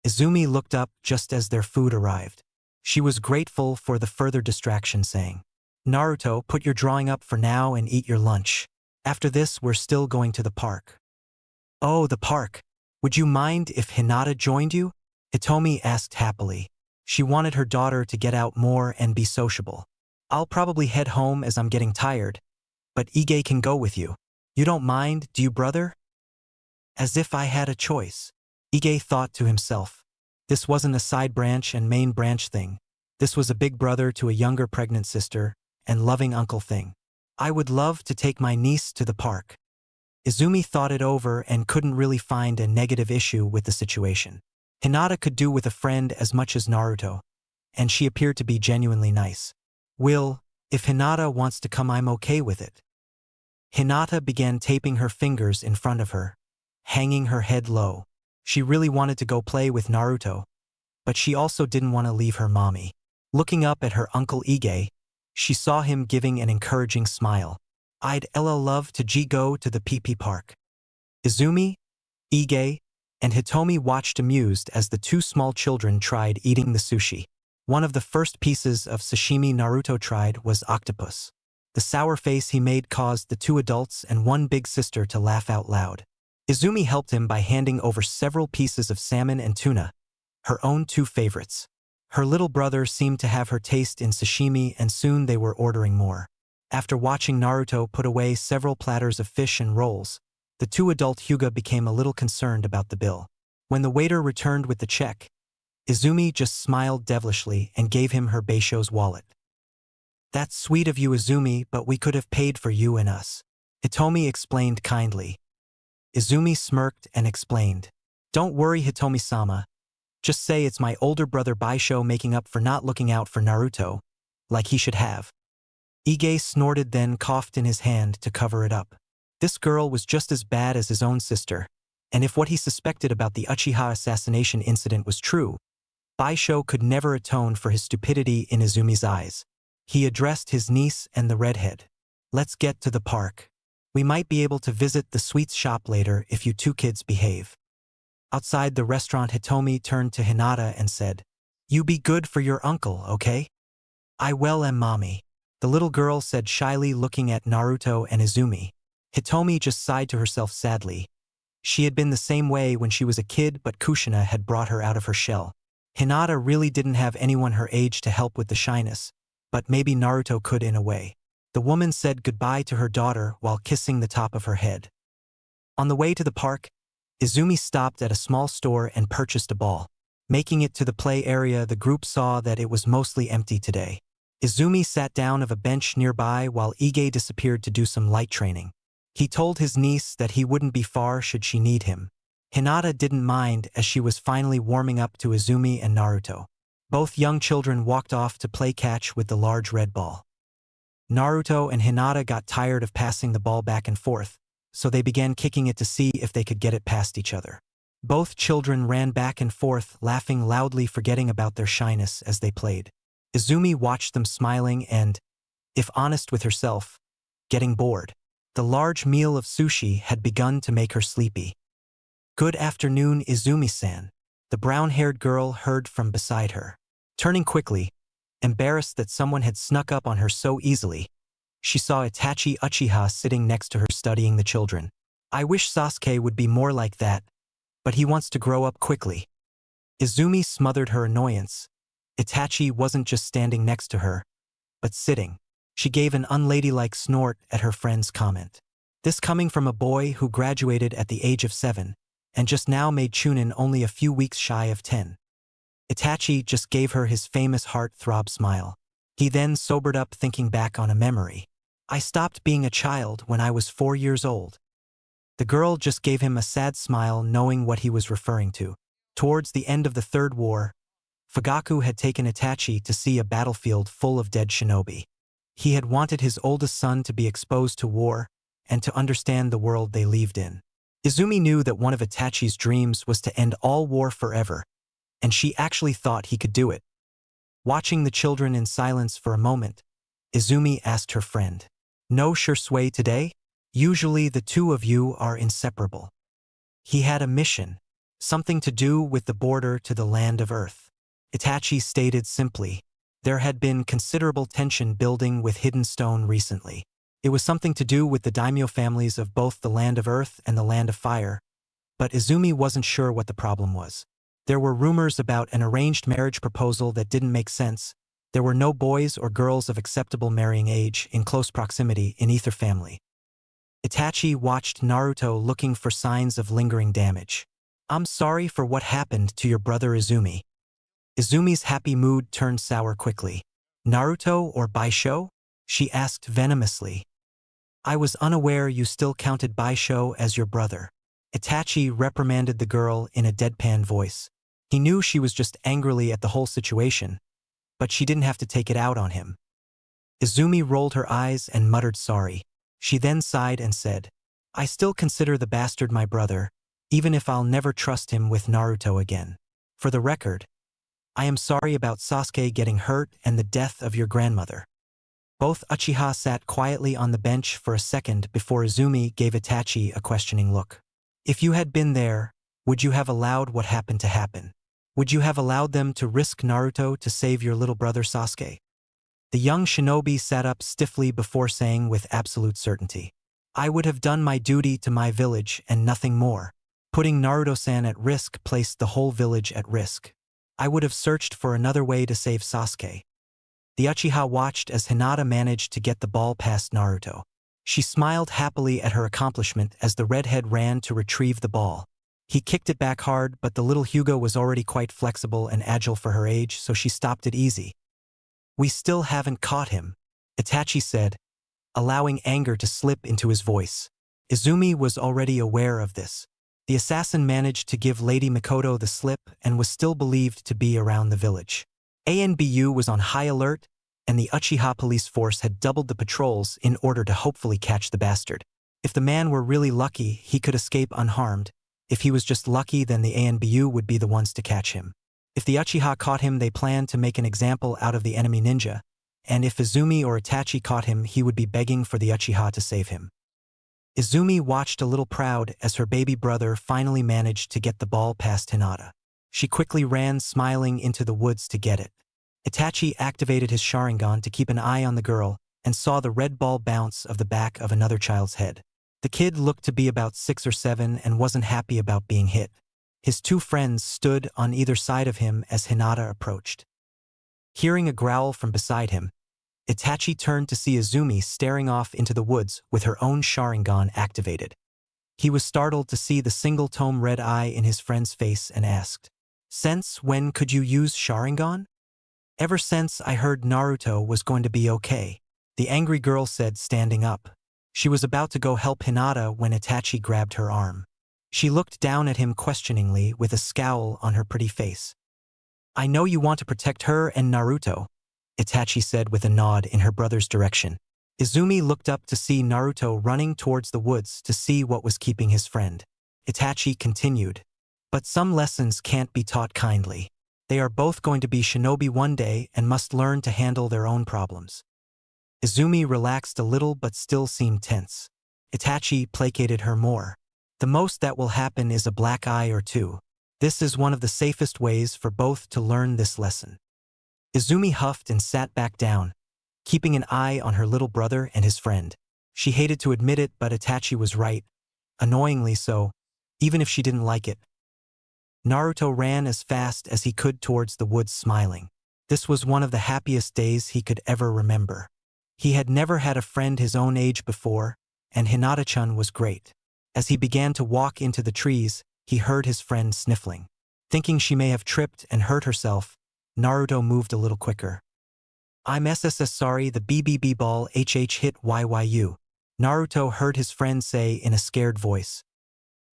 Izumi looked up just as their food arrived. She was grateful for the further distraction, saying, "Naruto, put your drawing up for now and eat your lunch. After this, we're still going to the park." "Oh, the park. Would you mind if Hinata joined you?" Hitomi asked happily. She wanted her daughter to get out more and be sociable. "I'll probably head home as I'm getting tired, but Ige can go with you. You don't mind, do you, brother?" As if I had a choice, Ige thought to himself. This wasn't a side branch and main branch thing. This was a big brother to a younger pregnant sister and loving uncle thing. I would love to take my niece to the park. Izumi thought it over and couldn't really find a negative issue with the situation. Hinata could do with a friend as much as Naruto, and she appeared to be genuinely nice. If Hinata wants to come, I'm okay with it." Hinata began taping her fingers in front of her, hanging her head low. She really wanted to go play with Naruto, but she also didn't want to leave her mommy. Looking up at her uncle Ige, she saw him giving an encouraging smile. "I'd love to go to the PP park." Izumi, Ige, and Hitomi watched amused as the two small children tried eating the sushi. One of the first pieces of sashimi Naruto tried was octopus. The sour face he made caused the two adults and one big sister to laugh out loud. Izumi helped him by handing over several pieces of salmon and tuna, her own two favorites. Her little brother seemed to have her taste in sashimi, and soon they were ordering more. After watching Naruto put away several platters of fish and rolls, the two adult Hyuga became a little concerned about the bill. When the waiter returned with the check, Izumi just smiled devilishly and gave him her Beisho's wallet. "That's sweet of you, Izumi, but we could have paid for you and us," Hitomi explained kindly. Izumi smirked and explained, "Don't worry, Hitomi-sama. Just say it's my older brother Baisho making up for not looking out for Naruto, like he should have." Ige snorted, then coughed in his hand to cover it up. This girl was just as bad as his own sister, and if what he suspected about the Uchiha assassination incident was true, Baisho could never atone for his stupidity in Izumi's eyes. He addressed his niece and the redhead. "Let's get to the park. We might be able to visit the sweets shop later if you two kids behave." Outside the restaurant, Hitomi turned to Hinata and said, You be good for your uncle, okay? I well am, mommy. The little girl said shyly, looking at Naruto and Izumi. Hitomi just sighed to herself sadly. She had been the same way when she was a kid, but Kushina had brought her out of her shell. Hinata really didn't have anyone her age to help with the shyness, but maybe Naruto could in a way. The woman said goodbye to her daughter while kissing the top of her head. On the way to the park, Izumi stopped at a small store and purchased a ball. Making it to the play area, the group saw that it was mostly empty today. Izumi sat down on a bench nearby while Ige disappeared to do some light training. He told his niece that he wouldn't be far should she need him. Hinata didn't mind as she was finally warming up to Izumi and Naruto. Both young children walked off to play catch with the large red ball. Naruto and Hinata got tired of passing the ball back and forth, so they began kicking it to see if they could get it past each other. Both children ran back and forth, laughing loudly, forgetting about their shyness as they played. Izumi watched them smiling and, if honest with herself, getting bored. The large meal of sushi had begun to make her sleepy. Good afternoon, Izumi-san, the brown-haired girl heard from beside her. Turning quickly, embarrassed that someone had snuck up on her so easily, she saw Itachi Uchiha sitting next to her studying the children. I wish Sasuke would be more like that, but he wants to grow up quickly. Izumi smothered her annoyance. Itachi wasn't just standing next to her, but sitting. She gave an unladylike snort at her friend's comment. This coming from a boy who graduated at the age of 7, and just now made Chunin only a few weeks shy of 10. Itachi just gave her his famous heart-throb smile. He then sobered up, thinking back on a memory. I stopped being a child when I was 4 years old. The girl just gave him a sad smile, knowing what he was referring to. Towards the end of the Third War, Fugaku had taken Itachi to see a battlefield full of dead shinobi. He had wanted his oldest son to be exposed to war and to understand the world they lived in. Izumi knew that one of Itachi's dreams was to end all war forever, and she actually thought he could do it. Watching the children in silence for a moment, Izumi asked her friend, "No Shursui today? Usually the two of you are inseparable." He had a mission, something to do with the border to the land of Earth. Itachi stated simply. There had been considerable tension building with Hidden Stone recently. It was something to do with the daimyo families of both the Land of Earth and the Land of Fire, but Izumi wasn't sure what the problem was. There were rumors about an arranged marriage proposal that didn't make sense. There were no boys or girls of acceptable marrying age in close proximity in either family. Itachi watched Naruto, looking for signs of lingering damage. I'm sorry for what happened to your brother Izumi. Izumi's happy mood turned sour quickly. Naruto or Baisho? She asked venomously. I was unaware you still counted Baisho as your brother. Itachi reprimanded the girl in a deadpan voice. He knew she was just angrily at the whole situation, but she didn't have to take it out on him. Izumi rolled her eyes and muttered sorry. She then sighed and said, I still consider the bastard my brother, even if I'll never trust him with Naruto again. For the record, I am sorry about Sasuke getting hurt and the death of your grandmother. Both Uchiha sat quietly on the bench for a second before Izumi gave Itachi a questioning look. If you had been there, would you have allowed what happened to happen? Would you have allowed them to risk Naruto to save your little brother Sasuke? The young shinobi sat up stiffly before saying with absolute certainty, I would have done my duty to my village and nothing more. Putting Naruto-san at risk placed the whole village at risk. I would have searched for another way to save Sasuke. The Uchiha watched as Hinata managed to get the ball past Naruto. She smiled happily at her accomplishment as the redhead ran to retrieve the ball. He kicked it back hard, but the little Hugo was already quite flexible and agile for her age, so she stopped it easy. We still haven't caught him, Itachi said, allowing anger to slip into his voice. Izumi was already aware of this. The assassin managed to give Lady Mikoto the slip and was still believed to be around the village. ANBU was on high alert, and the Uchiha police force had doubled the patrols in order to hopefully catch the bastard. If the man were really lucky, he could escape unharmed. If he was just lucky, then the ANBU would be the ones to catch him. If the Uchiha caught him, they planned to make an example out of the enemy ninja, and if Izumi or Itachi caught him, he would be begging for the Uchiha to save him. Izumi watched a little proud as her baby brother finally managed to get the ball past Hinata. She quickly ran smiling into the woods to get it. Itachi activated his Sharingan to keep an eye on the girl and saw the red ball bounce of the back of another child's head. The kid looked to be about 6 or 7 and wasn't happy about being hit. His 2 friends stood on either side of him as Hinata approached. Hearing a growl from beside him, Itachi turned to see Izumi staring off into the woods with her own Sharingan activated. He was startled to see the single-tome red eye in his friend's face and asked, "Since when could you use Sharingan?" "Ever since I heard Naruto was going to be okay," the angry girl said, standing up. She was about to go help Hinata when Itachi grabbed her arm. She looked down at him questioningly with a scowl on her pretty face. "I know you want to protect her and Naruto," Itachi said with a nod in her brother's direction. Izumi looked up to see Naruto running towards the woods to see what was keeping his friend. Itachi continued, "But some lessons can't be taught kindly. They are both going to be shinobi one day and must learn to handle their own problems." Izumi relaxed a little but still seemed tense. Itachi placated her more. "The most that will happen is a black eye or 2. This is one of the safest ways for both to learn this lesson." Izumi huffed and sat back down, keeping an eye on her little brother and his friend. She hated to admit it, but Itachi was right, annoyingly so, even if she didn't like it. Naruto ran as fast as he could towards the woods smiling. This was one of the happiest days he could ever remember. He had never had a friend his own age before, and Hinata-chan was great. As he began to walk into the trees, he heard his friend sniffling. Thinking she may have tripped and hurt herself, Naruto moved a little quicker. "I'm SSS sorry, the BBB ball HH hit YYU," Naruto heard his friend say in a scared voice.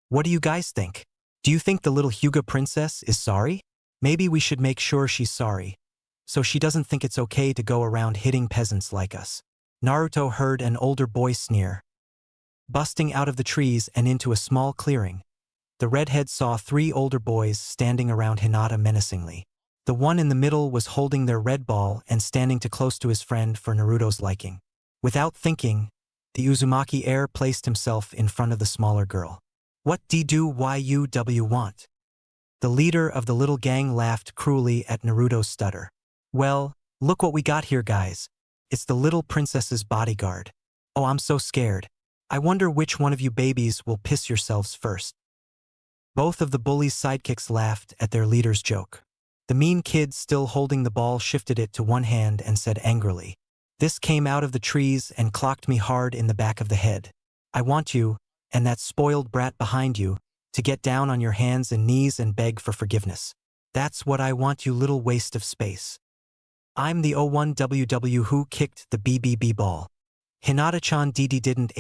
"What do you guys think? Do you think the little Hyuga princess is sorry? Maybe we should make sure she's sorry, so she doesn't think it's okay to go around hitting peasants like us." Naruto heard an older boy sneer. Busting out of the trees and into a small clearing, the redhead saw 3 older boys standing around Hinata menacingly. The one in the middle was holding their red ball and standing too close to his friend for Naruto's liking. Without thinking, the Uzumaki heir placed himself in front of the smaller girl. "What do you want?" The leader of the little gang laughed cruelly at Naruto's stutter. "Well, look what we got here, guys. It's the little princess's bodyguard. Oh, I'm so scared. I wonder which one of you babies will piss yourselves first." Both of the bullies' sidekicks laughed at their leader's joke. The mean kid still holding the ball shifted it to one hand and said angrily, "This came out of the trees and clocked me hard in the back of the head. I want you, and that spoiled brat behind you, to get down on your hands and knees and beg for forgiveness. That's what I want, you little waste of space. I'm the O1WW who kicked the BBB ball. Hinata-chan didn't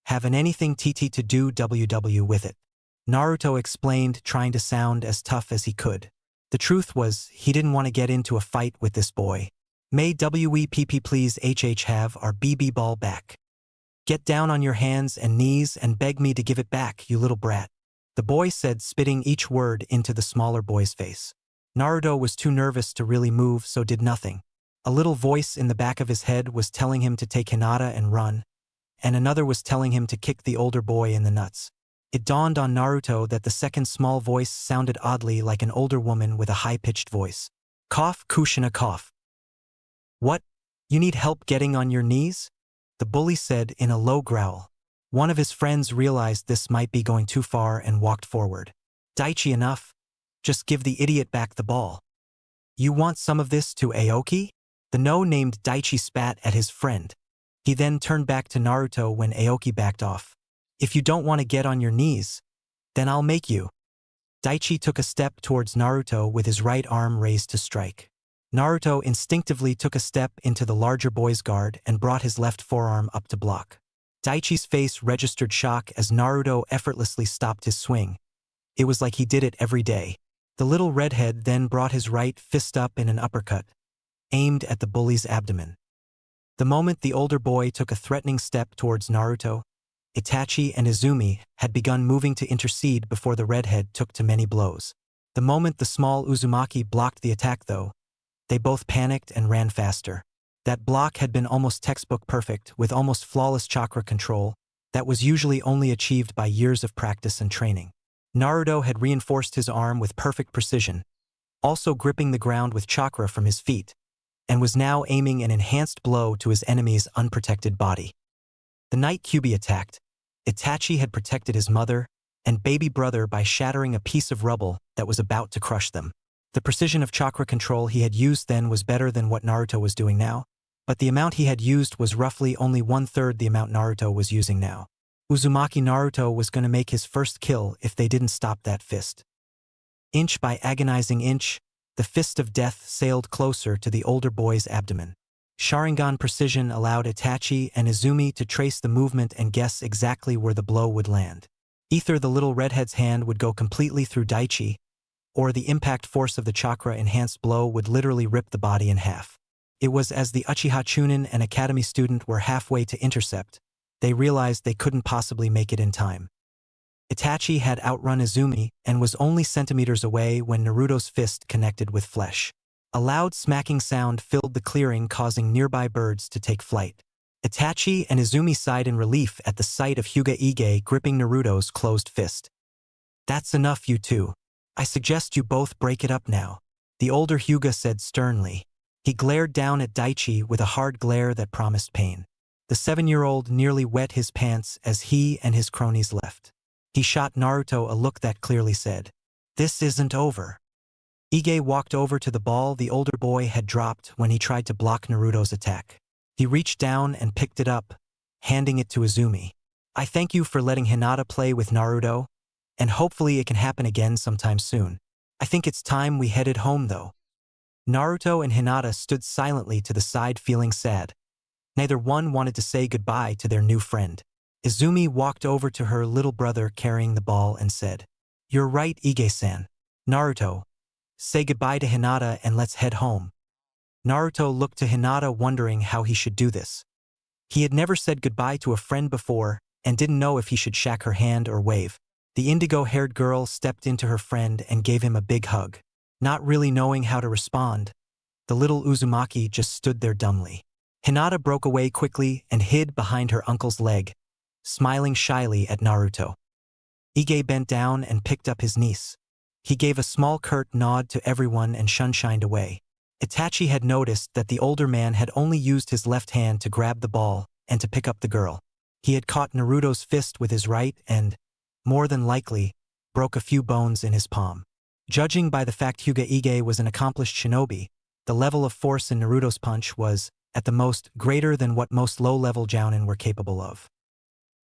have anything TT to do WW with it." Naruto explained, trying to sound as tough as he could. The truth was, he didn't want to get into a fight with this boy. "May WEPP please have our BB ball back. Get down on your hands and knees and beg me to give it back, you little brat," the boy said, spitting each word into the smaller boy's face. Naruto was too nervous to really move, so did nothing. A little voice in the back of his head was telling him to take Hinata and run, and another was telling him to kick the older boy in the nuts. It dawned on Naruto that the second small voice sounded oddly like an older woman with a high-pitched voice. "Cough, Kushina, cough." "What? You need help getting on your knees?" the bully said in a low growl. One of his friends realized this might be going too far and walked forward. "Daichi, enough. Just give the idiot back the ball." "You want some of this to Aoki?" The no-named Daichi spat at his friend. He then turned back to Naruto when Aoki backed off. "If you don't want to get on your knees, then I'll make you." Daichi took a step towards Naruto with his right arm raised to strike. Naruto instinctively took a step into the larger boy's guard and brought his left forearm up to block. Daichi's face registered shock as Naruto effortlessly stopped his swing. It was like he did it every day. The little redhead then brought his right fist up in an uppercut, aimed at the bully's abdomen. The moment the older boy took a threatening step towards Naruto, Itachi and Izumi had begun moving to intercede before the redhead took too many blows. The moment the small Uzumaki blocked the attack, though, they both panicked and ran faster. That block had been almost textbook perfect, with almost flawless chakra control that was usually only achieved by years of practice and training. Naruto had reinforced his arm with perfect precision, also gripping the ground with chakra from his feet, and was now aiming an enhanced blow to his enemy's unprotected body. The night Kyuubi attacked, Itachi had protected his mother and baby brother by shattering a piece of rubble that was about to crush them. The precision of chakra control he had used then was better than what Naruto was doing now, but the amount he had used was roughly only 1/3 the amount Naruto was using now. Uzumaki Naruto was going to make his first kill if they didn't stop that fist. Inch by agonizing inch, the fist of death sailed closer to the older boy's abdomen. Sharingan precision allowed Itachi and Izumi to trace the movement and guess exactly where the blow would land. Either the little redhead's hand would go completely through Daichi, or the impact force of the chakra-enhanced blow would literally rip the body in half. It was as the Uchiha Chunin and Academy student were halfway to intercept, they realized they couldn't possibly make it in time. Itachi had outrun Izumi and was only centimeters away when Naruto's fist connected with flesh. A loud smacking sound filled the clearing, causing nearby birds to take flight. Itachi and Izumi sighed in relief at the sight of Hyuga Ige gripping Naruto's closed fist. "That's enough, you two. I suggest you both break it up now," the older Hyuga said sternly. He glared down at Daichi with a hard glare that promised pain. The 7-year-old nearly wet his pants as he and his cronies left. He shot Naruto a look that clearly said, "This isn't over." Ige walked over to the ball the older boy had dropped when he tried to block Naruto's attack. He reached down and picked it up, handing it to Izumi. "I thank you for letting Hinata play with Naruto, and hopefully it can happen again sometime soon. I think it's time we headed home though." Naruto and Hinata stood silently to the side feeling sad. Neither one wanted to say goodbye to their new friend. Izumi walked over to her little brother carrying the ball and said, "You're right, Ige-san. Naruto, say goodbye to Hinata and let's head home." Naruto looked to Hinata wondering how he should do this. He had never said goodbye to a friend before and didn't know if he should shake her hand or wave. The indigo-haired girl stepped into her friend and gave him a big hug. Not really knowing how to respond, the little Uzumaki just stood there dumbly. Hinata broke away quickly and hid behind her uncle's leg, smiling shyly at Naruto. Ige bent down and picked up his niece. He gave a small curt nod to everyone and shunshined away. Itachi had noticed that the older man had only used his left hand to grab the ball and to pick up the girl. He had caught Naruto's fist with his right and, more than likely, broke a few bones in his palm. Judging by the fact Hyuga Ige was an accomplished shinobi, the level of force in Naruto's punch was, at the most, greater than what most low-level jounin were capable of.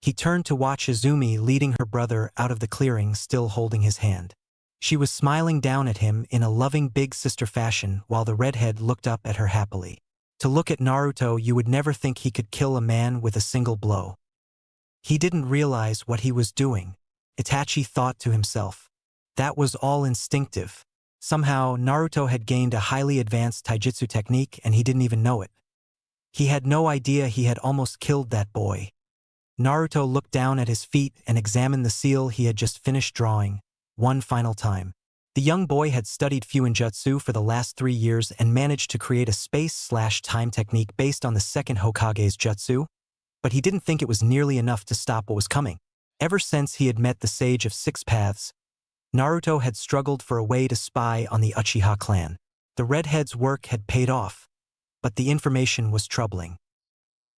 He turned to watch Izumi leading her brother out of the clearing, still holding his hand. She was smiling down at him in a loving big sister fashion while the redhead looked up at her happily. To look at Naruto, you would never think he could kill a man with a single blow. He didn't realize what he was doing, Itachi thought to himself. That was all instinctive. Somehow, Naruto had gained a highly advanced taijutsu technique and he didn't even know it. He had no idea he had almost killed that boy. Naruto looked down at his feet and examined the seal he had just finished drawing, one final time. The young boy had studied Fuinjutsu for the last 3 years and managed to create a space/time technique based on the second Hokage's jutsu, but he didn't think it was nearly enough to stop what was coming. Ever since he had met the Sage of Six Paths, Naruto had struggled for a way to spy on the Uchiha clan. The redhead's work had paid off, but the information was troubling.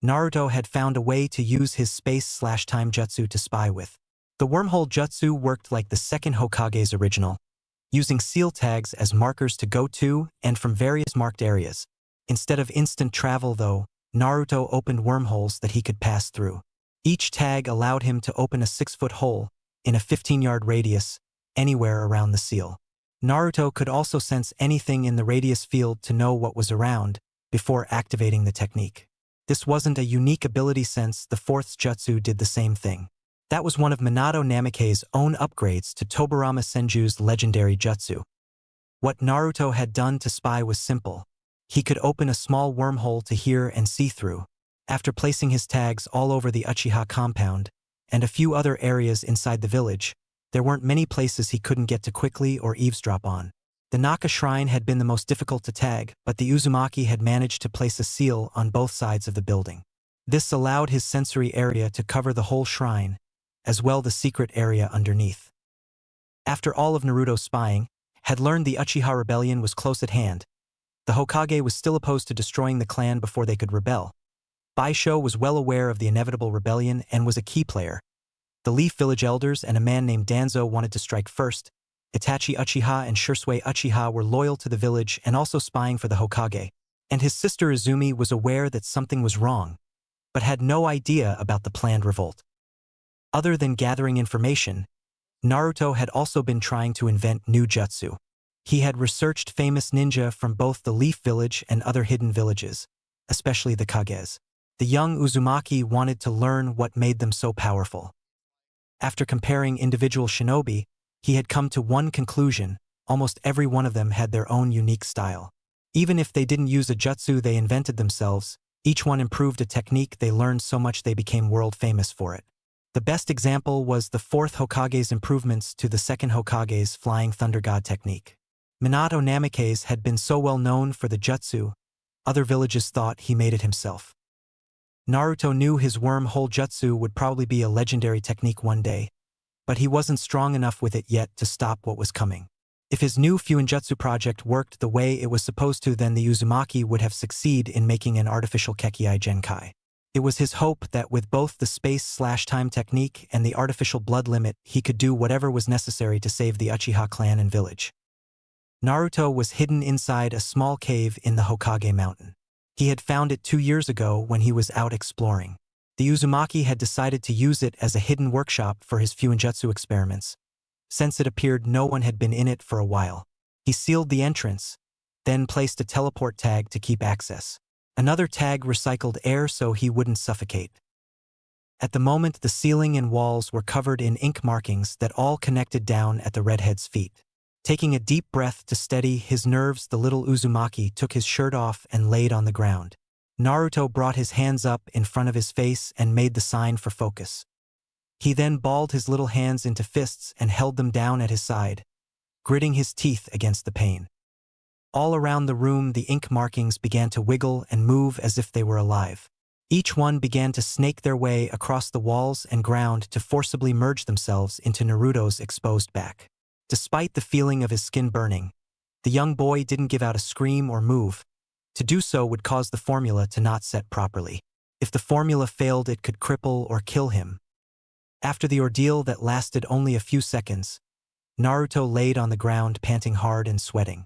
Naruto had found a way to use his space/time jutsu to spy with. The wormhole jutsu worked like the second Hokage's original, using seal tags as markers to go to and from various marked areas. Instead of instant travel though, Naruto opened wormholes that he could pass through. Each tag allowed him to open a 6-foot hole, in a 15-yard radius, anywhere around the seal. Naruto could also sense anything in the radius field to know what was around, before activating the technique. This wasn't a unique ability since the fourth jutsu did the same thing. That was one of Minato Namike's own upgrades to Tobirama Senju's legendary jutsu. What Naruto had done to spy was simple. He could open a small wormhole to hear and see through. After placing his tags all over the Uchiha compound, and a few other areas inside the village, there weren't many places he couldn't get to quickly or eavesdrop on. The Naka Shrine had been the most difficult to tag, but the Uzumaki had managed to place a seal on both sides of the building. This allowed his sensory area to cover the whole shrine, as well the secret area underneath. After all of Naruto's spying, had learned the Uchiha rebellion was close at hand, the Hokage was still opposed to destroying the clan before they could rebel. Baisho was well aware of the inevitable rebellion and was a key player. The Leaf Village elders and a man named Danzo wanted to strike first. Itachi Uchiha and Shisui Uchiha were loyal to the village and also spying for the Hokage. And his sister Izumi was aware that something was wrong, but had no idea about the planned revolt. Other than gathering information, Naruto had also been trying to invent new jutsu. He had researched famous ninja from both the Leaf Village and other hidden villages, especially the Kages. The young Uzumaki wanted to learn what made them so powerful. After comparing individual shinobi, he had come to one conclusion: almost every one of them had their own unique style. Even if they didn't use a jutsu they invented themselves, each one improved a technique they learned so much they became world famous for it. The best example was the fourth Hokage's improvements to the second Hokage's Flying Thunder God technique. Minato Namikaze had been so well known for the jutsu, other villages thought he made it himself. Naruto knew his wormhole jutsu would probably be a legendary technique one day, but he wasn't strong enough with it yet to stop what was coming. If his new Fuinjutsu project worked the way it was supposed to, then the Uzumaki would have succeeded in making an artificial Kekkai Genkai. It was his hope that with both the space/time technique and the artificial blood limit, he could do whatever was necessary to save the Uchiha clan and village. Naruto was hidden inside a small cave in the Hokage mountain. He had found it 2 years ago when he was out exploring. The Uzumaki had decided to use it as a hidden workshop for his Fuinjutsu experiments, since it appeared no one had been in it for a while. He sealed the entrance, then placed a teleport tag to keep access. Another tag recycled air so he wouldn't suffocate. At the moment, the ceiling and walls were covered in ink markings that all connected down at the redhead's feet. Taking a deep breath to steady his nerves, the little Uzumaki took his shirt off and laid on the ground. Naruto brought his hands up in front of his face and made the sign for focus. He then balled his little hands into fists and held them down at his side, gritting his teeth against the pain. All around the room, the ink markings began to wiggle and move as if they were alive. Each one began to snake their way across the walls and ground to forcibly merge themselves into Naruto's exposed back. Despite the feeling of his skin burning, the young boy didn't give out a scream or move. To do so would cause the formula to not set properly. If the formula failed, it could cripple or kill him. After the ordeal that lasted only a few seconds, Naruto laid on the ground panting hard and sweating.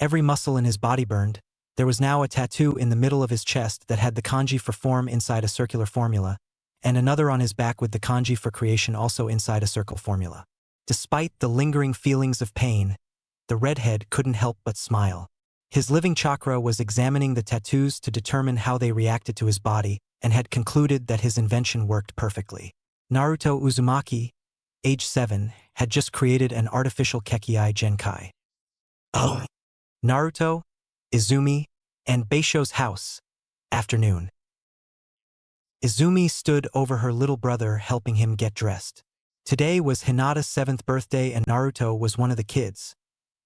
Every muscle in his body burned. There was now a tattoo in the middle of his chest that had the kanji for form inside a circular formula, and another on his back with the kanji for creation also inside a circle formula. Despite the lingering feelings of pain, the redhead couldn't help but smile. His living chakra was examining the tattoos to determine how they reacted to his body and had concluded that his invention worked perfectly. Naruto Uzumaki, age 7, had just created an artificial Kekkai Genkai. Oh. Naruto, Izumi, and Beisho's house. Afternoon. Izumi stood over her little brother helping him get dressed. Today was Hinata's 7th birthday and Naruto was one of the kids,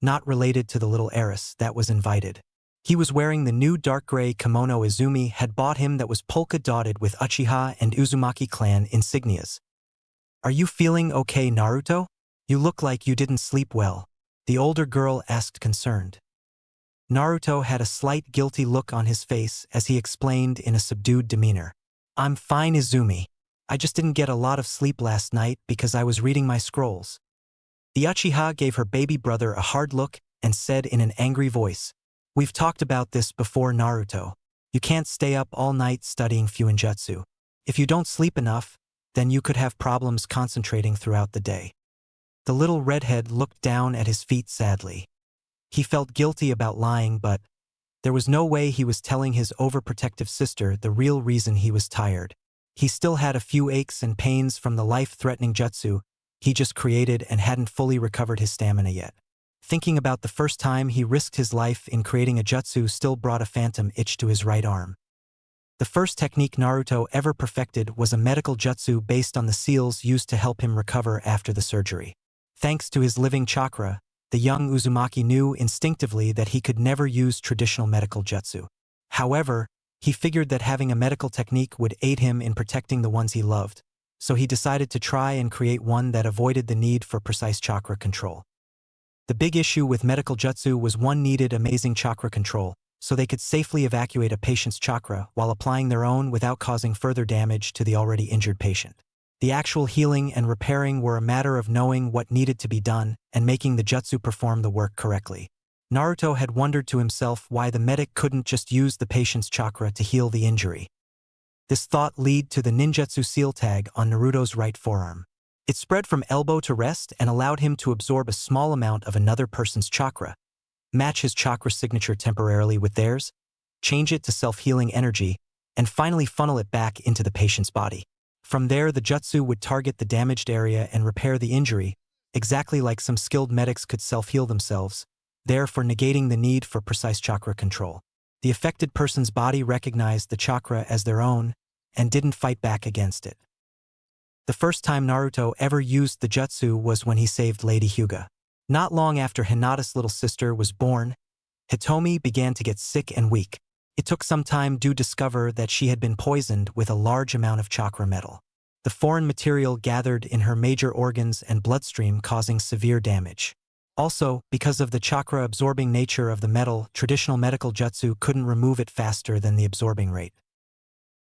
not related to the little heiress, that was invited. He was wearing the new dark gray kimono Izumi had bought him that was polka-dotted with Uchiha and Uzumaki clan insignias. "Are you feeling okay, Naruto? You look like you didn't sleep well," the older girl asked concerned. Naruto had a slight guilty look on his face as he explained in a subdued demeanor. "I'm fine, Izumi. I just didn't get a lot of sleep last night because I was reading my scrolls." The Uchiha gave her baby brother a hard look and said in an angry voice, "We've talked about this before, Naruto. You can't stay up all night studying Fuinjutsu. If you don't sleep enough, then you could have problems concentrating throughout the day." The little redhead looked down at his feet sadly. He felt guilty about lying, but there was no way he was telling his overprotective sister the real reason he was tired. He still had a few aches and pains from the life-threatening jutsu he just created and hadn't fully recovered his stamina yet. Thinking about the first time he risked his life in creating a jutsu still brought a phantom itch to his right arm. The first technique Naruto ever perfected was a medical jutsu based on the seals used to help him recover after the surgery. Thanks to his living chakra, the young Uzumaki knew instinctively that he could never use traditional medical jutsu. However, he figured that having a medical technique would aid him in protecting the ones he loved, so he decided to try and create one that avoided the need for precise chakra control. The big issue with medical jutsu was one needed amazing chakra control, so they could safely evacuate a patient's chakra while applying their own without causing further damage to the already injured patient. The actual healing and repairing were a matter of knowing what needed to be done and making the jutsu perform the work correctly. Naruto had wondered to himself why the medic couldn't just use the patient's chakra to heal the injury. This thought led to the ninjutsu seal tag on Naruto's right forearm. It spread from elbow to wrist and allowed him to absorb a small amount of another person's chakra, match his chakra signature temporarily with theirs, change it to self-healing energy, and finally funnel it back into the patient's body. From there, the jutsu would target the damaged area and repair the injury, exactly like some skilled medics could self-heal themselves, therefore negating the need for precise chakra control. The affected person's body recognized the chakra as their own and didn't fight back against it. The first time Naruto ever used the jutsu was when he saved Lady Hyuga. Not long after Hinata's little sister was born, Hitomi began to get sick and weak. It took some time to discover that she had been poisoned with a large amount of chakra metal. The foreign material gathered in her major organs and bloodstream causing severe damage. Also, because of the chakra-absorbing nature of the metal, traditional medical jutsu couldn't remove it faster than the absorbing rate.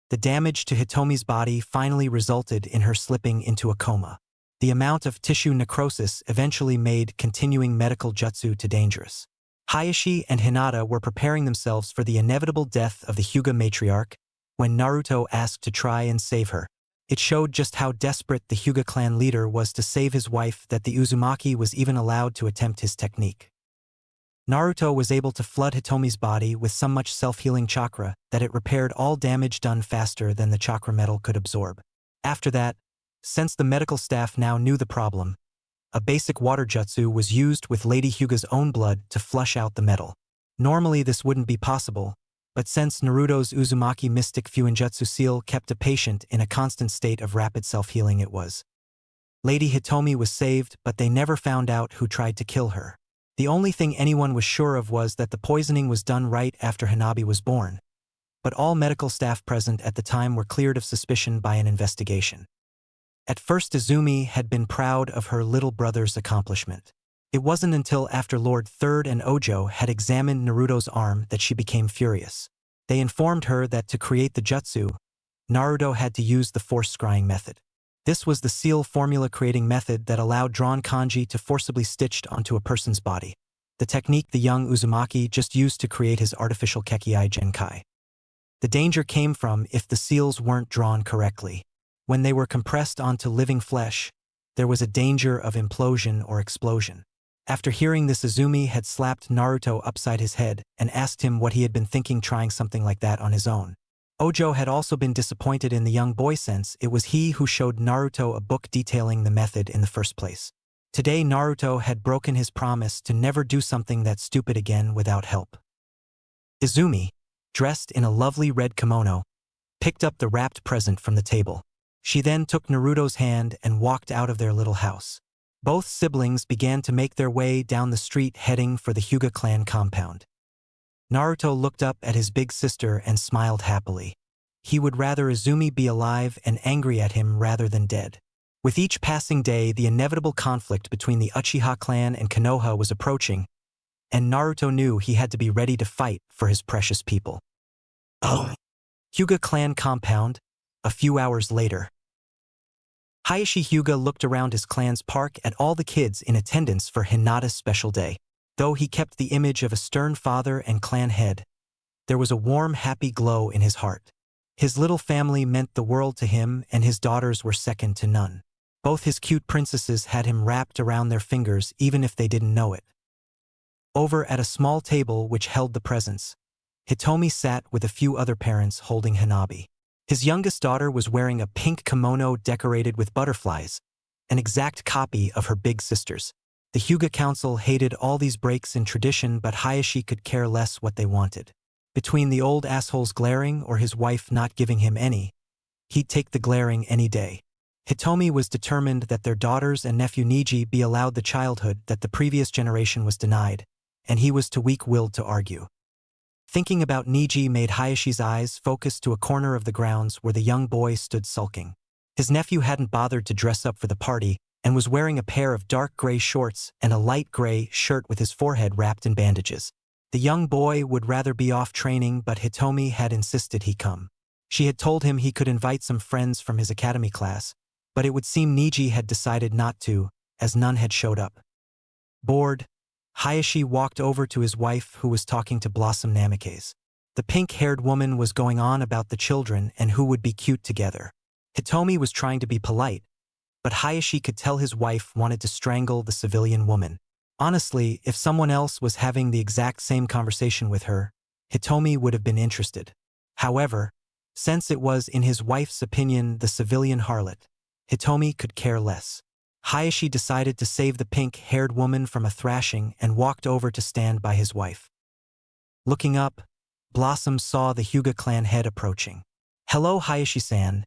The damage to Hitomi's body finally resulted in her slipping into a coma. The amount of tissue necrosis eventually made continuing medical jutsu too dangerous. Hayashi and Hinata were preparing themselves for the inevitable death of the Hyuga matriarch when Naruto asked to try and save her. It showed just how desperate the Hyuga clan leader was to save his wife that the Uzumaki was even allowed to attempt his technique. Naruto was able to flood Hitomi's body with so much self-healing chakra that it repaired all damage done faster than the chakra metal could absorb. After that, since the medical staff now knew the problem, a basic water jutsu was used with Lady Hyuga's own blood to flush out the metal. Normally this wouldn't be possible, but since Naruto's Uzumaki mystic Fuinjutsu seal kept a patient in a constant state of rapid self-healing, it was. Lady Hitomi was saved, but they never found out who tried to kill her. The only thing anyone was sure of was that the poisoning was done right after Hanabi was born, but all medical staff present at the time were cleared of suspicion by an investigation. At first, Izumi had been proud of her little brother's accomplishment. It wasn't until after Lord Third and Ojo had examined Naruto's arm that she became furious. They informed her that to create the jutsu, Naruto had to use the force scrying method. This was the seal formula creating method that allowed drawn kanji to forcibly stitched onto a person's body, the technique the young Uzumaki just used to create his artificial Kekkai Genkai. The danger came from if the seals weren't drawn correctly. When they were compressed onto living flesh, there was a danger of implosion or explosion. After hearing this, Izumi had slapped Naruto upside his head and asked him what he had been thinking trying something like that on his own. Ojo had also been disappointed in the young boy since it was he who showed Naruto a book detailing the method in the first place. Today Naruto had broken his promise to never do something that stupid again without help. Izumi, dressed in a lovely red kimono, picked up the wrapped present from the table. She then took Naruto's hand and walked out of their little house. Both siblings began to make their way down the street heading for the Hyuga clan compound. Naruto looked up at his big sister and smiled happily. He would rather Izumi be alive and angry at him rather than dead. With each passing day, the inevitable conflict between the Uchiha clan and Konoha was approaching, and Naruto knew he had to be ready to fight for his precious people. Hyuga clan compound, a few hours later. Hayashi Hyuga looked around his clan's park at all the kids in attendance for Hinata's special day. Though he kept the image of a stern father and clan head, there was a warm, happy glow in his heart. His little family meant the world to him, and his daughters were second to none. Both his cute princesses had him wrapped around their fingers even if they didn't know it. Over at a small table which held the presents, Hitomi sat with a few other parents holding Hanabi. His youngest daughter was wearing a pink kimono decorated with butterflies, an exact copy of her big sister's. The Hyuga Council hated all these breaks in tradition, but Hayashi could care less what they wanted. Between the old assholes glaring or his wife not giving him any, he'd take the glaring any day. Hitomi was determined that their daughters and nephew Niji be allowed the childhood that the previous generation was denied, and he was too weak-willed to argue. Thinking about Niji made Hayashi's eyes focus to a corner of the grounds where the young boy stood sulking. His nephew hadn't bothered to dress up for the party and was wearing a pair of dark gray shorts and a light gray shirt with his forehead wrapped in bandages. The young boy would rather be off training, but Hitomi had insisted he come. She had told him he could invite some friends from his academy class, but it would seem Niji had decided not to, as none had showed up. Bored, Hayashi walked over to his wife, who was talking to Blossom Namikaze. The pink-haired woman was going on about the children and who would be cute together. Hitomi was trying to be polite, but Hayashi could tell his wife wanted to strangle the civilian woman. Honestly, if someone else was having the exact same conversation with her, Hitomi would have been interested. However, since it was, in his wife's opinion, the civilian harlot, Hitomi could care less. Hayashi decided to save the pink-haired woman from a thrashing and walked over to stand by his wife. Looking up, Blossom saw the Hyuga clan head approaching. "Hello, Hayashi-san.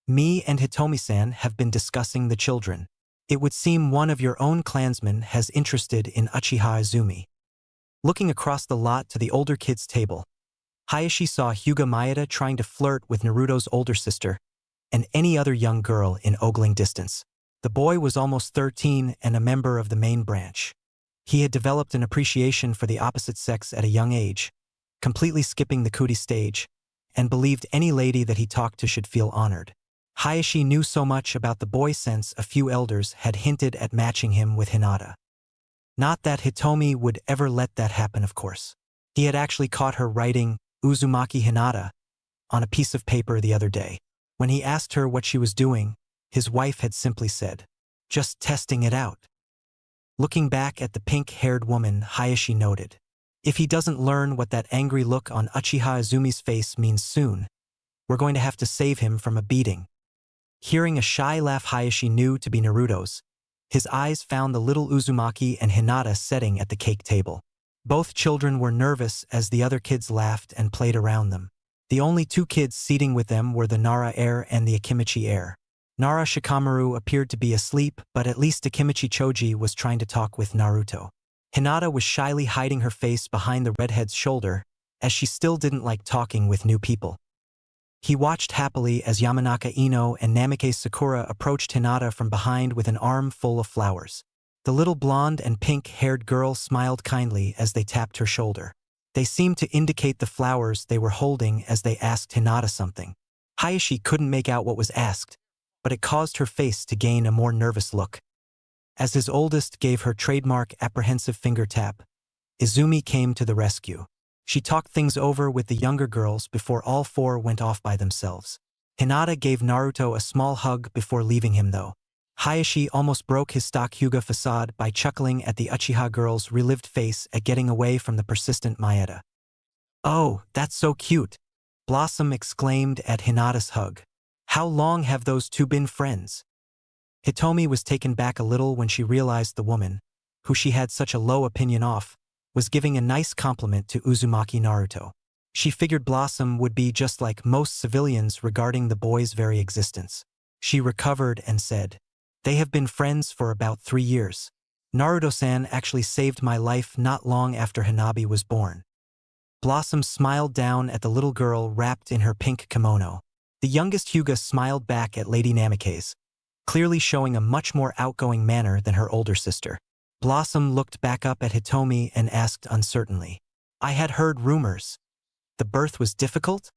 Me and Hitomi-san have been discussing the children. It would seem one of your own clansmen has interested in Uchiha Izumi." Looking across the lot to the older kids' table, Hayashi saw Hyuga Maeda trying to flirt with Naruto's older sister and any other young girl in ogling distance. The boy was almost 13 and a member of the main branch. He had developed an appreciation for the opposite sex at a young age, completely skipping the cootie stage, and believed any lady that he talked to should feel honored. Hayashi knew so much about the boy since a few elders had hinted at matching him with Hinata. Not that Hitomi would ever let that happen, of course. He had actually caught her writing Uzumaki Hinata on a piece of paper the other day. When he asked her what she was doing, his wife had simply said, "Just testing it out." Looking back at the pink-haired woman, Hayashi noted, if he doesn't learn what that angry look on Uchiha Izumi's face means soon, we're going to have to save him from a beating. Hearing a shy laugh Hayashi knew to be Naruto's, his eyes found the little Uzumaki and Hinata sitting at the cake table. Both children were nervous as the other kids laughed and played around them. The only two kids seating with them were the Nara heir and the Akimichi heir. Nara Shikamaru appeared to be asleep, but at least Akimichi Choji was trying to talk with Naruto. Hinata was shyly hiding her face behind the redhead's shoulder, as she still didn't like talking with new people. He watched happily as Yamanaka Ino and Namikaze Sakura approached Hinata from behind with an arm full of flowers. The little blonde and pink-haired girl smiled kindly as they tapped her shoulder. They seemed to indicate the flowers they were holding as they asked Hinata something. Hayashi couldn't make out what was asked, but it caused her face to gain a more nervous look. As his oldest gave her trademark apprehensive finger tap, Izumi came to the rescue. She talked things over with the younger girls before all four went off by themselves. Hinata gave Naruto a small hug before leaving him though. Hayashi almost broke his stock Hyuga facade by chuckling at the Uchiha girl's relived face at getting away from the persistent Maeda. "Oh, that's so cute!" Blossom exclaimed at Hinata's hug. "How long have those two been friends?" Hitomi was taken back a little when she realized the woman, who she had such a low opinion of, was giving a nice compliment to Uzumaki Naruto. She figured Blossom would be just like most civilians regarding the boy's very existence. She recovered and said, "They have been friends for about 3 years. Naruto-san actually saved my life not long after Hanabi was born." Blossom smiled down at the little girl wrapped in her pink kimono. The youngest Hyuga smiled back at Lady Namikaze, clearly showing a much more outgoing manner than her older sister. Blossom looked back up at Hitomi and asked uncertainly, "I had heard rumors. The birth was difficult?"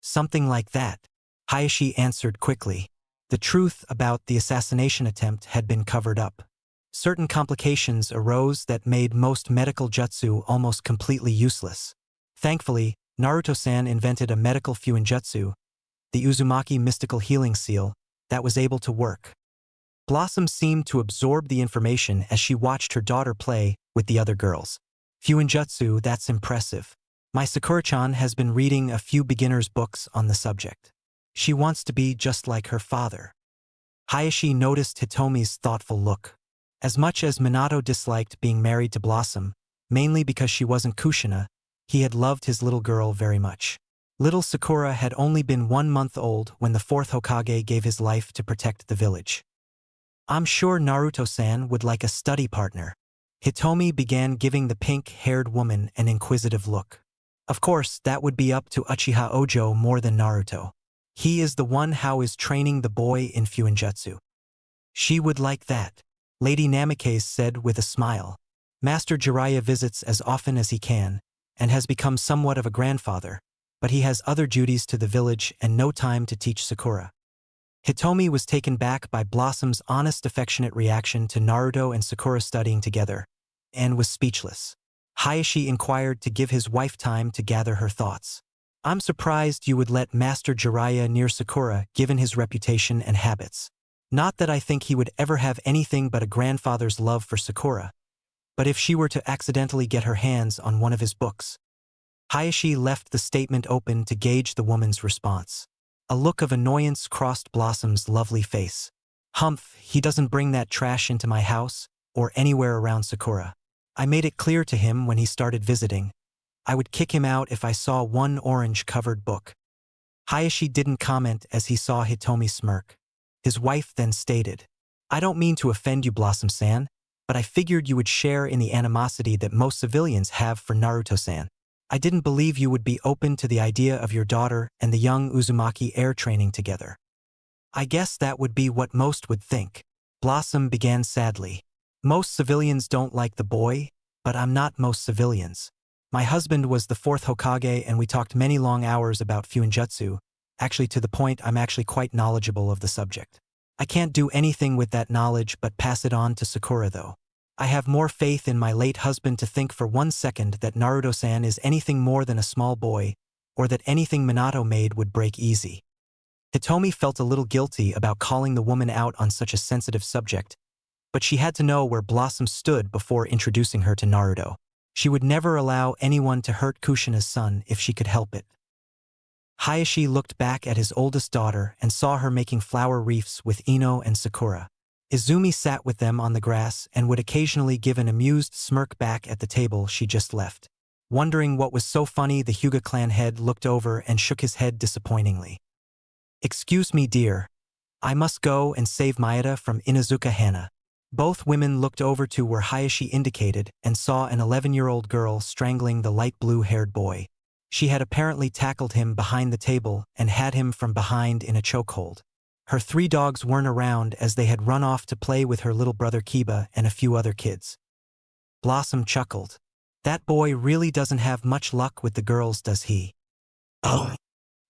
"Something like that," Hayashi answered quickly. The truth about the assassination attempt had been covered up. Certain complications arose that made most medical jutsu almost completely useless. Thankfully, Naruto-san invented a medical fuinjutsu, the Uzumaki mystical healing seal, that was able to work. Blossom seemed to absorb the information as she watched her daughter play with the other girls. "Fuinjutsu, that's impressive. My Sakura-chan has been reading a few beginner's books on the subject. She wants to be just like her father." Hayashi noticed Hitomi's thoughtful look. As much as Minato disliked being married to Blossom, mainly because she wasn't Kushina, he had loved his little girl very much. Little Sakura had only been 1 month old when the 4th Hokage gave his life to protect the village. "I'm sure Naruto-san would like a study partner." Hitomi began giving the pink-haired woman an inquisitive look. Of course, that would be up to Uchiha Ojo more than Naruto. He is the one how is training the boy in Fuinjutsu. She would like that, Lady Namikaze said with a smile. Master Jiraiya visits as often as he can, and has become somewhat of a grandfather, but he has other duties to the village and no time to teach Sakura. Hitomi was taken back by Blossom's honest affectionate reaction to Naruto and Sakura studying together, and was speechless. Hayashi inquired to give his wife time to gather her thoughts. I'm surprised you would let Master Jiraiya near Sakura given his reputation and habits. Not that I think he would ever have anything but a grandfather's love for Sakura, but if she were to accidentally get her hands on one of his books. Hayashi left the statement open to gauge the woman's response. A look of annoyance crossed Blossom's lovely face. Humph, he doesn't bring that trash into my house, or anywhere around Sakura. I made it clear to him when he started visiting. I would kick him out if I saw one orange-covered book. Hayashi didn't comment as he saw Hitomi smirk. His wife then stated, I don't mean to offend you, Blossom-san, but I figured you would share in the animosity that most civilians have for Naruto-san. I didn't believe you would be open to the idea of your daughter and the young Uzumaki heir training together. I guess that would be what most would think. Blossom began sadly. Most civilians don't like the boy, but I'm not most civilians. My husband was the 4th Hokage and we talked many long hours about Fuinjutsu, actually to the point I'm actually quite knowledgeable of the subject. I can't do anything with that knowledge but pass it on to Sakura though. I have more faith in my late husband to think for 1 second that Naruto-san is anything more than a small boy, or that anything Minato made would break easy. Hitomi felt a little guilty about calling the woman out on such a sensitive subject, but she had to know where Blossom stood before introducing her to Naruto. She would never allow anyone to hurt Kushina's son if she could help it. Hayashi looked back at his oldest daughter and saw her making flower wreaths with Ino and Sakura. Izumi sat with them on the grass and would occasionally give an amused smirk back at the table she just left. Wondering what was so funny, the Hyuga clan head looked over and shook his head disappointingly. Excuse me, dear. I must go and save Maeda from Inuzuka Hana. Both women looked over to where Hayashi indicated and saw an 11-year-old girl strangling the light blue-haired boy. She had apparently tackled him behind the table and had him from behind in a chokehold. Her 3 dogs weren't around as they had run off to play with her little brother Kiba and a few other kids. Blossom chuckled. That boy really doesn't have much luck with the girls, does he? Oh.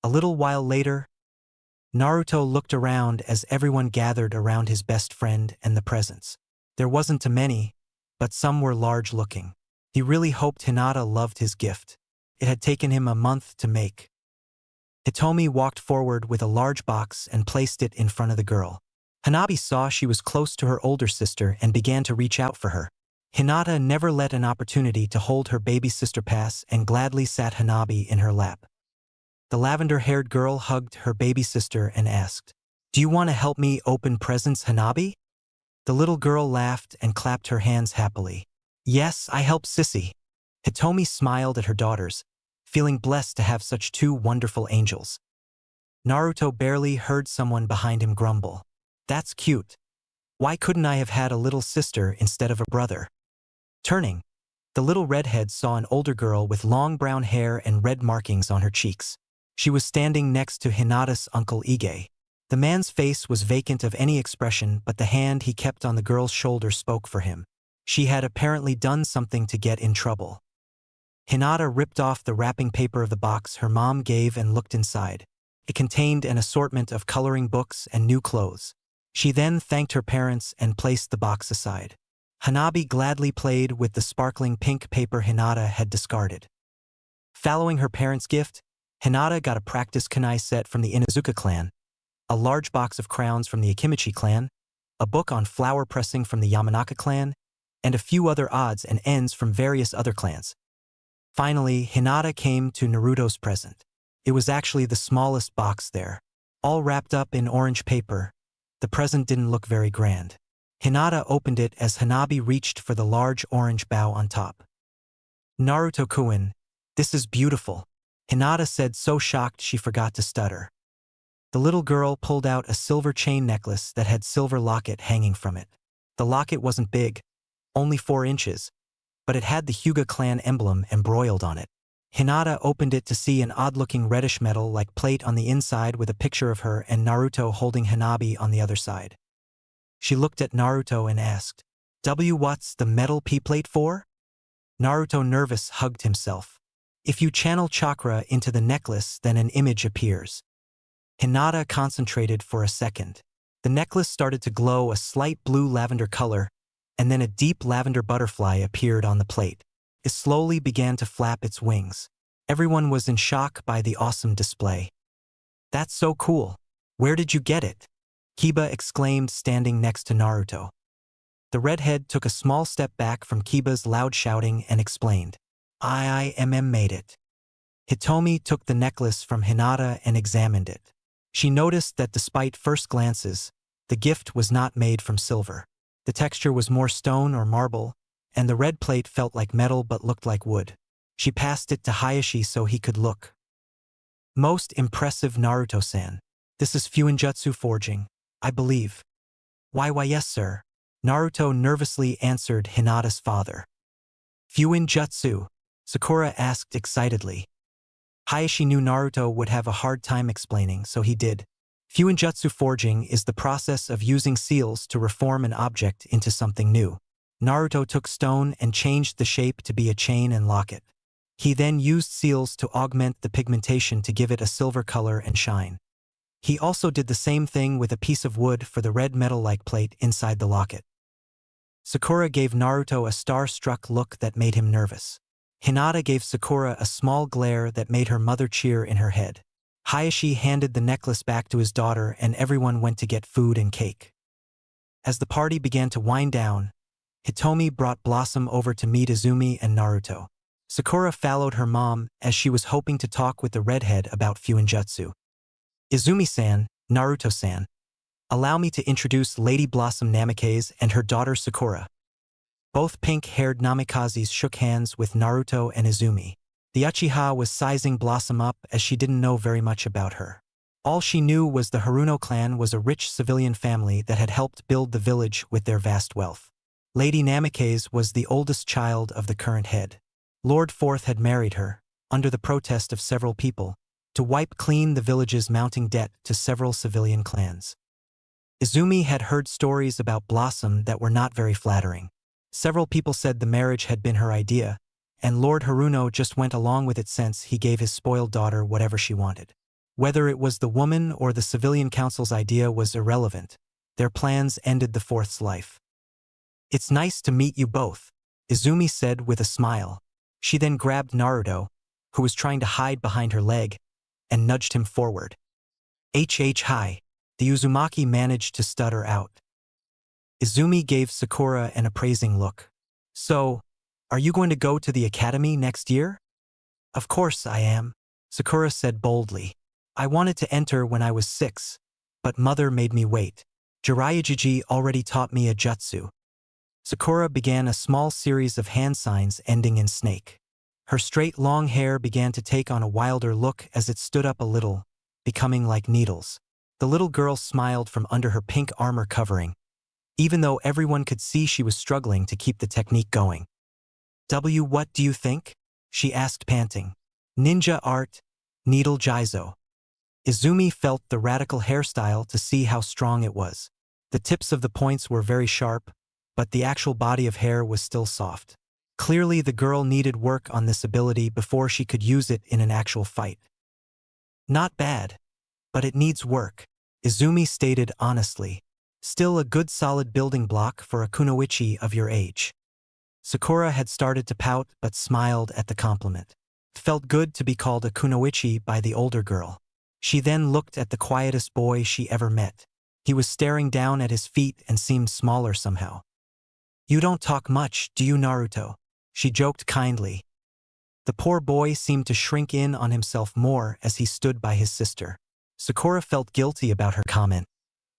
A little while later, Naruto looked around as everyone gathered around his best friend and the presents. There wasn't too many, but some were large-looking. He really hoped Hinata loved his gift. It had taken him a month to make. Hitomi walked forward with a large box and placed it in front of the girl. Hanabi saw she was close to her older sister and began to reach out for her. Hinata never let an opportunity to hold her baby sister pass and gladly sat Hanabi in her lap. The lavender-haired girl hugged her baby sister and asked, Do you want to help me open presents, Hanabi? The little girl laughed and clapped her hands happily. Yes, I help Sissy. Hitomi smiled at her daughters, feeling blessed to have such 2 wonderful angels. Naruto barely heard someone behind him grumble. That's cute. Why couldn't I have had a little sister instead of a brother? Turning, the little redhead saw an older girl with long brown hair and red markings on her cheeks. She was standing next to Hinata's uncle Ige. The man's face was vacant of any expression, but the hand he kept on the girl's shoulder spoke for him. She had apparently done something to get in trouble. Hinata ripped off the wrapping paper of the box her mom gave and looked inside. It contained an assortment of coloring books and new clothes. She then thanked her parents and placed the box aside. Hanabi gladly played with the sparkling pink paper Hinata had discarded. Following her parents' gift, Hinata got a practice kunai set from the Inuzuka clan, a large box of crowns from the Akimichi clan, a book on flower pressing from the Yamanaka clan, and a few other odds and ends from various other clans. Finally, Hinata came to Naruto's present. It was actually the smallest box there. All wrapped up in orange paper, the present didn't look very grand. Hinata opened it as Hanabi reached for the large orange bow on top. Naruto-kun, this is beautiful, Hinata said, so shocked she forgot to stutter. The little girl pulled out a silver chain necklace that had silver locket hanging from it. The locket wasn't big, only 4 inches, but it had the Hyuga clan emblem embroiled on it. Hinata opened it to see an odd-looking reddish metal-like plate on the inside with a picture of her and Naruto holding Hanabi on the other side. She looked at Naruto and asked, "What's the metal P-plate for?" Naruto, nervous, hugged himself. "If you channel chakra into the necklace, then an image appears." Hinata concentrated for a second. The necklace started to glow a slight blue lavender color, and then a deep lavender butterfly appeared on the plate. It slowly began to flap its wings. Everyone was in shock by the awesome display. "That's so cool. Where did you get it?" Kiba exclaimed, standing next to Naruto. The redhead took a small step back from Kiba's loud shouting and explained, "I made it." Hitomi took the necklace from Hinata and examined it. She noticed that despite first glances, the gift was not made from silver. The texture was more stone or marble, and the red plate felt like metal but looked like wood. She passed it to Hayashi so he could look. "Most impressive, Naruto-san. This is Fuinjutsu forging, I believe." Why, yes, sir," Naruto nervously answered Hinata's father. "Fuinjutsu?" Sakura asked excitedly. Hayashi knew Naruto would have a hard time explaining, so he did. Fuinjutsu forging is the process of using seals to reform an object into something new. Naruto took stone and changed the shape to be a chain and locket. He then used seals to augment the pigmentation to give it a silver color and shine. He also did the same thing with a piece of wood for the red metal-like plate inside the locket. Sakura gave Naruto a star-struck look that made him nervous. Hinata gave Sakura a small glare that made her mother cheer in her head. Hayashi handed the necklace back to his daughter and everyone went to get food and cake. As the party began to wind down, Hitomi brought Blossom over to meet Izumi and Naruto. Sakura followed her mom as she was hoping to talk with the redhead about Fuinjutsu. "Izumi-san, Naruto-san, allow me to introduce Lady Blossom Namikaze and her daughter Sakura." Both pink-haired Namikazes shook hands with Naruto and Izumi. The Uchiha was sizing Blossom up as she didn't know very much about her. All she knew was the Haruno clan was a rich civilian family that had helped build the village with their vast wealth. Lady Namikaze was the oldest child of the current head. Lord Fourth had married her, under the protest of several people, to wipe clean the village's mounting debt to several civilian clans. Izumi had heard stories about Blossom that were not very flattering. Several people said the marriage had been her idea, and Lord Haruno just went along with it since he gave his spoiled daughter whatever she wanted. Whether it was the woman or the civilian council's idea was irrelevant. Their plans ended the Fourth's life. "It's nice to meet you both," Izumi said with a smile. She then grabbed Naruto, who was trying to hide behind her leg, and nudged him forward. Hi, the Uzumaki managed to stutter out. Izumi gave Sakura an appraising look. "So, are you going to go to the academy next year?" "Of course I am," Sakura said boldly. "I wanted to enter when I was 6, but mother made me wait. Jiraiya already taught me a jutsu." Sakura began a small series of hand signs ending in snake. Her straight long hair began to take on a wilder look as it stood up a little, becoming like needles. The little girl smiled from under her pink armor covering, even though everyone could see she was struggling to keep the technique going. What do you think?" she asked, panting. "Ninja art, needle jizo." Izumi felt the radical hairstyle to see how strong it was. The tips of the points were very sharp, but the actual body of hair was still soft. Clearly the girl needed work on this ability before she could use it in an actual fight. "Not bad, but it needs work," Izumi stated honestly. "Still a good solid building block for a kunoichi of your age." Sakura had started to pout but smiled at the compliment. It felt good to be called a kunoichi by the older girl. She then looked at the quietest boy she ever met. He was staring down at his feet and seemed smaller somehow. "You don't talk much, do you, Naruto?" she joked kindly. The poor boy seemed to shrink in on himself more as he stood by his sister. Sakura felt guilty about her comment,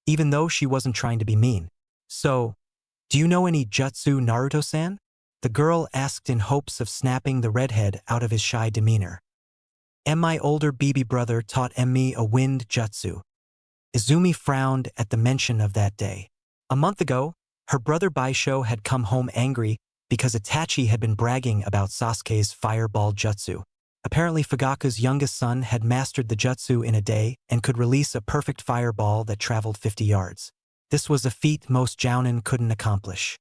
even though she wasn't trying to be mean. "So, do you know any jutsu, Naruto-san?" the girl asked in hopes of snapping the redhead out of his shy demeanor. My older baby brother taught me a wind jutsu." Izumi frowned at the mention of that day. A month ago, her brother Baisho had come home angry because Itachi had been bragging about Sasuke's fireball jutsu. Apparently Fugaku's youngest son had mastered the jutsu in a day and could release a perfect fireball that traveled 50 yards. This was a feat most jounin couldn't accomplish.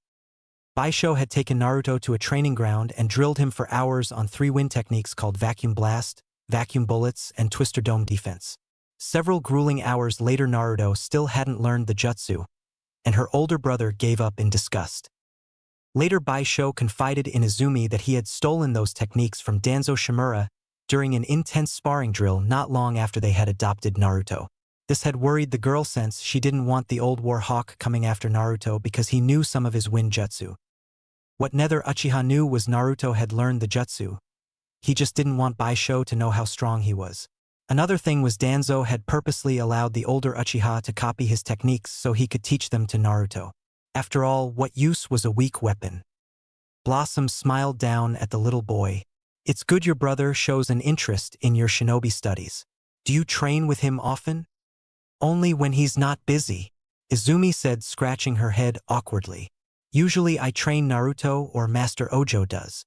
Baisho had taken Naruto to a training ground and drilled him for hours on 3 wind techniques called vacuum blast, vacuum bullets, and twister dome defense. Several grueling hours later Naruto still hadn't learned the jutsu, and her older brother gave up in disgust. Later Baisho confided in Izumi that he had stolen those techniques from Danzo Shimura during an intense sparring drill not long after they had adopted Naruto. This had worried the girl since she didn't want the old war hawk coming after Naruto because he knew some of his wind jutsu. What neither Uchiha knew was Naruto had learned the jutsu. He just didn't want Baisho to know how strong he was. Another thing was Danzo had purposely allowed the older Uchiha to copy his techniques so he could teach them to Naruto. After all, what use was a weak weapon? Blossom smiled down at the little boy. It's good your brother shows an interest in your shinobi studies. Do you train with him often? Only when he's not busy, Izumi said, scratching her head awkwardly. Usually I train Naruto or Master Ojo does.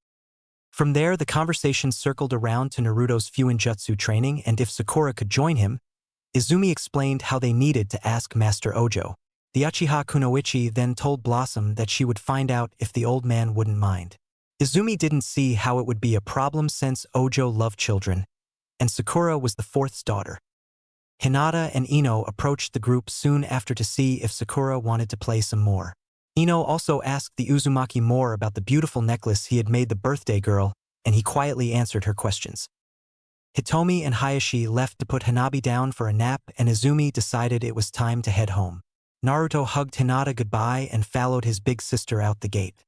From there the conversation circled around to Naruto's Fuinjutsu training and if Sakura could join him. Izumi explained how they needed to ask Master Ojo. The Uchiha Kunoichi then told Blossom that she would find out if the old man wouldn't mind. Izumi didn't see how it would be a problem since Ojo loved children, and Sakura was the 4th's daughter. Hinata and Ino approached the group soon after to see if Sakura wanted to play some more. Ino also asked the Uzumaki more about the beautiful necklace he had made the birthday girl, and he quietly answered her questions. Hitomi and Hayashi left to put Hanabi down for a nap and Izumi decided it was time to head home. Naruto hugged Hinata goodbye and followed his big sister out the gate.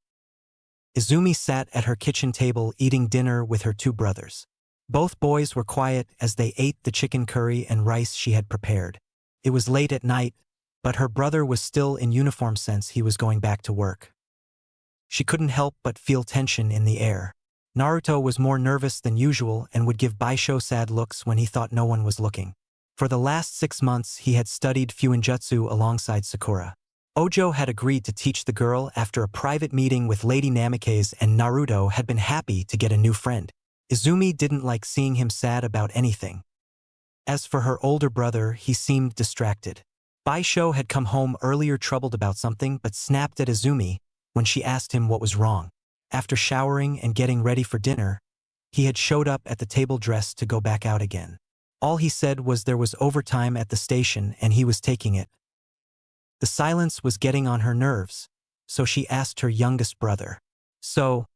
Izumi sat at her kitchen table eating dinner with her 2 brothers. Both boys were quiet as they ate the chicken curry and rice she had prepared. It was late at night, but her brother was still in uniform since he was going back to work. She couldn't help but feel tension in the air. Naruto was more nervous than usual and would give Baisho sad looks when he thought no one was looking. For the last 6 months he had studied Fuinjutsu alongside Sakura. Ojo had agreed to teach the girl after a private meeting with Lady Namikaze and Naruto had been happy to get a new friend. Izumi didn't like seeing him sad about anything. As for her older brother, he seemed distracted. Baisho had come home earlier troubled about something but snapped at Izumi when she asked him what was wrong. After showering and getting ready for dinner, he had showed up at the table dressed to go back out again. All he said was there was overtime at the station and he was taking it. The silence was getting on her nerves, so she asked her youngest brother. So,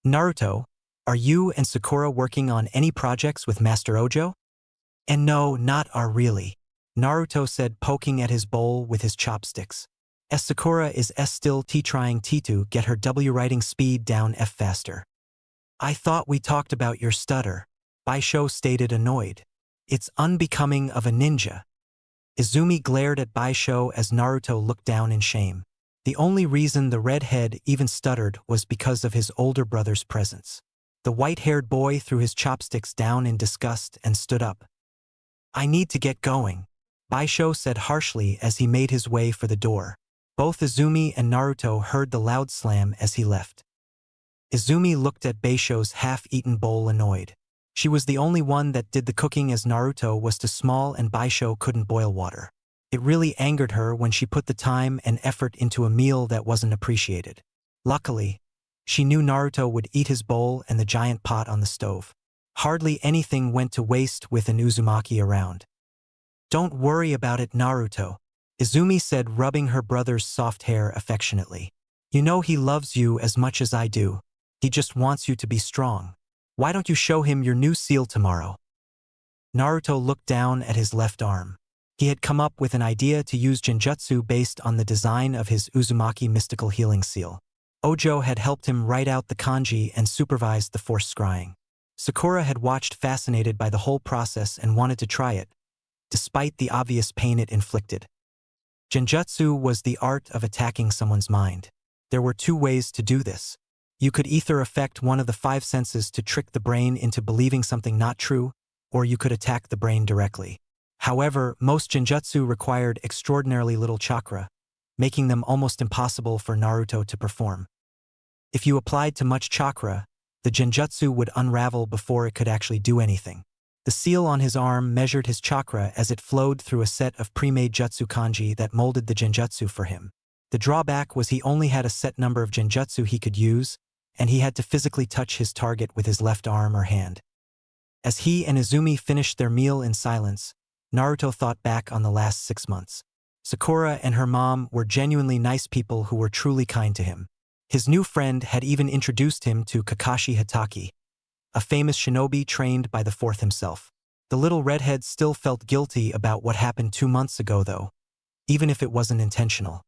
Naruto, are you and Sakura working on any projects with Master Ojo? And no, not are really, Naruto said, poking at his bowl with his chopsticks. As Sakura is still trying to get her W writing speed down F faster. I thought we talked about your stutter, Baisho stated, annoyed. It's unbecoming of a ninja. Izumi glared at Baisho as Naruto looked down in shame. The only reason the redhead even stuttered was because of his older brother's presence. The white-haired boy threw his chopsticks down in disgust and stood up. I need to get going, Baisho said harshly as he made his way for the door. Both Izumi and Naruto heard the loud slam as he left. Izumi looked at Baisho's half-eaten bowl annoyed. She was the only one that did the cooking as Naruto was too small and Baisho couldn't boil water. It really angered her when she put the time and effort into a meal that wasn't appreciated. Luckily, she knew Naruto would eat his bowl and the giant pot on the stove. Hardly anything went to waste with an Uzumaki around. Don't worry about it, Naruto, Izumi said, rubbing her brother's soft hair affectionately. You know he loves you as much as I do. He just wants you to be strong. Why don't you show him your new seal tomorrow? Naruto looked down at his left arm. He had come up with an idea to use genjutsu based on the design of his Uzumaki mystical healing seal. Ojo had helped him write out the kanji and supervised the forced scrying. Sakura had watched fascinated by the whole process and wanted to try it, despite the obvious pain it inflicted. Genjutsu was the art of attacking someone's mind. There were 2 ways to do this. You could either affect one of the 5 senses to trick the brain into believing something not true, or you could attack the brain directly. However, most genjutsu required extraordinarily little chakra, making them almost impossible for Naruto to perform. If you applied too much chakra, the genjutsu would unravel before it could actually do anything. The seal on his arm measured his chakra as it flowed through a set of pre-made jutsu kanji that molded the genjutsu for him. The drawback was he only had a set number of genjutsu he could use, and he had to physically touch his target with his left arm or hand. As he and Izumi finished their meal in silence, Naruto thought back on the last 6 months. Sakura and her mom were genuinely nice people who were truly kind to him. His new friend had even introduced him to Kakashi Hatake, a famous shinobi trained by the fourth himself. The little redhead still felt guilty about what happened 2 months ago though, even if it wasn't intentional.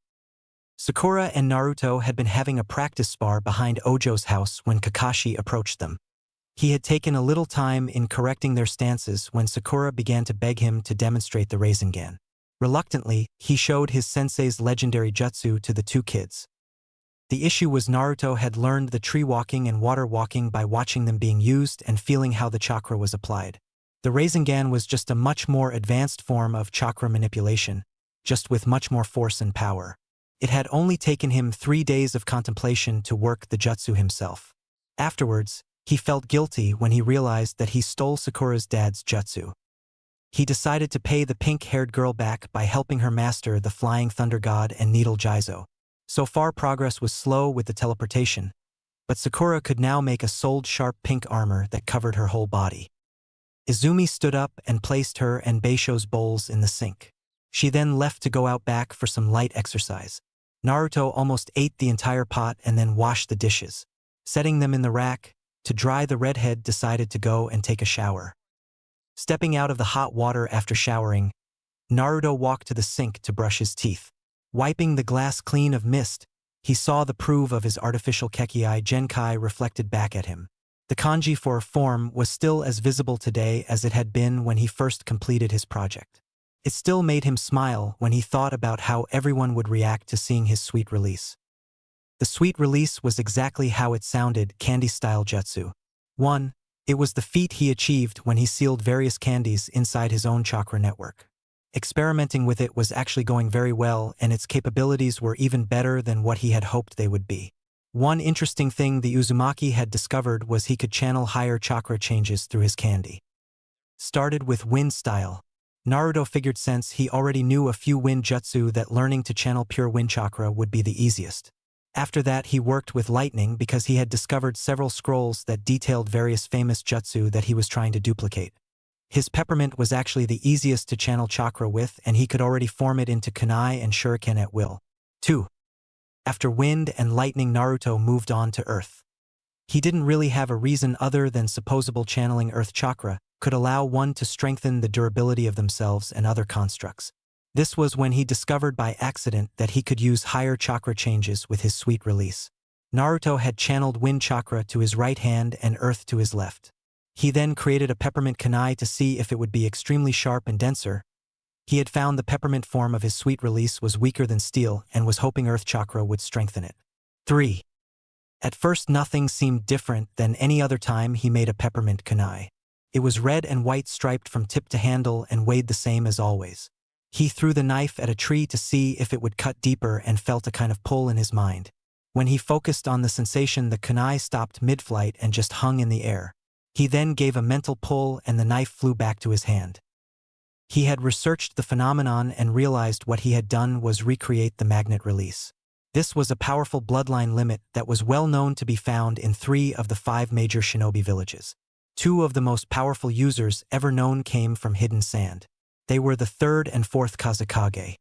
Sakura and Naruto had been having a practice spar behind Ojo's house when Kakashi approached them. He had taken a little time in correcting their stances when Sakura began to beg him to demonstrate the Rasengan. Reluctantly, he showed his sensei's legendary jutsu to the two kids. The issue was Naruto had learned the tree walking and water walking by watching them being used and feeling how the chakra was applied. The Rasengan was just a much more advanced form of chakra manipulation, just with much more force and power. It had only taken him 3 days of contemplation to work the jutsu himself. Afterwards, he felt guilty when he realized that he stole Sakura's dad's jutsu. He decided to pay the pink-haired girl back by helping her master the Flying Thunder God and Needle Jizo. So far progress was slow with the teleportation, but Sakura could now make a sold-sharp pink armor that covered her whole body. Izumi stood up and placed her and Beisho's bowls in the sink. She then left to go out back for some light exercise. Naruto almost ate the entire pot and then washed the dishes. Setting them in the rack, to dry, the redhead decided to go and take a shower. Stepping out of the hot water after showering, Naruto walked to the sink to brush his teeth. Wiping the glass clean of mist, he saw the proof of his artificial Kekkei Genkai reflected back at him. The kanji for a form was still as visible today as it had been when he first completed his project. It still made him smile when he thought about how everyone would react to seeing his sweet release. The sweet release was exactly how it sounded, candy-style jutsu. 1. It was the feat he achieved when he sealed various candies inside his own chakra network. Experimenting with it was actually going very well, and its capabilities were even better than what he had hoped they would be. One interesting thing the Uzumaki had discovered was he could channel higher chakra changes through his candy. Started with wind style. Naruto figured since he already knew a few wind jutsu that learning to channel pure wind chakra would be the easiest. After that he worked with lightning because he had discovered several scrolls that detailed various famous jutsu that he was trying to duplicate. His peppermint was actually the easiest to channel chakra with, and he could already form it into kunai and shuriken at will. 2. After wind and lightning, Naruto moved on to earth. He didn't really have a reason other than supposable channeling earth chakra could allow one to strengthen the durability of themselves and other constructs. This was when he discovered by accident that he could use higher chakra changes with his sweet release. Naruto had channeled wind chakra to his right hand and earth to his left. He then created a peppermint kunai to see if it would be extremely sharp and denser. He had found the peppermint form of his sweet release was weaker than steel and was hoping earth chakra would strengthen it. 3. At first nothing seemed different than any other time he made a peppermint kunai. It was red and white striped from tip to handle and weighed the same as always. He threw the knife at a tree to see if it would cut deeper and felt a kind of pull in his mind. When he focused on the sensation, the kunai stopped mid-flight and just hung in the air. He then gave a mental pull and the knife flew back to his hand. He had researched the phenomenon and realized what he had done was recreate the magnet release. This was a powerful bloodline limit that was well known to be found in 3 of the 5 major shinobi villages. 2 of the most powerful users ever known came from Hidden Sand. They were the 3rd and 4th Kazekage.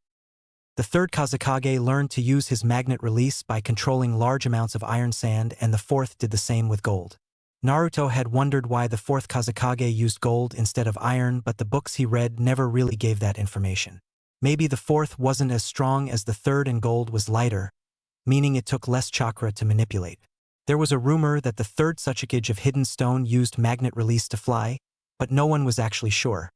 The 3rd Kazekage learned to use his magnet release by controlling large amounts of iron sand, and the 4th did the same with gold. Naruto had wondered why the 4th Kazekage used gold instead of iron, but the books he read never really gave that information. Maybe the 4th wasn't as strong as the 3rd and gold was lighter, meaning it took less chakra to manipulate. There was a rumor that the 3rd Tsuchikage of Hidden Stone used magnet release to fly, but no one was actually sure.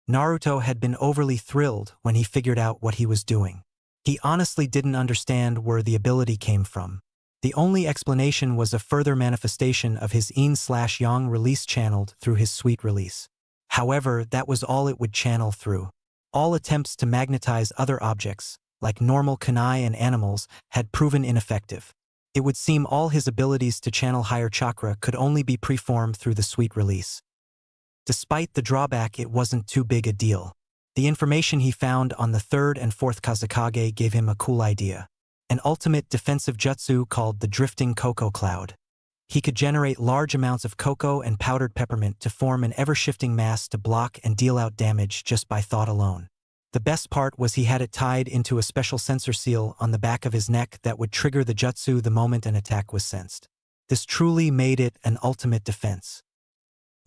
Naruto had been overly thrilled when he figured out what he was doing. He honestly didn't understand where the ability came from. The only explanation was a further manifestation of his yin/yang release channeled through his sweet release. However, that was all it would channel through. All attempts to magnetize other objects, like normal kunai and animals, had proven ineffective. It would seem all his abilities to channel higher chakra could only be preformed through the sweet release. Despite the drawback, it wasn't too big a deal. The information he found on the third and fourth Kazakage gave him a cool idea. An ultimate defensive jutsu called the Drifting Cocoa Cloud. He could generate large amounts of cocoa and powdered peppermint to form an ever-shifting mass to block and deal out damage just by thought alone. The best part was he had it tied into a special sensor seal on the back of his neck that would trigger the jutsu the moment an attack was sensed. This truly made it an ultimate defense.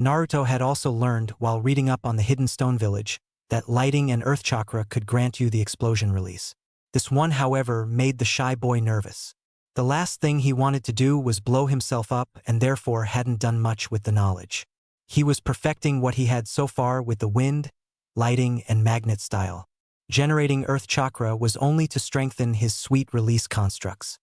Naruto had also learned, while reading up on the Hidden Stone Village, that lighting and earth chakra could grant you the explosion release. This one, however, made the shy boy nervous. The last thing he wanted to do was blow himself up and therefore hadn't done much with the knowledge. He was perfecting what he had so far with the wind, lighting, and magnet style. Generating earth chakra was only to strengthen his sweet release constructs.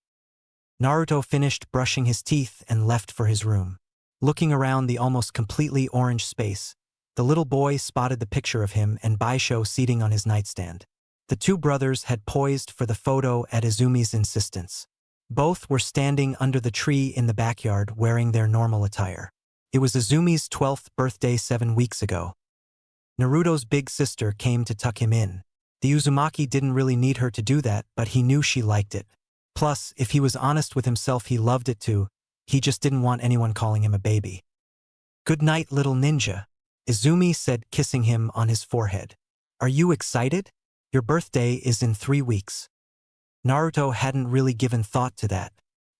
Naruto finished brushing his teeth and left for his room. Looking around the almost completely orange space, the little boy spotted the picture of him and Baisho seating on his nightstand. The two brothers had poised for the photo at Izumi's insistence. Both were standing under the tree in the backyard wearing their normal attire. It was Izumi's 12th birthday 7 weeks ago. Naruto's big sister came to tuck him in. The Uzumaki didn't really need her to do that, but he knew she liked it. Plus, if he was honest with himself, he loved it too. He just didn't want anyone calling him a baby. "Good night, little ninja," Izumi said, kissing him on his forehead. "Are you excited? Your birthday is in 3 weeks. Naruto hadn't really given thought to that.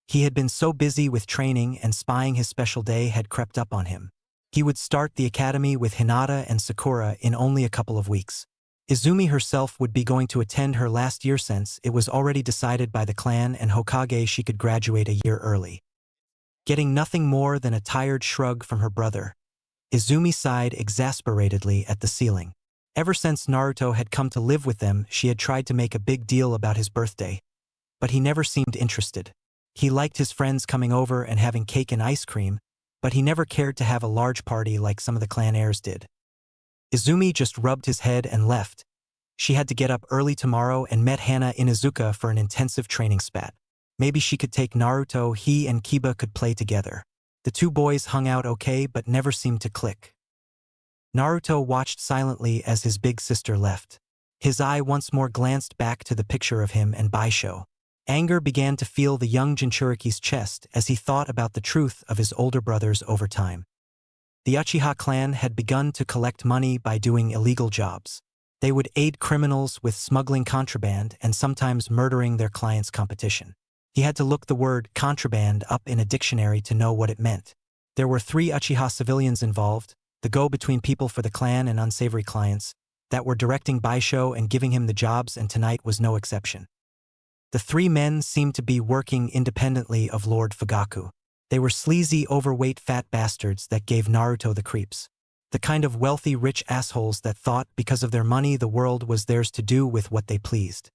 He had been so busy with training and spying his special day had crept up on him. He would start the academy with Hinata and Sakura in only a couple of weeks. Izumi herself would be going to attend her last year since it was already decided by the clan and Hokage she could graduate a year early. Getting nothing more than a tired shrug from her brother, Izumi sighed exasperatedly at the ceiling. Ever since Naruto had come to live with them, she had tried to make a big deal about his birthday, but he never seemed interested. He liked his friends coming over and having cake and ice cream, but he never cared to have a large party like some of the clan heirs did. Izumi just rubbed his head and left. She had to get up early tomorrow and met Hana Inuzuka for an intensive training spat. Maybe she could take Naruto, he and Kiba could play together. The two boys hung out okay but never seemed to click. Naruto watched silently as his big sister left. His eye once more glanced back to the picture of him and Baisho. Anger began to feel the young Jinchuriki's chest as he thought about the truth of his older brothers over time. The Uchiha clan had begun to collect money by doing illegal jobs. They would aid criminals with smuggling contraband and sometimes murdering their clients' competition. He had to look the word contraband up in a dictionary to know what it meant. There were 3 Uchiha civilians involved, the go-between people for the clan and unsavory clients, that were directing Baisho and giving him the jobs, and tonight was no exception. The 3 men seemed to be working independently of Lord Fugaku. They were sleazy, overweight fat bastards that gave Naruto the creeps. The kind of wealthy, rich assholes that thought because of their money the world was theirs to do with what they pleased.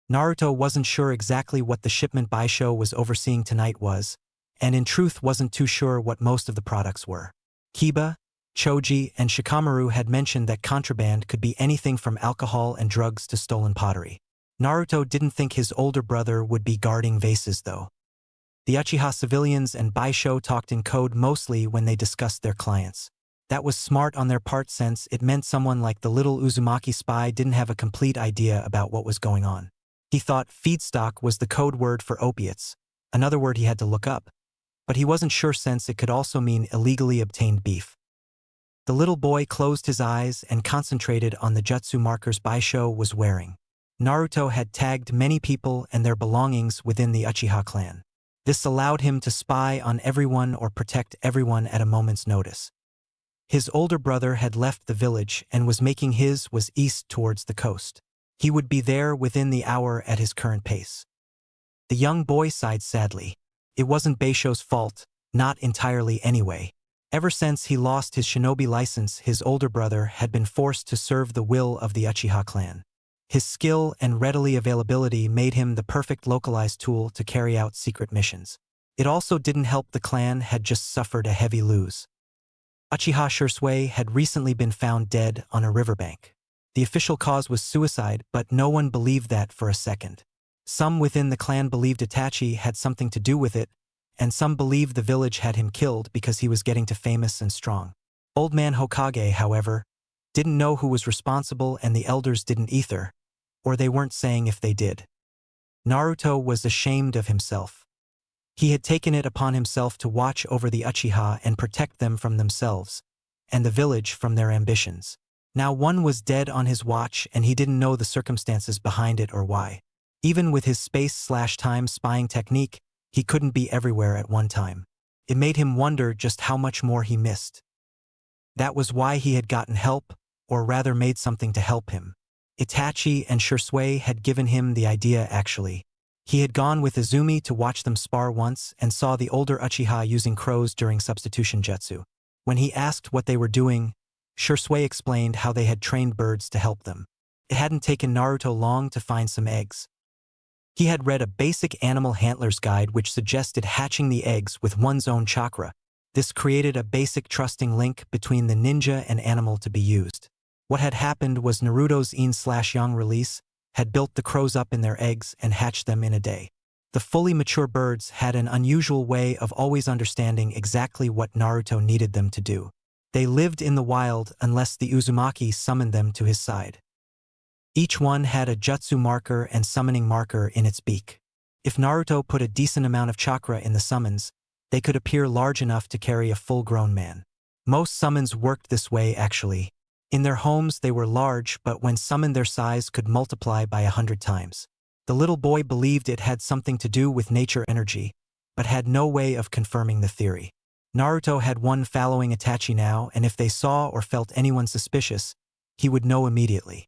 Naruto wasn't sure exactly what the shipment Baisho was overseeing tonight was, and in truth wasn't too sure what most of the products were. Kiba, Choji, and Shikamaru had mentioned that contraband could be anything from alcohol and drugs to stolen pottery. Naruto didn't think his older brother would be guarding vases though. The Uchiha civilians and Baisho talked in code mostly when they discussed their clients. That was smart on their part since it meant someone like the little Uzumaki spy didn't have a complete idea about what was going on. He thought feedstock was the code word for opiates, another word he had to look up, but he wasn't sure since it could also mean illegally obtained beef. The little boy closed his eyes and concentrated on the jutsu markers Baisho was wearing. Naruto had tagged many people and their belongings within the Uchiha clan. This allowed him to spy on everyone or protect everyone at a moment's notice. His older brother had left the village and was making his way east towards the coast. He would be there within the hour at his current pace. The young boy sighed sadly. It wasn't Baisho's fault, not entirely anyway. Ever since he lost his shinobi license, his older brother had been forced to serve the will of the Uchiha clan. His skill and readily availability made him the perfect localized tool to carry out secret missions. It also didn't help the clan had just suffered a heavy lose. Uchiha Shursui had recently been found dead on a riverbank. The official cause was suicide, but no one believed that for a second. Some within the clan believed Itachi had something to do with it, and some believed the village had him killed because he was getting too famous and strong. Old Man Hokage, however, didn't know who was responsible, and the elders didn't either, or they weren't saying if they did. Naruto was ashamed of himself. He had taken it upon himself to watch over the Uchiha and protect them from themselves, and the village from their ambitions. Now one was dead on his watch, and he didn't know the circumstances behind it or why. Even with his space/time spying technique, he couldn't be everywhere at one time. It made him wonder just how much more he missed. That was why he had gotten help, or rather made something to help him. Itachi and Shisui had given him the idea actually. He had gone with Izumi to watch them spar once and saw the older Uchiha using crows during substitution jutsu. When he asked what they were doing, Shisui explained how they had trained birds to help them. It hadn't taken Naruto long to find some eggs. He had read a basic animal handler's guide which suggested hatching the eggs with one's own chakra. This created a basic trusting link between the ninja and animal to be used. What had happened was Naruto's yin/yang release had built the crows up in their eggs and hatched them in a day. The fully mature birds had an unusual way of always understanding exactly what Naruto needed them to do. They lived in the wild unless the Uzumaki summoned them to his side. Each one had a jutsu marker and summoning marker in its beak. If Naruto put a decent amount of chakra in the summons, they could appear large enough to carry a full-grown man. Most summons worked this way actually. In their homes they were large, but when summoned their size could multiply by 100 times. The little boy believed it had something to do with nature energy, but had no way of confirming the theory. Naruto had one following Itachi now, and if they saw or felt anyone suspicious, he would know immediately.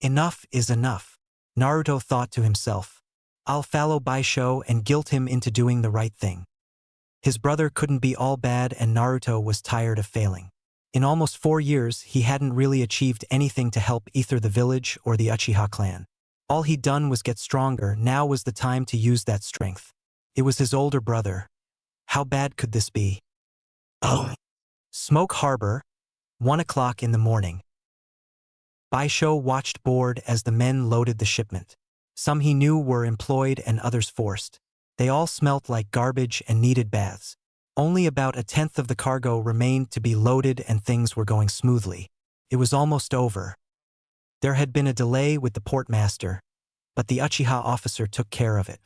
Enough is enough, Naruto thought to himself. I'll follow Baisho and guilt him into doing the right thing. His brother couldn't be all bad, and Naruto was tired of failing. In almost 4 years, he hadn't really achieved anything to help either the village or the Uchiha clan. All he'd done was get stronger. Now was the time to use that strength. It was his older brother. How bad could this be? Oh. Smoke Harbor, 1 o'clock in the morning. Baisho watched bored as the men loaded the shipment. Some he knew were employed and others forced. They all smelt like garbage and needed baths. Only about 1/10 of the cargo remained to be loaded, and things were going smoothly. It was almost over. There had been a delay with the portmaster, but the Uchiha officer took care of it.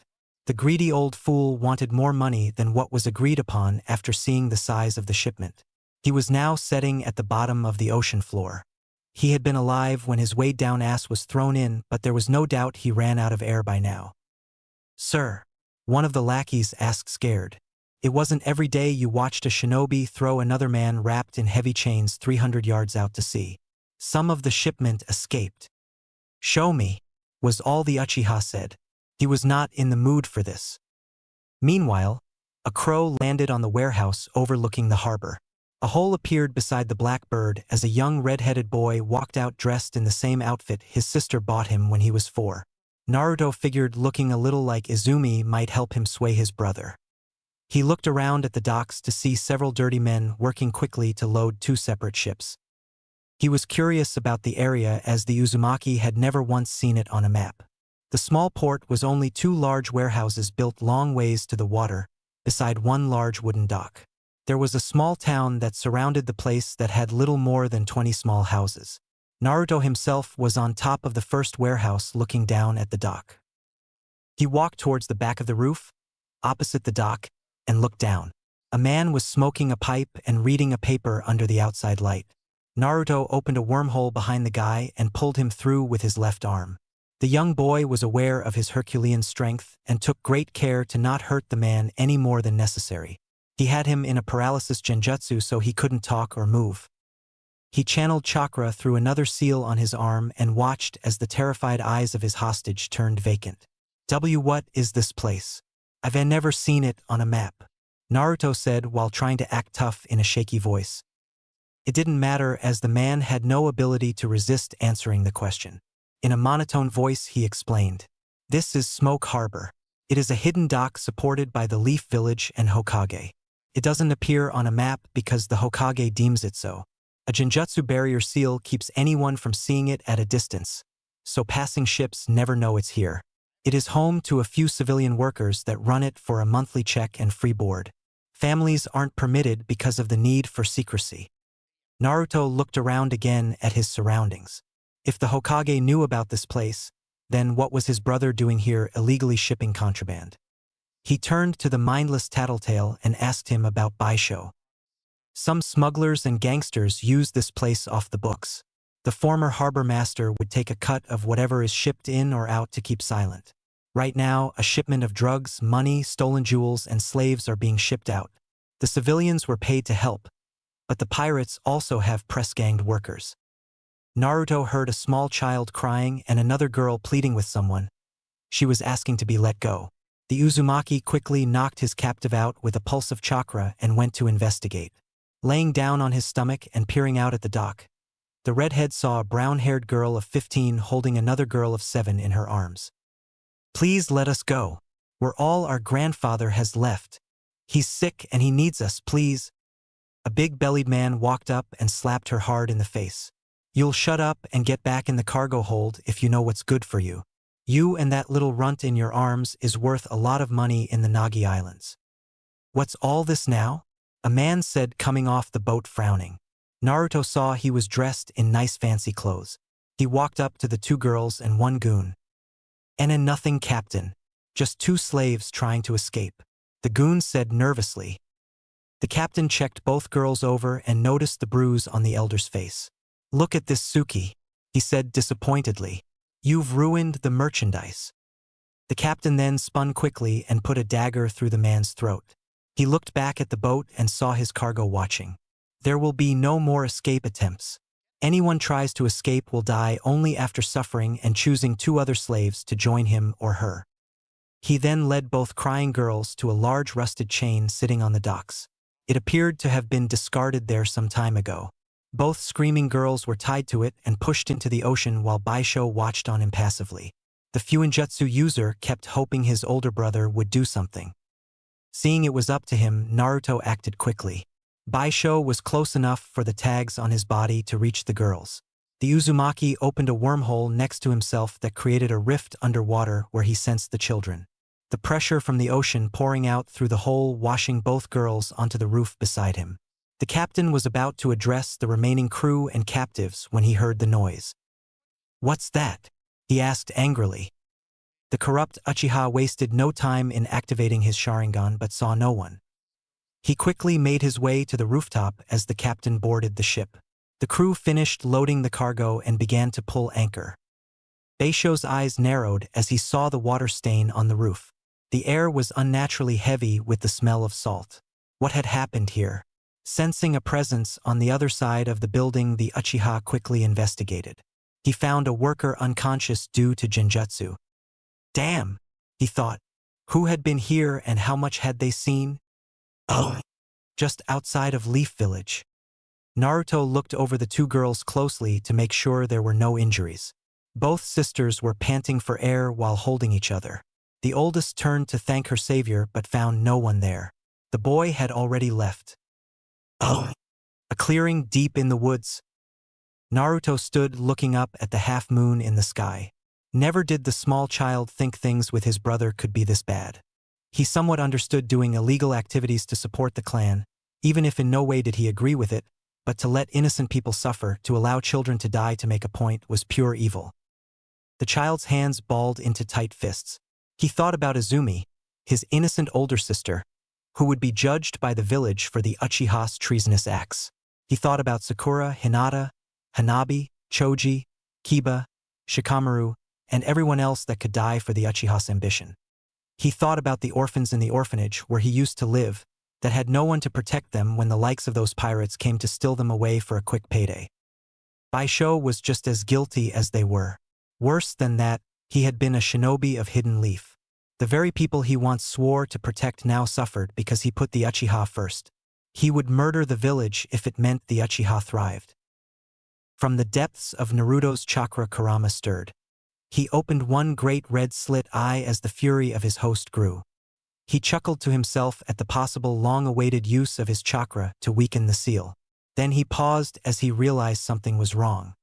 The greedy old fool wanted more money than what was agreed upon after seeing the size of the shipment. He was now sitting at the bottom of the ocean floor. He had been alive when his weighed-down ass was thrown in, but there was no doubt he ran out of air by now. "Sir," one of the lackeys asked scared. It wasn't every day you watched a shinobi throw another man wrapped in heavy chains 300 yards out to sea. Some of the shipment escaped. "Show me," was all the Uchiha said. He was not in the mood for this. Meanwhile, a crow landed on the warehouse overlooking the harbor. A hole appeared beside the blackbird as a young red-headed boy walked out dressed in the same outfit his sister bought him when he was 4. Naruto figured looking a little like Izumi might help him sway his brother. He looked around at the docks to see several dirty men working quickly to load 2 separate ships. He was curious about the area as the Uzumaki had never once seen it on a map. The small port was only 2 large warehouses built long ways to the water, beside one large wooden dock. There was a small town that surrounded the place that had little more than 20 small houses. Naruto himself was on top of the first warehouse looking down at the dock. He walked towards the back of the roof, opposite the dock, and looked down. A man was smoking a pipe and reading a paper under the outside light. Naruto opened a wormhole behind the guy and pulled him through with his left arm. The young boy was aware of his Herculean strength and took great care to not hurt the man any more than necessary. He had him in a paralysis genjutsu so he couldn't talk or move. He channeled chakra through another seal on his arm and watched as the terrified eyes of his hostage turned vacant. What is this place? I've never seen it on a map, Naruto said while trying to act tough in a shaky voice. It didn't matter as the man had no ability to resist answering the question. In a monotone voice he explained, "This is Smoke Harbor. It is a hidden dock supported by the Leaf Village and Hokage. It doesn't appear on a map because the Hokage deems it so. A genjutsu barrier seal keeps anyone from seeing it at a distance, so passing ships never know it's here. It is home to a few civilian workers that run it for a monthly check and free board. Families aren't permitted because of the need for secrecy. Naruto looked around again at his surroundings. If the Hokage knew about this place, then what was his brother doing here illegally shipping contraband? He turned to the mindless tattletale and asked him about Baisho. Some smugglers and gangsters use this place off the books. The former harbor master would take a cut of whatever is shipped in or out to keep silent. Right now, a shipment of drugs, money, stolen jewels, and slaves are being shipped out. The civilians were paid to help, but the pirates also have press-ganged workers. Naruto heard a small child crying and another girl pleading with someone. She was asking to be let go. The Uzumaki quickly knocked his captive out with a pulse of chakra and went to investigate. Laying down on his stomach and peering out at the dock, the redhead saw a brown-haired girl of 15 holding another girl of 7 in her arms. "Please let us go. We're all our grandfather has left. He's sick and he needs us, please." A big-bellied man walked up and slapped her hard in the face. "You'll shut up and get back in the cargo hold if you know what's good for you. You and that little runt in your arms is worth a lot of money in the Nagi Islands." "What's all this now?" a man said, coming off the boat frowning. Naruto saw he was dressed in nice fancy clothes. He walked up to the 2 girls and 1 goon. "And nothing, Captain. Just 2 slaves trying to escape," the goon said nervously. The captain checked both girls over and noticed the bruise on the elder's face. "Look at this, Suki," he said disappointedly. "You've ruined the merchandise." The captain then spun quickly and put a dagger through the man's throat. He looked back at the boat and saw his cargo watching. "There will be no more escape attempts. Anyone tries to escape will die only after suffering and choosing 2 other slaves to join him or her." He then led both crying girls to a large rusted chain sitting on the docks. It appeared to have been discarded there some time ago. Both screaming girls were tied to it and pushed into the ocean while Baisho watched on impassively. The Fuinjutsu user kept hoping his older brother would do something. Seeing it was up to him, Naruto acted quickly. Baisho was close enough for the tags on his body to reach the girls. The Uzumaki opened a wormhole next to himself that created a rift underwater where he sensed the children. The pressure from the ocean pouring out through the hole washing both girls onto the roof beside him. The captain was about to address the remaining crew and captives when he heard the noise. "What's that?" he asked angrily. The corrupt Uchiha wasted no time in activating his Sharingan but saw no one. He quickly made his way to the rooftop as the captain boarded the ship. The crew finished loading the cargo and began to pull anchor. Beisho's eyes narrowed as he saw the water stain on the roof. The air was unnaturally heavy with the smell of salt. What had happened here? Sensing a presence on the other side of the building, the Uchiha quickly investigated. He found a worker unconscious due to genjutsu. "Damn," he thought. Who had been here and how much had they seen? "Oh." Just outside of Leaf Village. Naruto looked over the 2 girls closely to make sure there were no injuries. Both sisters were panting for air while holding each other. The oldest turned to thank her savior but found no one there. The boy had already left. "Oh." A clearing deep in the woods. Naruto stood looking up at the half-moon in the sky. Never did the small child think things with his brother could be this bad. He somewhat understood doing illegal activities to support the clan, even if in no way did he agree with it, but to let innocent people suffer, to allow children to die to make a point, was pure evil. The child's hands balled into tight fists. He thought about Izumi, his innocent older sister, who would be judged by the village for the Uchiha's treasonous acts. He thought about Sakura, Hinata, Hanabi, Choji, Kiba, Shikamaru, and everyone else that could die for the Uchiha's ambition. He thought about the orphans in the orphanage where he used to live, that had no one to protect them when the likes of those pirates came to steal them away for a quick payday. Baisho was just as guilty as they were. Worse than that, he had been a shinobi of Hidden Leaf. The very people he once swore to protect now suffered because he put the Uchiha first. He would murder the village if it meant the Uchiha thrived. From the depths of Naruto's chakra, Kurama stirred. He opened one great red slit eye as the fury of his host grew. He chuckled to himself at the possible long-awaited use of his chakra to weaken the seal. Then he paused as he realized something was wrong.